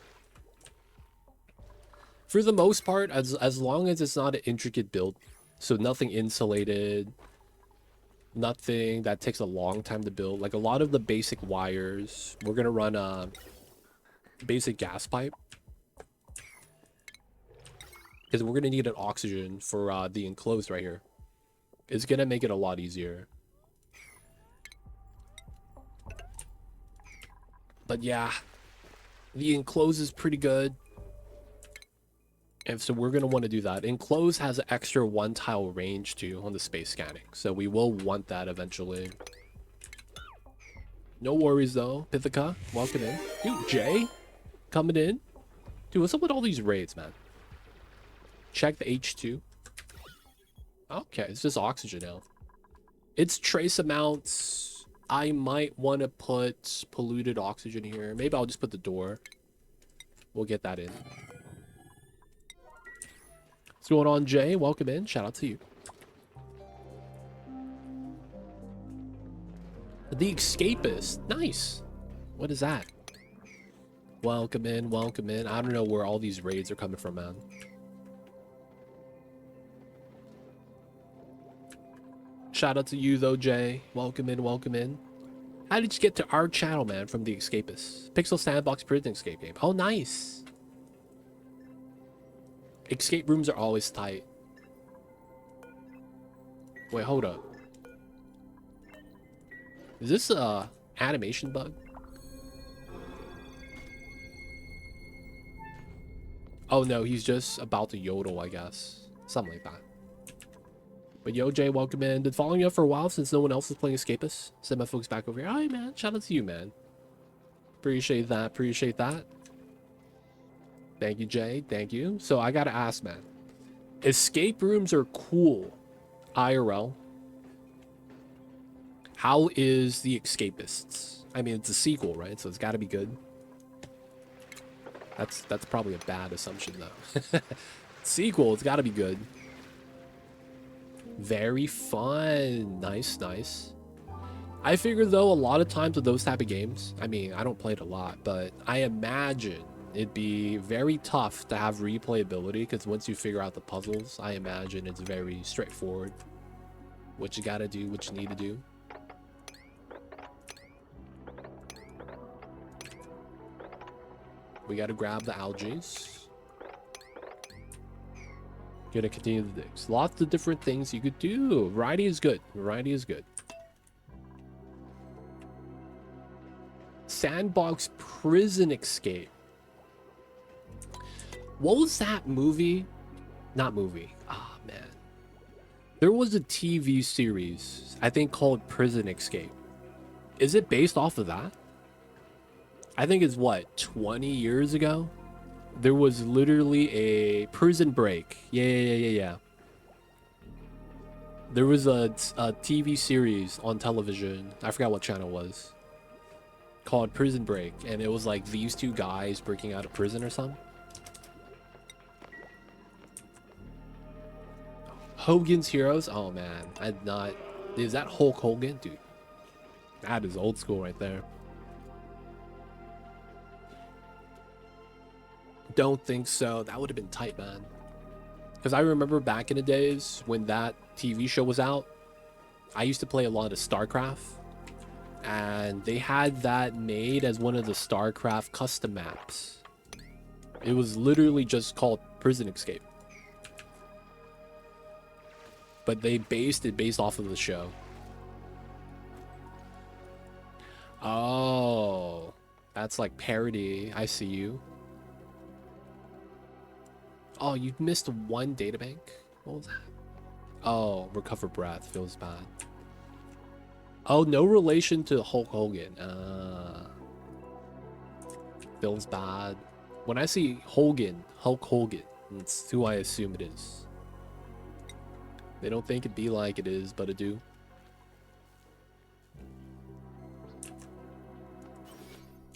For the most part, as long as it's not an intricate build, so nothing insulated, nothing that takes a long time to build. Like a lot of the basic wires, we're going to run a basic gas pipe. Because we're going to need an oxygen for the enclosed right here. It's going to make it a lot easier. But yeah, the enclosed is pretty good. And so we're going to want to do that. Enclosed has an extra 1 tile range too on the space scanning. So we will want that eventually. No worries though. Pithica, welcome in. Dude, Jay, coming in. Dude, what's up with all these raids, man? Check the H2. Okay, it's just oxygen now. It's trace amounts. I might want to put polluted oxygen here. Maybe I'll just put the door. We'll get that in. What's going on, Jay? Welcome in. Shout out to you. The Escapist. Nice. What is that? Welcome in. Welcome in. I don't know where all these raids are coming from, man. Shout out to you, though, Jay. Welcome in. Welcome in. How did you get to our channel, man, from The Escapist? Pixel Sandbox Prison Escape game. Oh, nice. Escape rooms are always tight. Wait, hold up. Is this a animation bug? Oh no, he's just about to yodel, I guess. Something like that. But yo, Jay, welcome in. Been following you up for a while since no one else is playing Escapist. Send my folks back over here. Alright, man. Shout out to you, man. Appreciate that. Appreciate that. Thank you, Jay. Thank you. So I gotta ask, man. Escape rooms are cool. IRL. How is the Escapists? I mean, it's a sequel, right? So it's gotta be good. That's probably a bad assumption, though. Sequel, it's gotta be good. Very fun. Nice, nice. I figure, though, a lot of times with those type of games, I mean, I don't play it a lot, but I imagine it'd be very tough to have replayability, because once you figure out the puzzles, I imagine it's very straightforward. What you gotta do, what you need to do. We gotta grab the algaes. Gonna continue the digs. Lots of different things you could do. Variety is good. Variety is good. Sandbox Prison Escape. What was that movie? Not movie. Ah, man. There was a TV series, I think, called Prison Escape. Is it based off of that? I think it's what, 20 years ago? There was literally a Prison Break. Yeah. There was a TV series on television. I forgot what channel it was. Called Prison Break. And it was like these two guys breaking out of prison or something. Hogan's Heroes? Oh man. I'd not... Is that Hulk Hogan? Dude. That is old school right there. Don't think so. That would have been tight, man. Because I remember back in the days when that TV show was out, I used to play a lot of StarCraft. And they had that made as one of the StarCraft custom maps. It was literally just called Prison Escape. But they based off of the show. Oh. That's like parody. I see you. Oh, you missed one databank? What was that? Oh, recover breath. Feels bad. Oh, no relation to Hulk Hogan. Feels bad. When I see Hogan, Hulk Hogan, it's who I assume it is. They don't think it be like it is, but it do.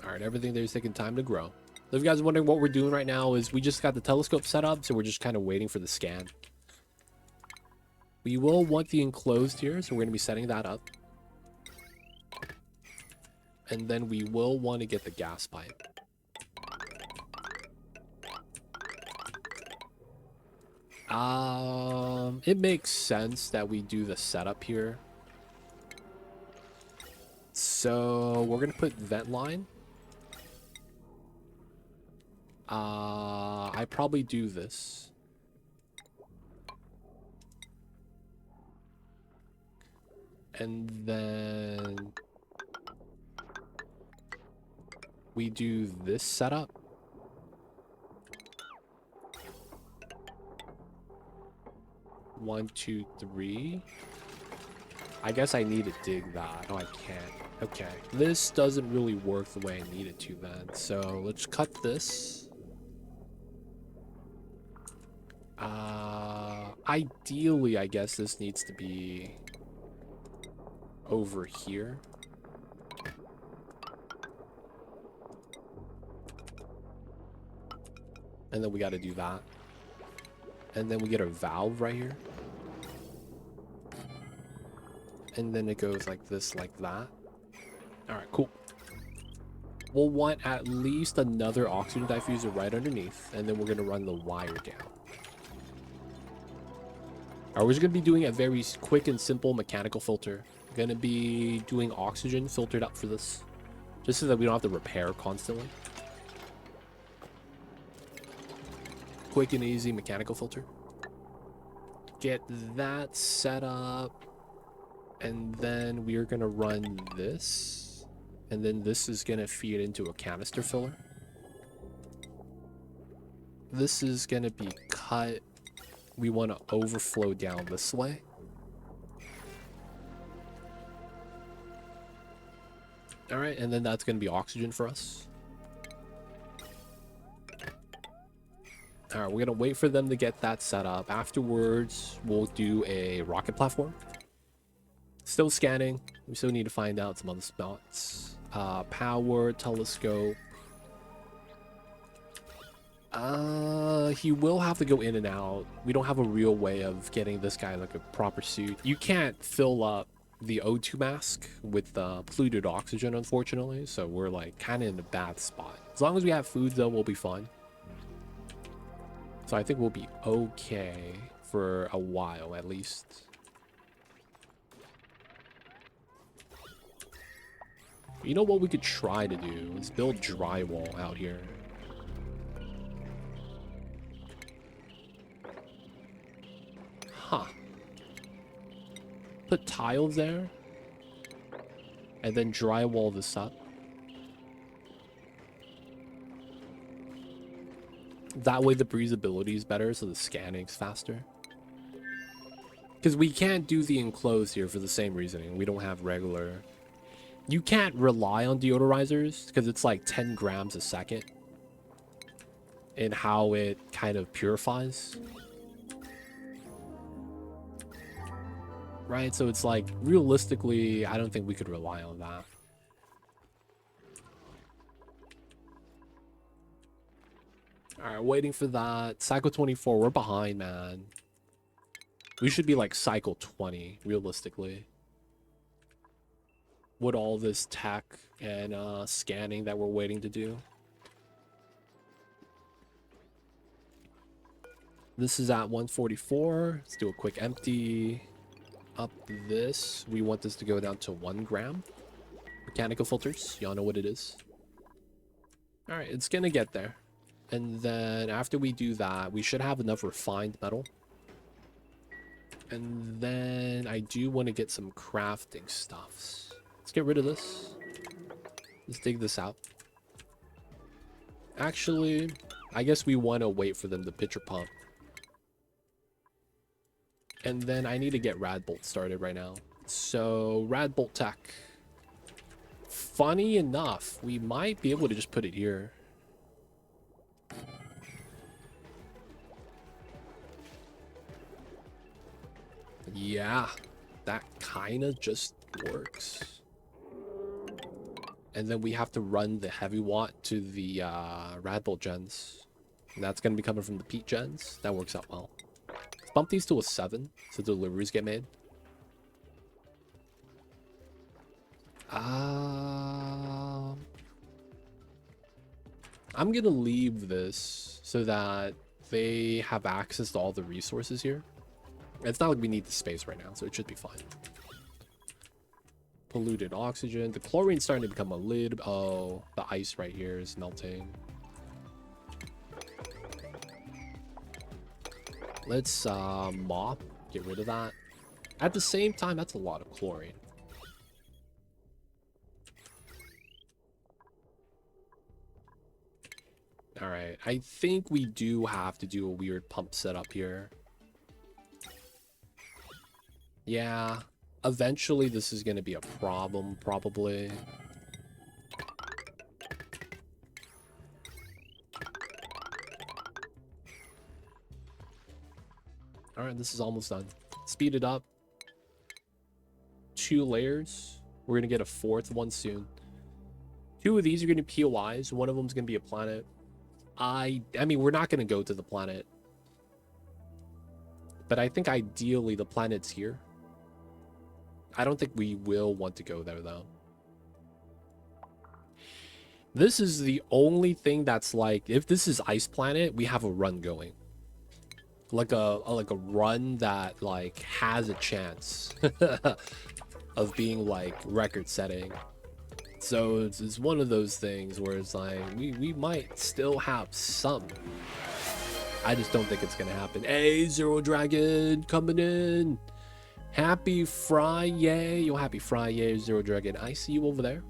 Alright, everything there's taking time to grow. So if you guys are wondering what we're doing right now is we just got the telescope set up, so we're just kind of waiting for the scan. We will want the enclosed here, so we're going to be setting that up. And then we will want to get the gas pipe. It makes sense that we do the setup here. So we're going to put vent line. I probably do this. And then we do this setup. One, two, three. I guess I need to dig that. Oh, I can't. Okay. This doesn't really work the way I need it to then. So let's cut this. Ideally, I guess this needs to be over here. And then we got to do that. And then we get a valve right here. And then it goes like this, like that. Alright, cool. We'll want at least another oxygen diffuser right underneath. And then we're going to run the wire down. Alright, we're just going to be doing a very quick and simple mechanical filter. Going to be doing oxygen filtered up for this. Just so that we don't have to repair constantly. Quick and easy mechanical filter. Get that set up. And then we are going to run this. And then this is going to feed into a canister filler. this is gonna be cut. We want to overflow down this way. All right, and then that's gonna be oxygen for us. All right, we're gonna wait for them to get that set up. Afterwards, we'll do a rocket platform. Still scanning. We still need to find out some other spots. Power, telescope. He will have to go in and out. We don't have a real way of getting this guy like a proper suit. You can't fill up the O2 mask with polluted oxygen, unfortunately. So we're like kind of in a bad spot. As long as we have food, though, we'll be fine. So I think we'll be okay for a while, at least. You know what we could try to do is build drywall out here. Huh. Put tiles there. And then drywall this up. That way the breathability is better, so the scanning's faster. Because we can't do the enclosed here for the same reasoning. We don't have regular... You can't rely on deodorizers, because it's like 10 grams a second. In how it kind of purifies. Right, so it's like, realistically, I don't think we could rely on that. Alright, waiting for that. Cycle 24, we're behind, man. We should be like cycle 20, realistically. With all this tech and scanning that we're waiting to do. This is at 144. Let's do a quick empty. Up this. We want this to go down to 1 gram. Mechanical filters. Y'all know what it is. Alright, it's gonna get there. And then after we do that, we should have enough refined metal. And then I do want to get some crafting stuffs. Let's get rid of this. Let's dig this out. Actually, I guess we want to wait for them to pitcher pump. And then I need to get Radbolt started right now. So, Radbolt tech. Funny enough, we might be able to just put it here. Yeah, that kind of just works. And then we have to run the heavy watt to the Radbolt gens. And that's going to be coming from the Peat gens. That works out well. Let's bump these to a 7 so deliveries get made. I'm going to leave this so that they have access to all the resources here. It's not like we need the space right now, so it should be fine. Polluted oxygen. The chlorine's starting to become a lid. Oh, the ice right here is melting. Let's mop. Get rid of that. At the same time, that's a lot of chlorine. Alright, I think we do have to do a weird pump setup here. Yeah, eventually this is going to be a problem, probably. Alright, this is almost done. Speed it up. 2 layers. We're going to get a 4th one soon. 2 of these are going to be POIs. One of them is going to be a planet. I mean, we're not going to go to the planet. But I think ideally the planet's here. I don't think we will want to go there, though. This is the only thing that's like, if this is Ice Planet, we have a run going. Like a run that like has a chance of being like record setting. So it's one of those things where it's like we might still have some. I just don't think it's gonna happen. Hey, Zero Dragon coming in. Happy Friday. Yo, happy Friday, Zero Dragon. I see you over there.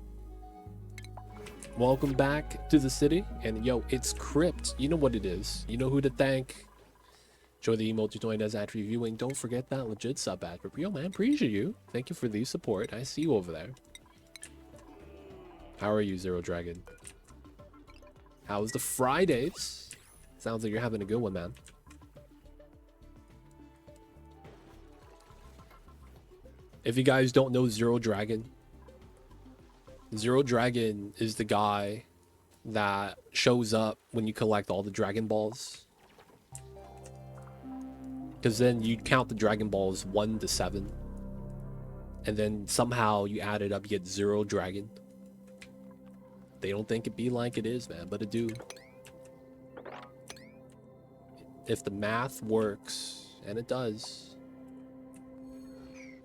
Welcome back to the city. And yo, it's Crypt. You know what it is. You know who to thank. Enjoy the emote you joined as ad reviewing. Don't forget that legit sub ad. But yo, man, appreciate you. Thank you for the support. I see you over there. How are you, Zero Dragon? How's the Fridays? Sounds like you're having a good one, man. If you guys don't know Zero Dragon is the guy that shows up when you collect all the Dragon Balls. Because then you count the Dragon Balls 1 to 7. And then somehow you add it up, you get Zero Dragon. They don't think it be like it is, man, but it do. If the math works, and it does.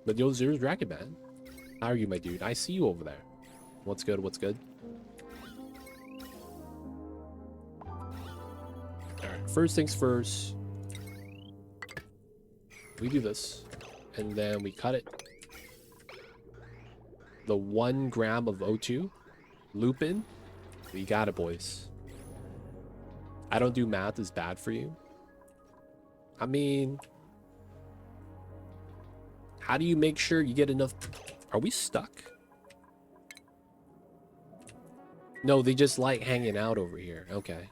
But yo, Zero Dragon, man. How are you, my dude? I see you over there. What's good? What's good? Alright, first things first. We do this. And then we cut it. The 1 gram of O2. Lupin. We got it, boys. I don't do math is bad for you. I mean, how do you make sure you get enough? Are we stuck? No, they just like hanging out over here. Okay.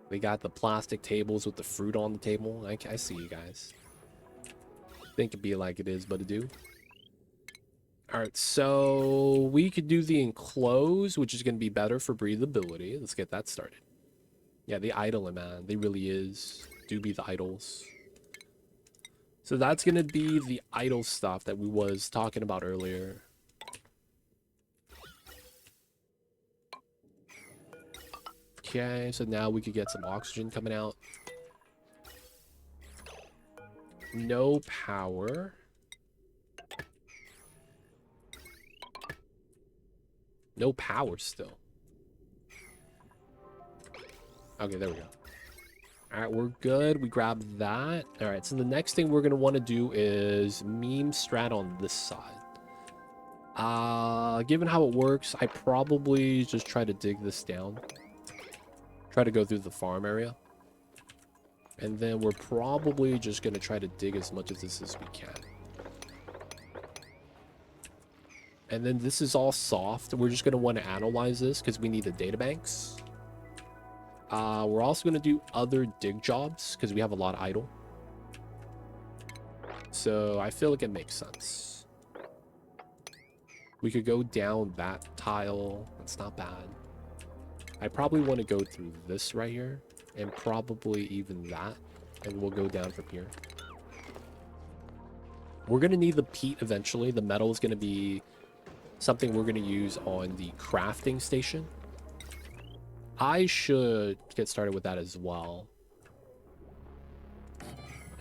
We got the plastic tables with the fruit on the table. I see you guys. Think it'd be like it is, but it do. Alright, so we could do the enclosed, which is going to be better for breathability. Let's get that started. Yeah, the idling, man. They really do be the idols. So that's going to be the idle stuff that we was talking about earlier. Okay, so now we could get some oxygen coming out. No power. No power still. Okay, there we go. Alright, we're good. We grabbed that. Alright, so the next thing we're going to want to do is meme strat on this side. Given how it works, I probably just try to dig this down. Try to go through the farm area. And then we're probably just going to try to dig as much of this as we can. And then this is all soft. We're just going to want to analyze this because we need the databanks. We're also going to do other dig jobs because we have a lot of idle. So I feel like it makes sense. We could go down that tile. That's not bad. I probably want to go through this right here. And probably even that. And we'll go down from here. We're going to need the peat eventually. The metal is going to be something we're going to use on the crafting station. I should get started with that as well.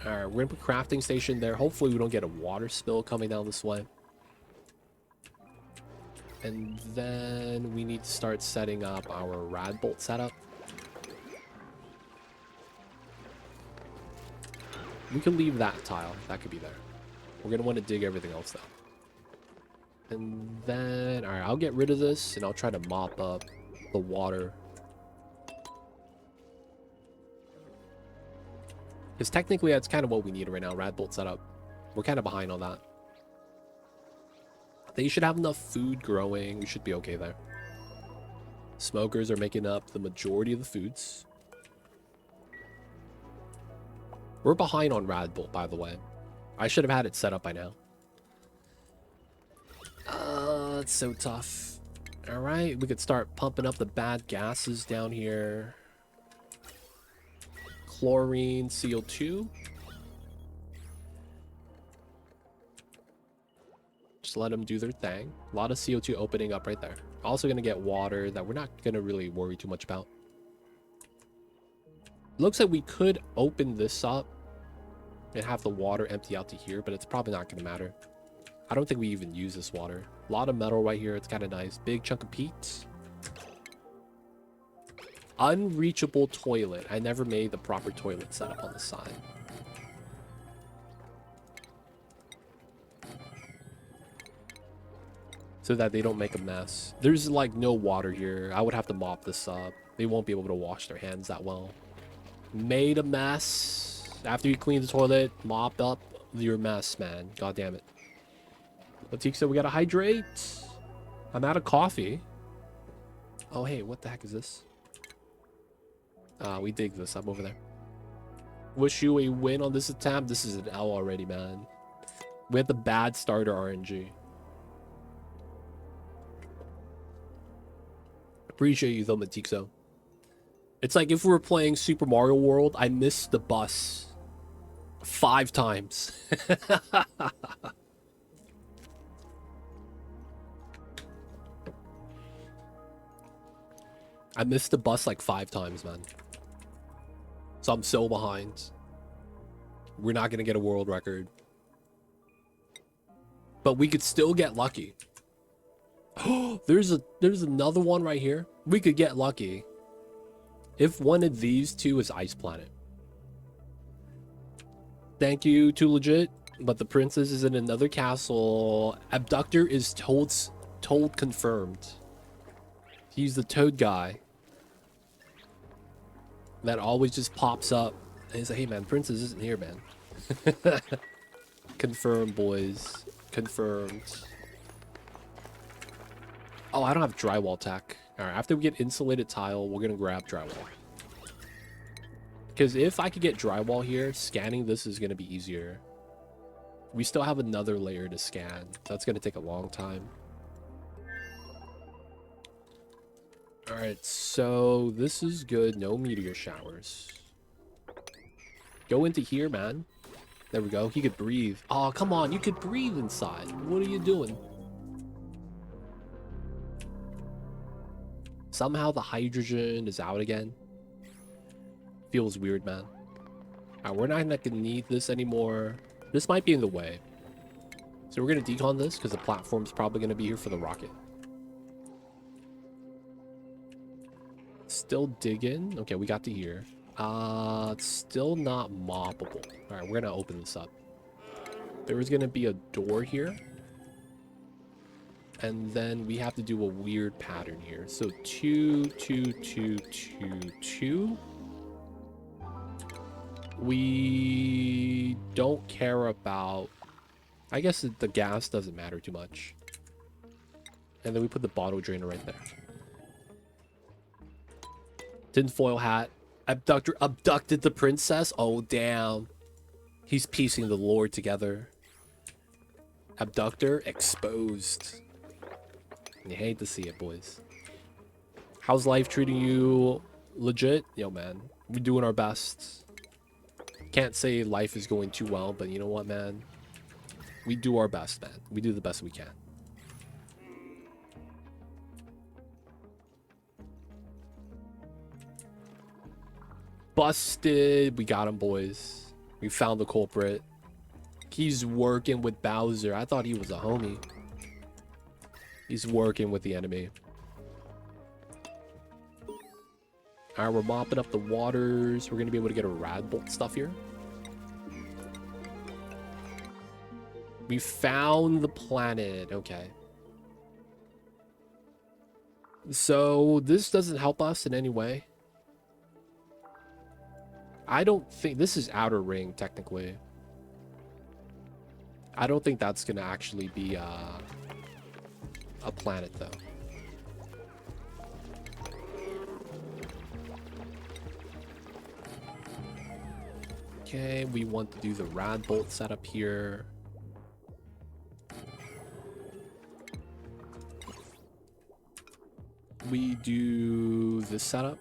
Alright, we're going to put crafting station there. Hopefully we don't get a water spill coming down this way. And then we need to start setting up our rad bolt setup. We can leave that tile. That could be there. We're going to want to dig everything else though. And then, alright, I'll get rid of this and I'll try to mop up the water. Because technically that's kind of what we need right now, rad bolt setup. We're kind of behind on that. They should have enough food growing. We should be okay there. Smokers are making up the majority of the foods. We're behind on rad bolt, by the way. I should have had it set up by now. It's so tough. Alright, we could start pumping up the bad gases down here. Chlorine, CO2. Just let them do their thing. A lot of CO2 opening up right there. Also going to get water that we're not going to really worry too much about. Looks like we could open this up and have the water empty out to here, but it's probably not going to matter. I don't think we even use this water. A lot of metal right here. It's kind of nice. Big chunk of peat. Unreachable toilet. I never made the proper toilet setup on the side. so that they don't make a mess. There's like no water here. I would have to mop this up. They won't be able to wash their hands that well. Made a mess. After you clean the toilet, mop up your mess, man. God damn it. Latik said we gotta hydrate. I'm out of coffee. Oh, hey, what the heck is this? We dig this up over there. Wish you a win on this attempt. This is an L already, man. We had the bad starter RNG. Appreciate you though, Matixo. It's like if we were playing Super Mario World, I missed the bus 5 times. I missed the bus like 5 times, man. So I'm so behind. We're not gonna get a world record. But we could still get lucky. Oh, there's another one right here. We could get lucky. If one of these two is Ice Planet. Thank you, Too Legit. But the princess is in another castle. Abductor is told confirmed. He's the toad guy that always just pops up. And he's like, hey man, princess isn't here, man. Confirmed, boys. Confirmed. Oh, I don't have drywall tech. Alright, after we get insulated tile, we're gonna grab drywall. Because if I could get drywall here, scanning this is gonna be easier. We still have another layer to scan. That's gonna take a long time. Alright, so this is good. No meteor showers. Go into here, man. There we go. He could breathe. Oh, come on. You could breathe inside. What are you doing? Somehow the hydrogen is out again. Feels weird, man. Alright, we're not gonna need this anymore. This might be in the way. So we're gonna decon this because the platform's probably gonna be here for the rocket. Still digging. Okay, we got to here. It's still not moppable. Alright, we're gonna open this up. There is gonna be a door here. And then we have to do a weird pattern here. So 2, 2, 2, 2, 2. We don't care about... I guess the gas doesn't matter too much. And then we put the bottle drainer right there. Tinfoil hat. Abductor abducted the princess. Oh, damn. He's piecing the lore together. Abductor exposed. You hate to see it, boys. How's life treating you? Legit? Yo, man. We're doing our best. Can't say life is going too well, but you know what, man? We do our best, man. We do the best we can. Busted. We got him, boys. We found the culprit. He's working with Bowser. I thought he was a homie. He's working with the enemy. Alright, we're mopping up the waters. We're going to be able to get a rad bolt stuff here. We found the planet. Okay. So, this doesn't help us in any way. I don't think... This is Outer Ring, technically. I don't think that's going to actually be a planet, though. Okay, we want to do the rad bolt setup here. We do this setup.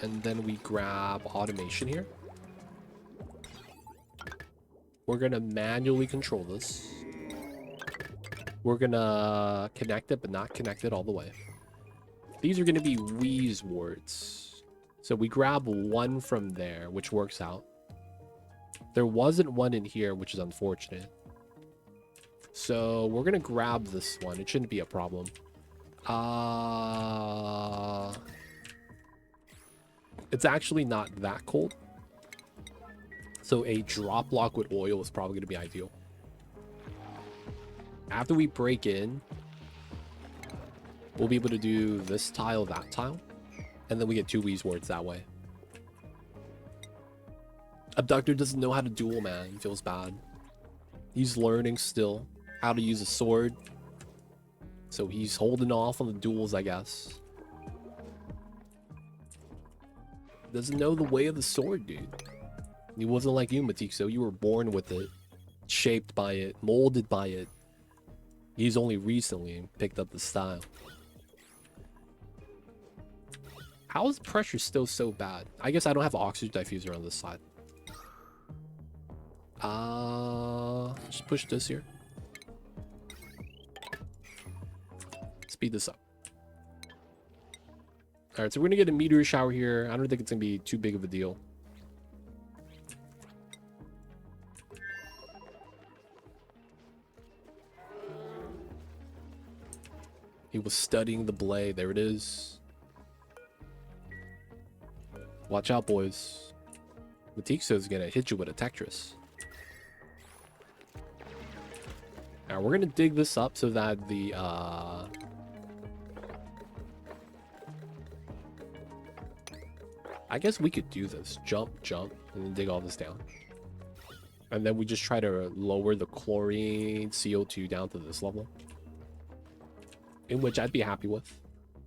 And then we grab automation here. We're going to manually control this. We're going to connect it, but not connect it all the way. These are going to be Wheeze wards. So we grab one from there, which works out. There wasn't one in here, which is unfortunate. So we're going to grab this one. It shouldn't be a problem. It's actually not that cold. So a drop lock with oil is probably going to be ideal. After we break in, we'll be able to do this tile, that tile, and then we get 2 Wii's words that way. Abductor doesn't know how to duel, man. He feels bad. He's learning still how to use a sword. So he's holding off on the duels, I guess. Doesn't know the way of the sword, dude. He wasn't like you, Matixo. You were born with it, shaped by it, molded by it. He's only recently picked up the style. How is pressure still so bad? I guess I don't have an oxygen diffuser on this side. Just push this here. Speed this up. Alright, so we're gonna get a meteor shower here. I don't think it's gonna be too big of a deal. He was studying the blade. There it is. Watch out, boys. Matixo is gonna hit you with a Tetris. Now we're gonna dig this up so that the I guess we could do this. Jump, and then dig all this down. And then we just try to lower the chlorine CO2 down to this level. In which I'd be happy with.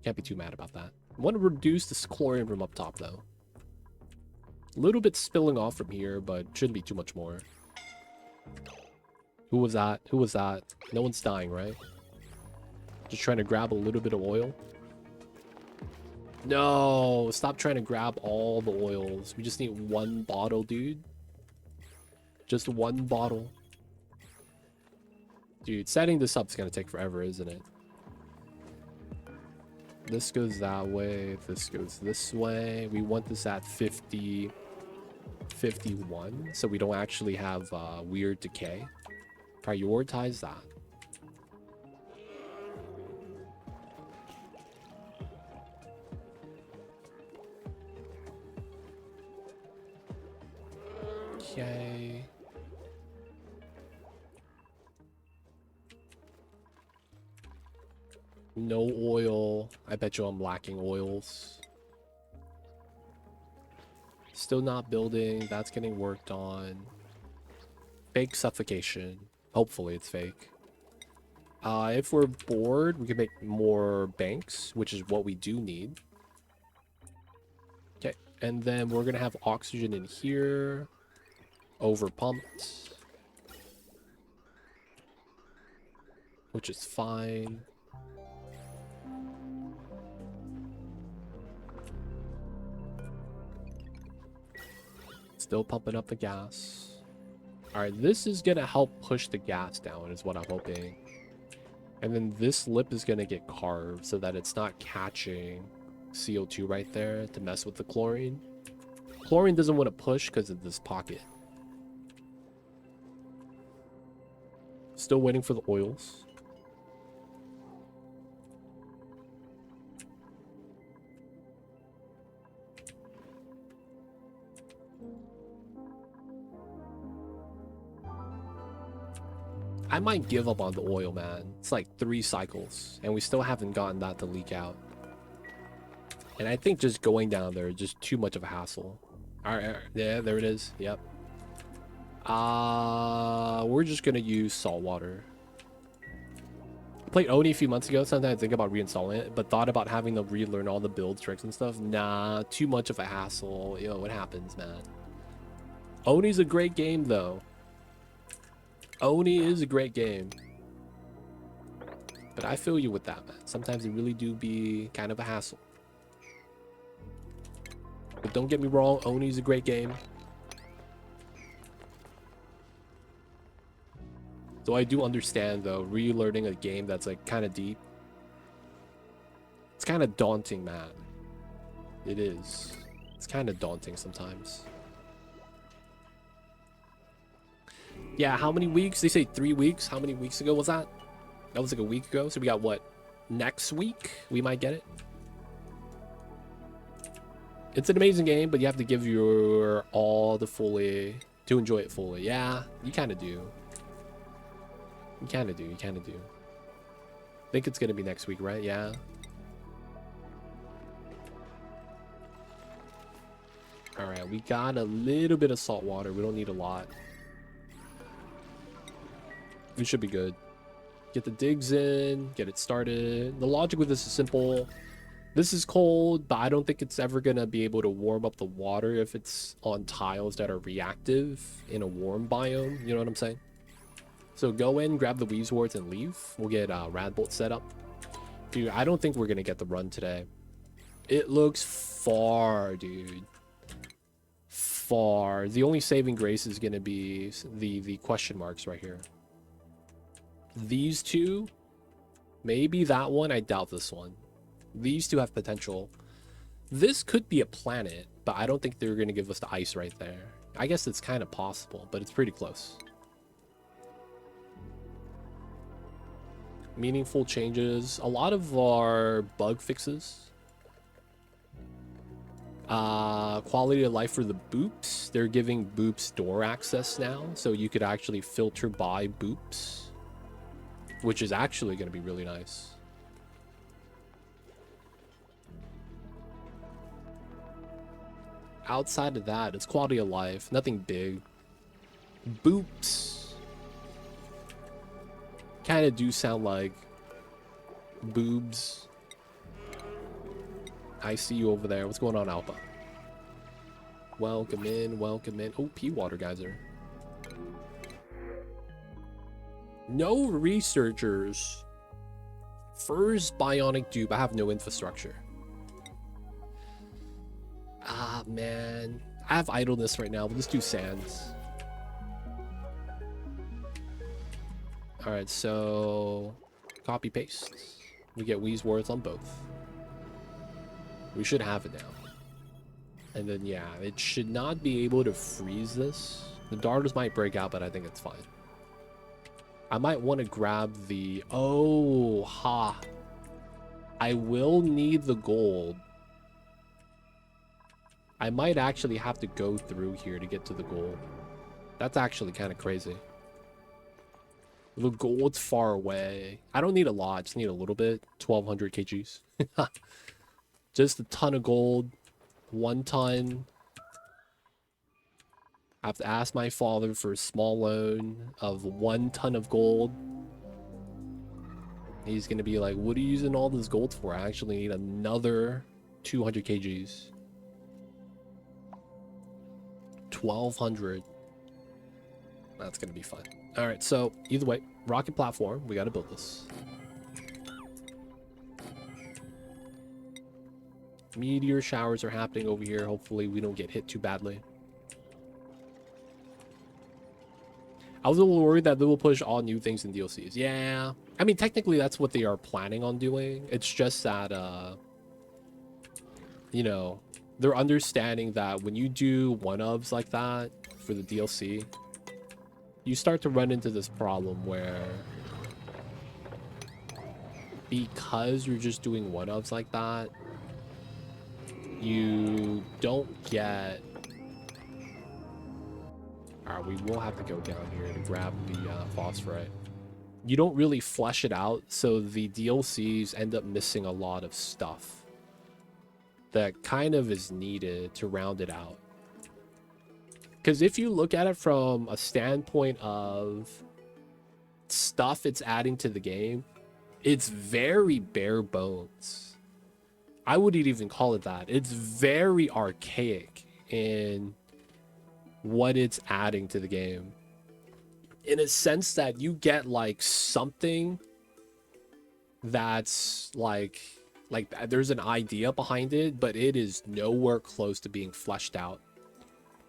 Can't be too mad about that. I want to reduce this chlorine from up top, though. A little bit spilling off from here, but shouldn't be too much more. Who was that? Who was that? No one's dying, right? Just trying to grab a little bit of oil. No, stop trying to grab all the oils. We just need 1 bottle, dude. Just 1 bottle. Dude, setting this up is going to take forever, isn't it? This goes that way. This goes this way. We want this at 50, 51, so we don't actually have weird decay. Prioritize that. Okay. No oil. I bet you I'm lacking oils. Still not building. That's getting worked on. Fake suffocation. Hopefully it's fake. If we're bored, we can make more banks, which is what we do need. Okay, and then we're gonna have oxygen in here. Over pumped. Which is fine. Still pumping up the gas. Alright, this is gonna help push the gas down is what I'm hoping. And then this lip is gonna get carved so that it's not catching CO2 right there to mess with the chlorine. Chlorine doesn't want to push because of this pocket. Still waiting for the oils. I might give up on the oil, man. It's like 3 cycles, and we still haven't gotten that to leak out. And I think just going down there is just too much of a hassle. Alright, yeah, there it is. Yep. We're just gonna use salt water. I played Oni a few months ago. Sometimes I think about reinstalling it, but thought about having to relearn all the build tricks and stuff. Nah, too much of a hassle. Yo, what happens, man? Oni's a great game, though. Oni is a great game. But I feel you with that, man. Sometimes it really do be kind of a hassle. But don't get me wrong, Oni's a great game. So I do understand, though, relearning a game that's like kind of deep. It's kind of daunting, man. It is. It's kind of daunting sometimes. Yeah, how many weeks? They say 3 weeks. How many weeks ago was that? That was like a week ago. So we got what? Next week? We might get it. It's an amazing game, but you have to give your all to fully to enjoy it fully. Yeah, you kind of do. You kind of do. You kind of do. I think it's going to be next week, right? Yeah. All right. We got a little bit of salt water. We don't need a lot. We should be good. Get the digs in. Get it started. The logic with this is simple. This is cold, but I don't think it's ever going to be able to warm up the water if it's on tiles that are reactive in a warm biome. You know what I'm saying? So go in, grab the Weaves Wards, and leave. We'll get Radbolt set up. Dude, I don't think we're going to get the run today. It looks far, dude. Far. The only saving grace is going to be the question marks right here. These two, maybe that one. I doubt this one. These two have potential. This could be a planet, but I don't think they're going to give us the ice right there. I guess it's kind of possible, but it's pretty close. Meaningful changes. A lot of our bug fixes. Quality of life for the boops. They're giving boops door access now, so you could actually filter by boops, which is actually going to be really nice. Outside of that, it's quality of life. Nothing big. Boops kind of do sound like boobs. I see you over there. What's going on, Alpha? Welcome in, welcome in. Oh, pea water geyser. No researchers. First bionic dupe. I have no infrastructure. Ah, man. I have idleness right now. We'll just do sands. Alright, so copy paste. We get Weaves Wards on both. We should have it now. And then yeah, it should not be able to freeze this. The darters might break out, but I think it's fine. I might want to grab the... Oh, ha. I will need the gold. I might actually have to go through here to get to the gold. That's actually kind of crazy. The gold's far away. I don't need a lot. I just need a little bit. 1,200 kgs. Just a ton of gold. 1 ton. I have to ask my father for a small loan of 1 ton of gold. He's going to be like, what are you using all this gold for? I actually need another 200 kgs. 1,200. That's going to be fun. All right, so either way, rocket platform. We got to build this. Meteor showers are happening over here. Hopefully we don't get hit too badly. I was a little worried that they will push all new things in DLCs. Yeah. I mean, technically that's what they are planning on doing. It's just that, you know, they're understanding that when you do one-ofs like that for the DLC, you start to run into this problem where because you're just doing one-ofs like that, you don't get... Alright, we will have to go down here to grab the phosphorite. You don't really flesh it out, so the DLCs end up missing a lot of stuff that kind of is needed to round it out. Because if you look at it from a standpoint of stuff it's adding to the game, it's very bare bones. I wouldn't even call it that. It's very archaic in what it's adding to the game. In a sense that you get like something that's like there's an idea behind it, but it is nowhere close to being fleshed out.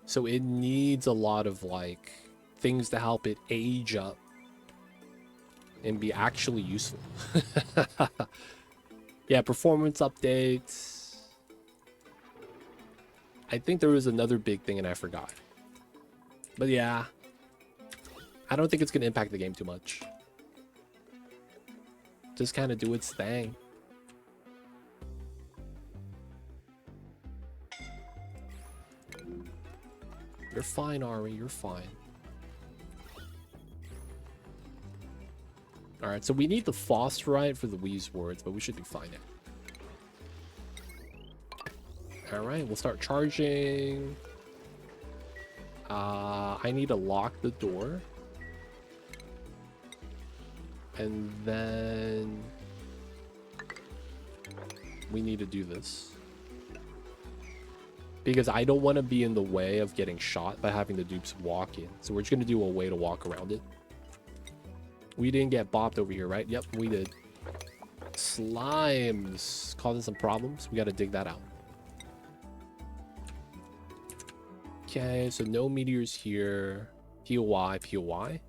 So it needs a lot of like things to help it age up and be actually useful. Yeah, performance updates. I think there was another big thing and I forgot. But yeah, I don't think it's going to impact the game too much. Just kind of do its thing. You're fine, Ari. You're fine. All right, so we need the phosphorite for the Wheeze words, but we should be fine now. All right, we'll start charging. I need to lock the door. And then we need to do this. Because I don't want to be in the way of getting shot by having the dupes walk in. So we're just going to do a way to walk around it. We didn't get bopped over here, right? Yep, we did. Slimes causing some problems. We got to dig that out. Okay, so no meteors here. POI, POI.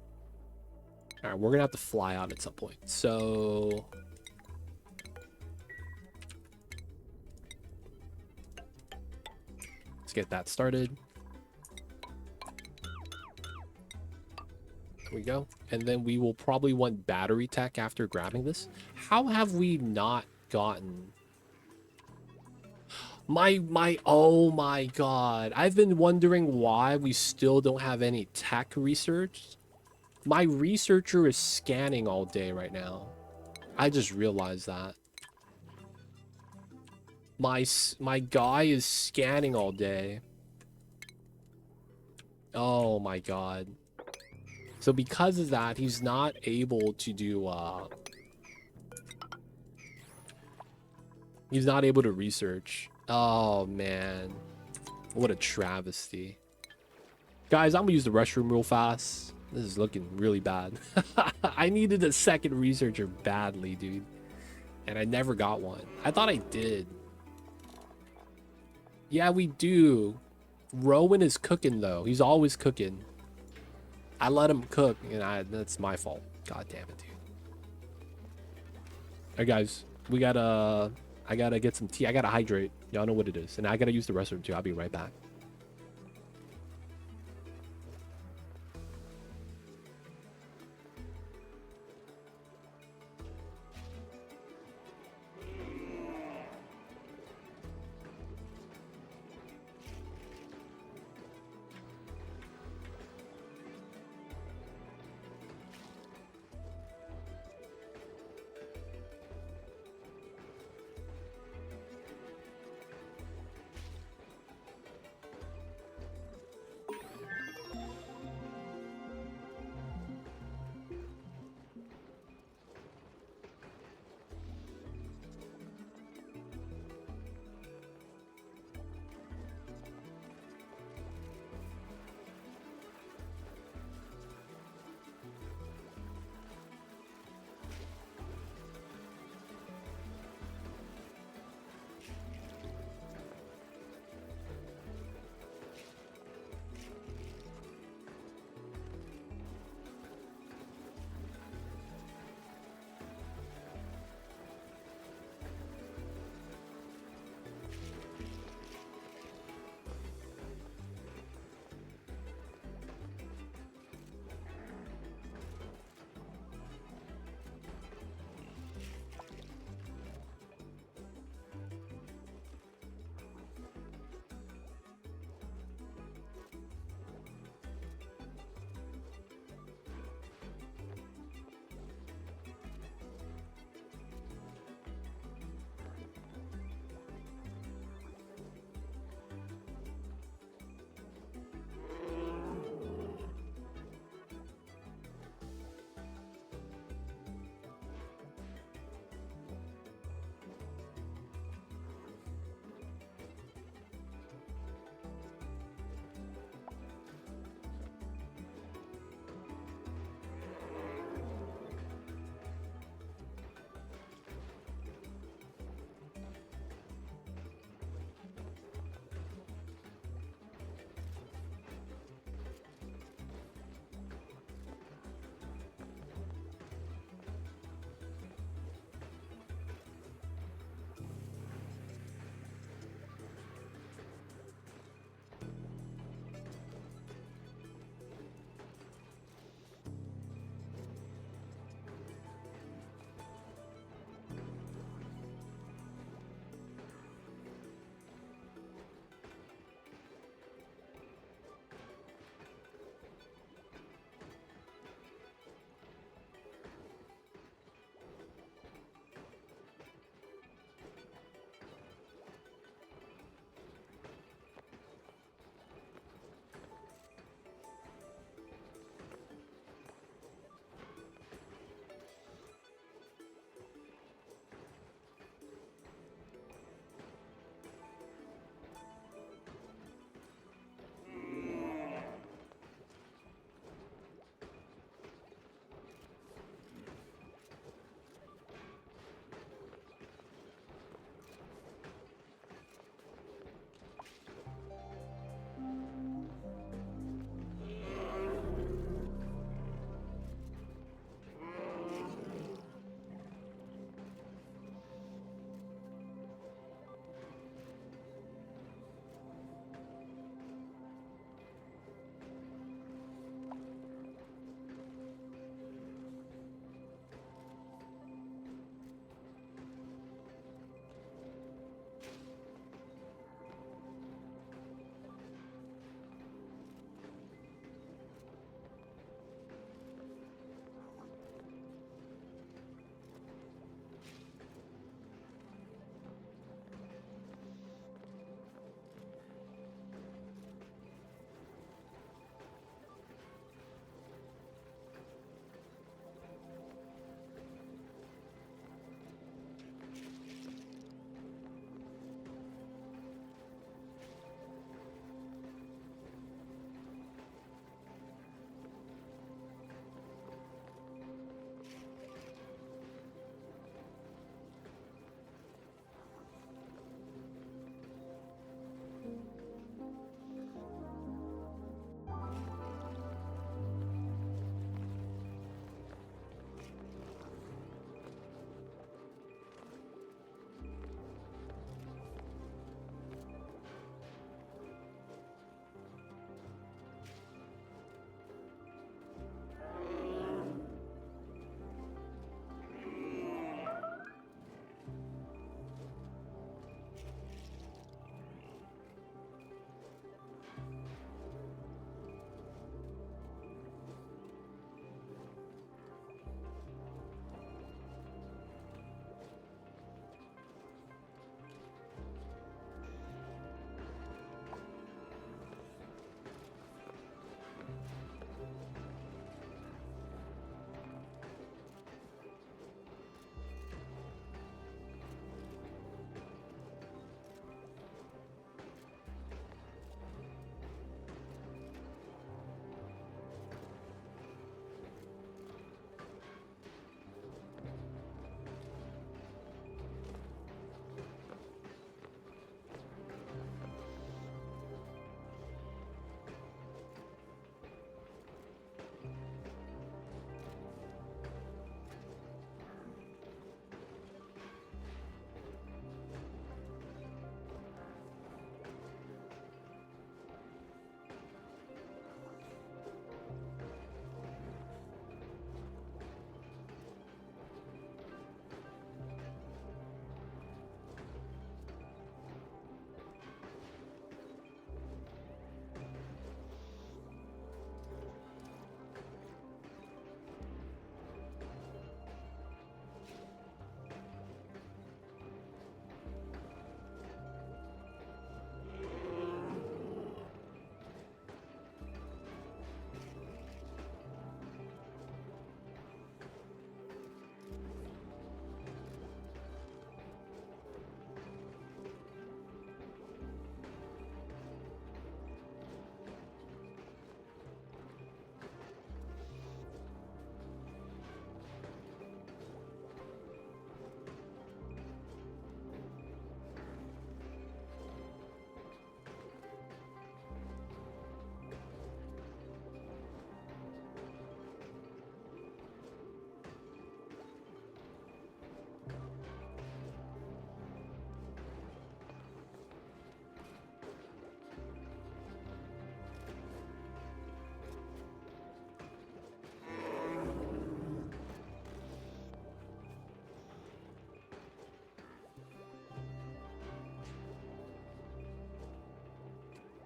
Alright, we're gonna have to fly out at some point. So let's get that started. There we go. And then we will probably want battery tech after grabbing this. How have we not gotten... Oh my god. I've been wondering why we still don't have any tech research. My researcher is scanning all day right now. I just realized that. My guy is scanning all day. Oh my god. So because of that, he's not able to do he's not able to research. Oh man. What a travesty. Guys, I'm gonna use the restroom real fast. This is looking really bad. I needed a second researcher badly, dude. And I never got one. I thought I did. Yeah, we do. Rowan is cooking, though. He's always cooking. I let him cook, and that's my fault. God damn it, dude. Alright, guys. We gotta... I gotta get some tea. I gotta hydrate. Y'all know what it is. And I gotta use the restroom, too. I'll be right back.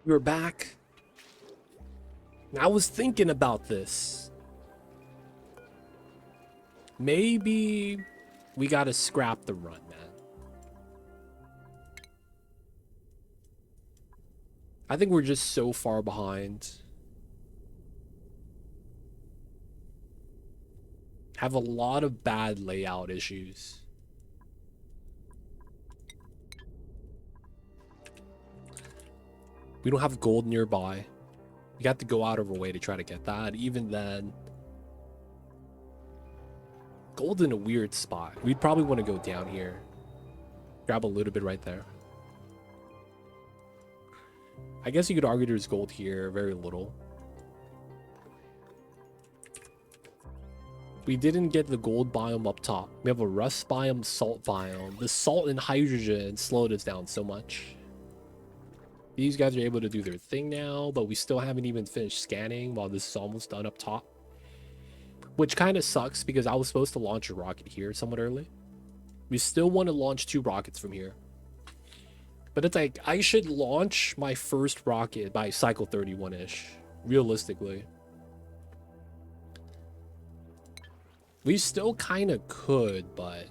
We're back. I was thinking about this. Maybe we gotta scrap the run, man. I think we're just so far behind. Have a lot of bad layout issues. We don't have gold nearby. We got to go out of our way to try to get that. Even then, gold in a weird spot. We'd probably want to go down here. Grab a little bit right there. I guess you could argue there's gold here. Very little. We didn't get the gold biome up top. We have a rust biome, salt biome. The salt and hydrogen slowed us down so much. These guys are able to do their thing now, but we still haven't even finished scanning while this is almost done up top. Which kind of sucks because I was supposed to launch a rocket here somewhat early. We still want to launch 2 rockets from here. But it's like, I should launch my first rocket by cycle 31-ish, realistically. We still kind of could, but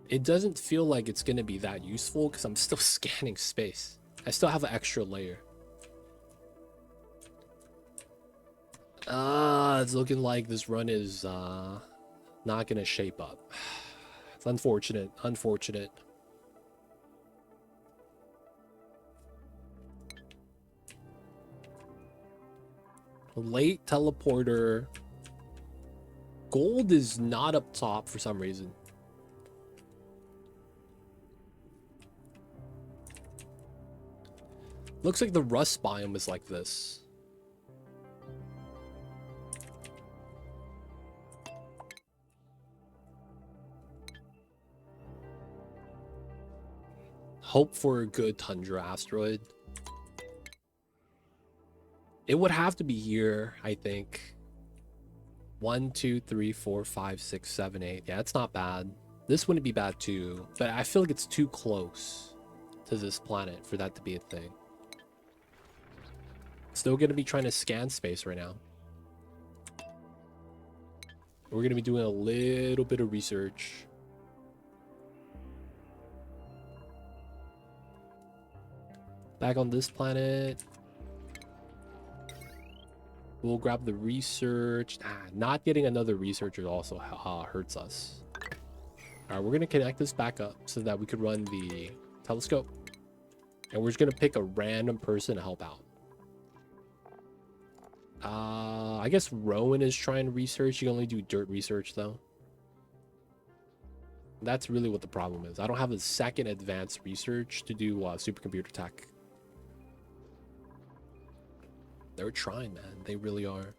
it doesn't feel like it's going to be that useful because I'm still scanning space. I still have an extra layer. It's looking like this run is not going to shape up. It's unfortunate, unfortunate. Late teleporter. Gold is not up top for some reason. Looks like the rust biome is like this. Hope for a good tundra asteroid. It would have to be here, I think. 1, 2, 3, 4, 5, 6, 7, 8. Yeah, it's not bad. This wouldn't be bad too, but I feel like it's too close to this planet for that to be a thing. Still gonna be trying to scan space right now. We're gonna be doing a little bit of research. Back on this planet. We'll grab the research. Not getting another researcher also hurts us. Alright, we're going to connect this back up so that we could run the telescope. And we're just going to pick a random person to help out. I guess Rowan is trying to research. You can only do dirt research, though. That's really what the problem is. I don't have a second advanced research to do supercomputer tech. They're trying, man. They really are.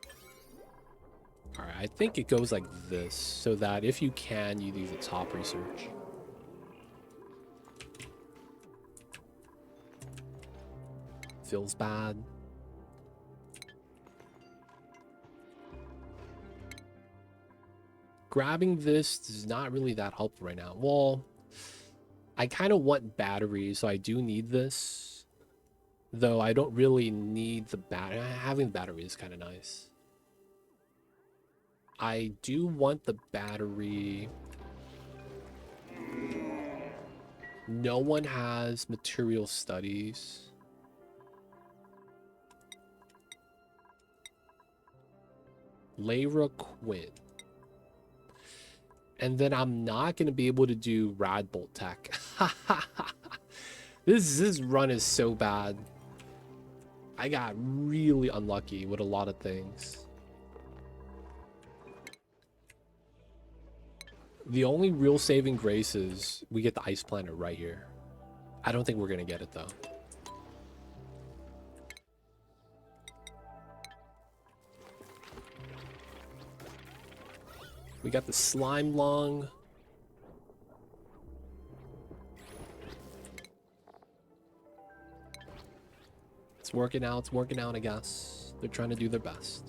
Alright, I think it goes like this, so that if you can, you do the top research. Feels bad. Grabbing this is not really that helpful right now. Well, I kind of want batteries, so I do need this. Though I don't really need the battery. Having the battery is kind of nice. I do want the battery. No one has material studies. Layra Quinn. And then I'm not going to be able to do Radbolt tech. This run is so bad. I got really unlucky with a lot of things. The only real saving grace is we get the ice planet right here. I don't think we're going to get it, though. We got the slime lung. It's working out, I guess. They're trying to do their best.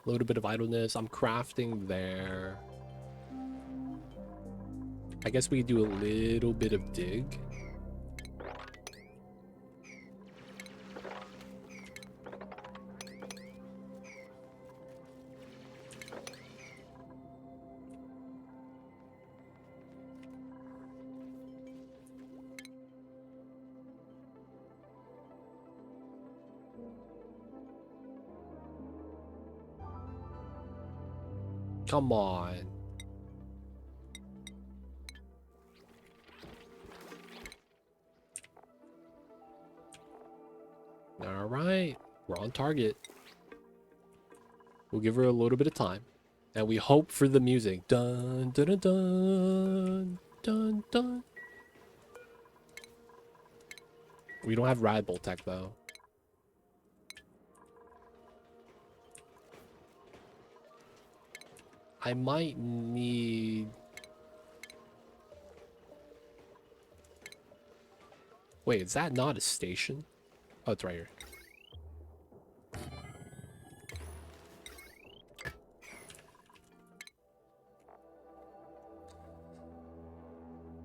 A little bit of idleness. I'm crafting there. I guess we could do a little bit of dig. Come on. All right, we're on target. We'll give her a little bit of time, and we hope for the music. Dun dun dun dun dun dun. We don't have Rad Bull tech though. I might need. Wait, is that not a station? Oh, it's right here.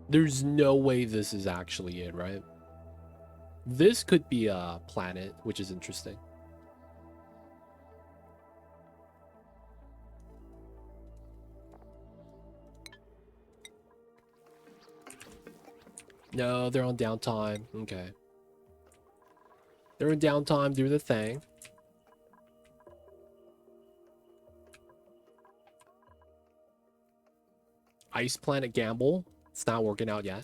There's no way this is actually it, right? This could be a planet, which is interesting. No, they're on downtime. Okay. They're in downtime, do the thing. Ice Planet Gamble. It's not working out yet.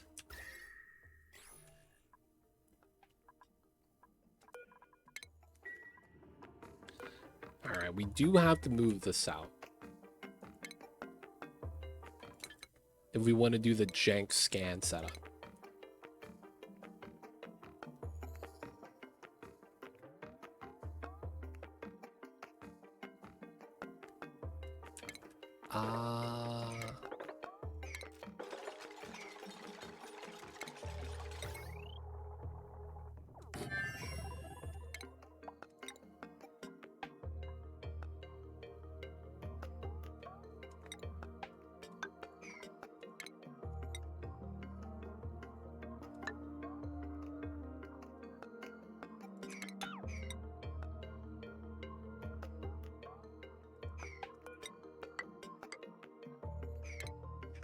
Alright, we do have to move this out. If we want to do the jank scan setup.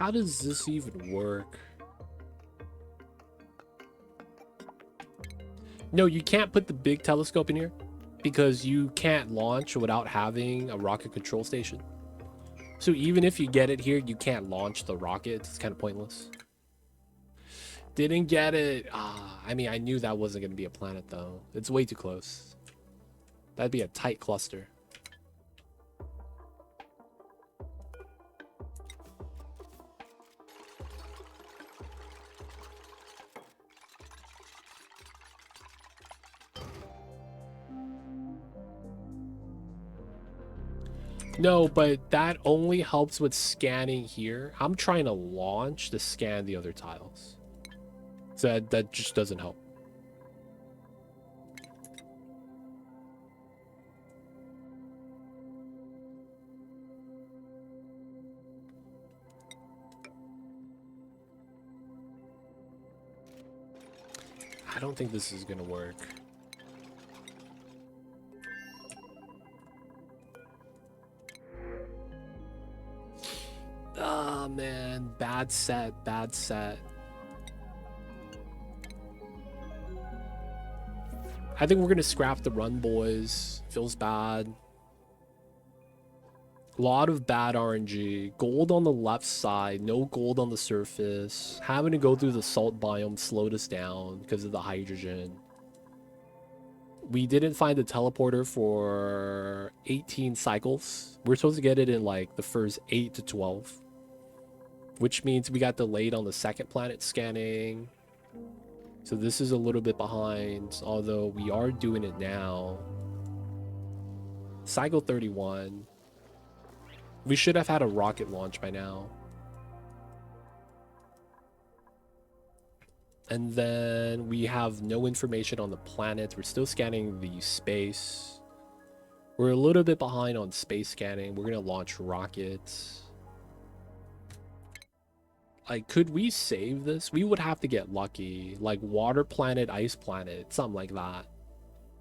How does this even work? No, you can't put the big telescope in here because you can't launch without having a rocket control station. So even if you get it here, you can't launch the rocket. It's kind of pointless. Didn't get it. I mean, I knew that wasn't going to be a planet, though. It's way too close. That'd be a tight cluster. No, but that only helps with scanning here. I'm trying to launch to scan the other tiles. So that just doesn't help. I don't think this is gonna work. Ah, man. Bad set, bad set. I think we're gonna scrap the run, boys. Feels bad. A lot of bad RNG. Gold on the left side, no gold on the surface. Having to go through the salt biome slowed us down because of the hydrogen. We didn't find the teleporter for 18 cycles. We're supposed to get it in like the first 8 to 12. Which means we got delayed on the second planet scanning. So this is a little bit behind, although we are doing it now. Cycle 31. We should have had a rocket launch by now. And then we have no information on the planet. We're still scanning the space. We're a little bit behind on space scanning. We're gonna launch rockets. Like, could we save this? We would have to get lucky. Like, water planet, ice planet, something like that.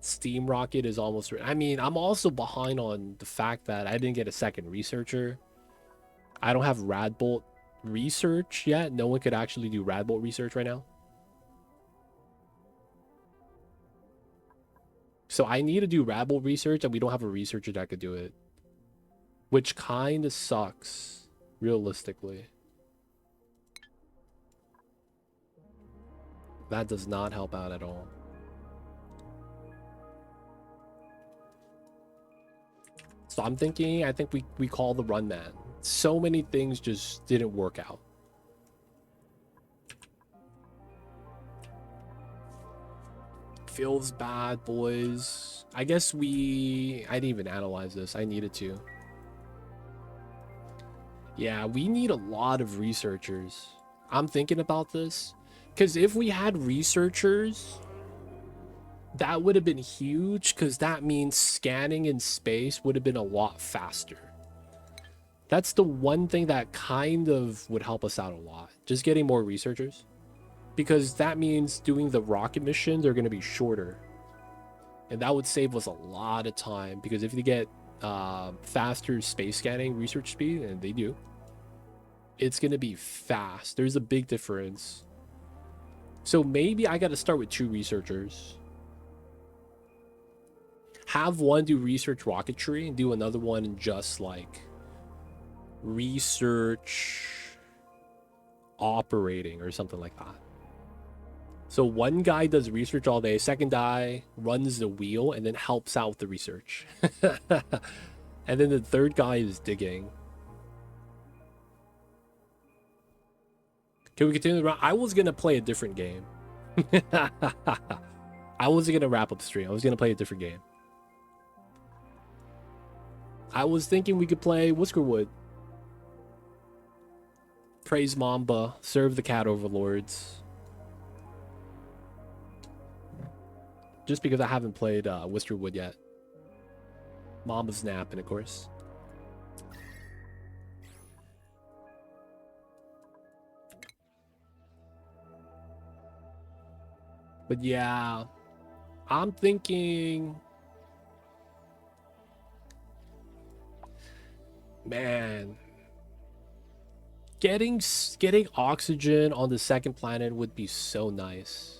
Steam rocket is almost... I mean, I'm also behind on the fact that I didn't get a second researcher. I don't have Radbolt research yet. No one could actually do Radbolt research right now. So I need to do Radbolt research, and we don't have a researcher that could do it. Which kind of sucks, realistically. That does not help out at all. So I'm thinking, I think we call the run man. So many things just didn't work out. Feels bad, boys. I guess I didn't even analyze this. I needed to. Yeah, we need a lot of researchers. I'm thinking about this. Because if we had researchers, that would have been huge, because that means scanning in space would have been a lot faster. That's the one thing that kind of would help us out a lot. Just getting more researchers. Because that means doing the rocket missions are going to be shorter. And that would save us a lot of time. Because if you get faster space scanning research speed, and they do, it's going to be fast. There's a big difference. So maybe I got to start with 2 researchers. Have one do research rocketry and do another one just like research operating or something like that. So one guy does research all day, second guy runs the wheel and then helps out with the research. And then the third guy is digging. Can we continue the round? I was gonna play a different game. I wasn't gonna wrap up stream. I was gonna play a different game. I was thinking we could play Whiskerwood. Praise Mamba. Serve the cat overlords. Just because I haven't played Whiskerwood yet. Mamba's napping, of course. But yeah, I'm thinking, man, getting oxygen on the second planet would be so nice.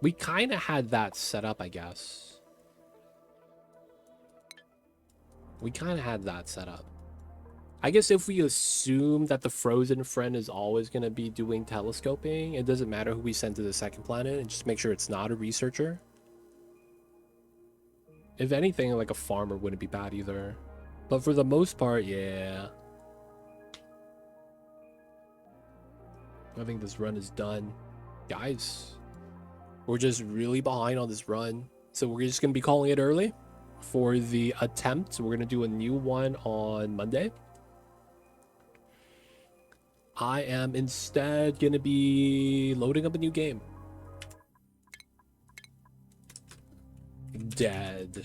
We kind of had that set up, I guess. We kind of had that set up. I guess if we assume that the frozen friend is always going to be doing telescoping, it doesn't matter who we send to the second planet, and just make sure it's not a researcher. If anything, like a farmer wouldn't be bad either. But for the most part, yeah. I think this run is done. Guys, we're just really behind on this run. So we're just going to be calling it early for the attempt. We're going to do a new one on Monday. I am instead going to be loading up a new game. Dead.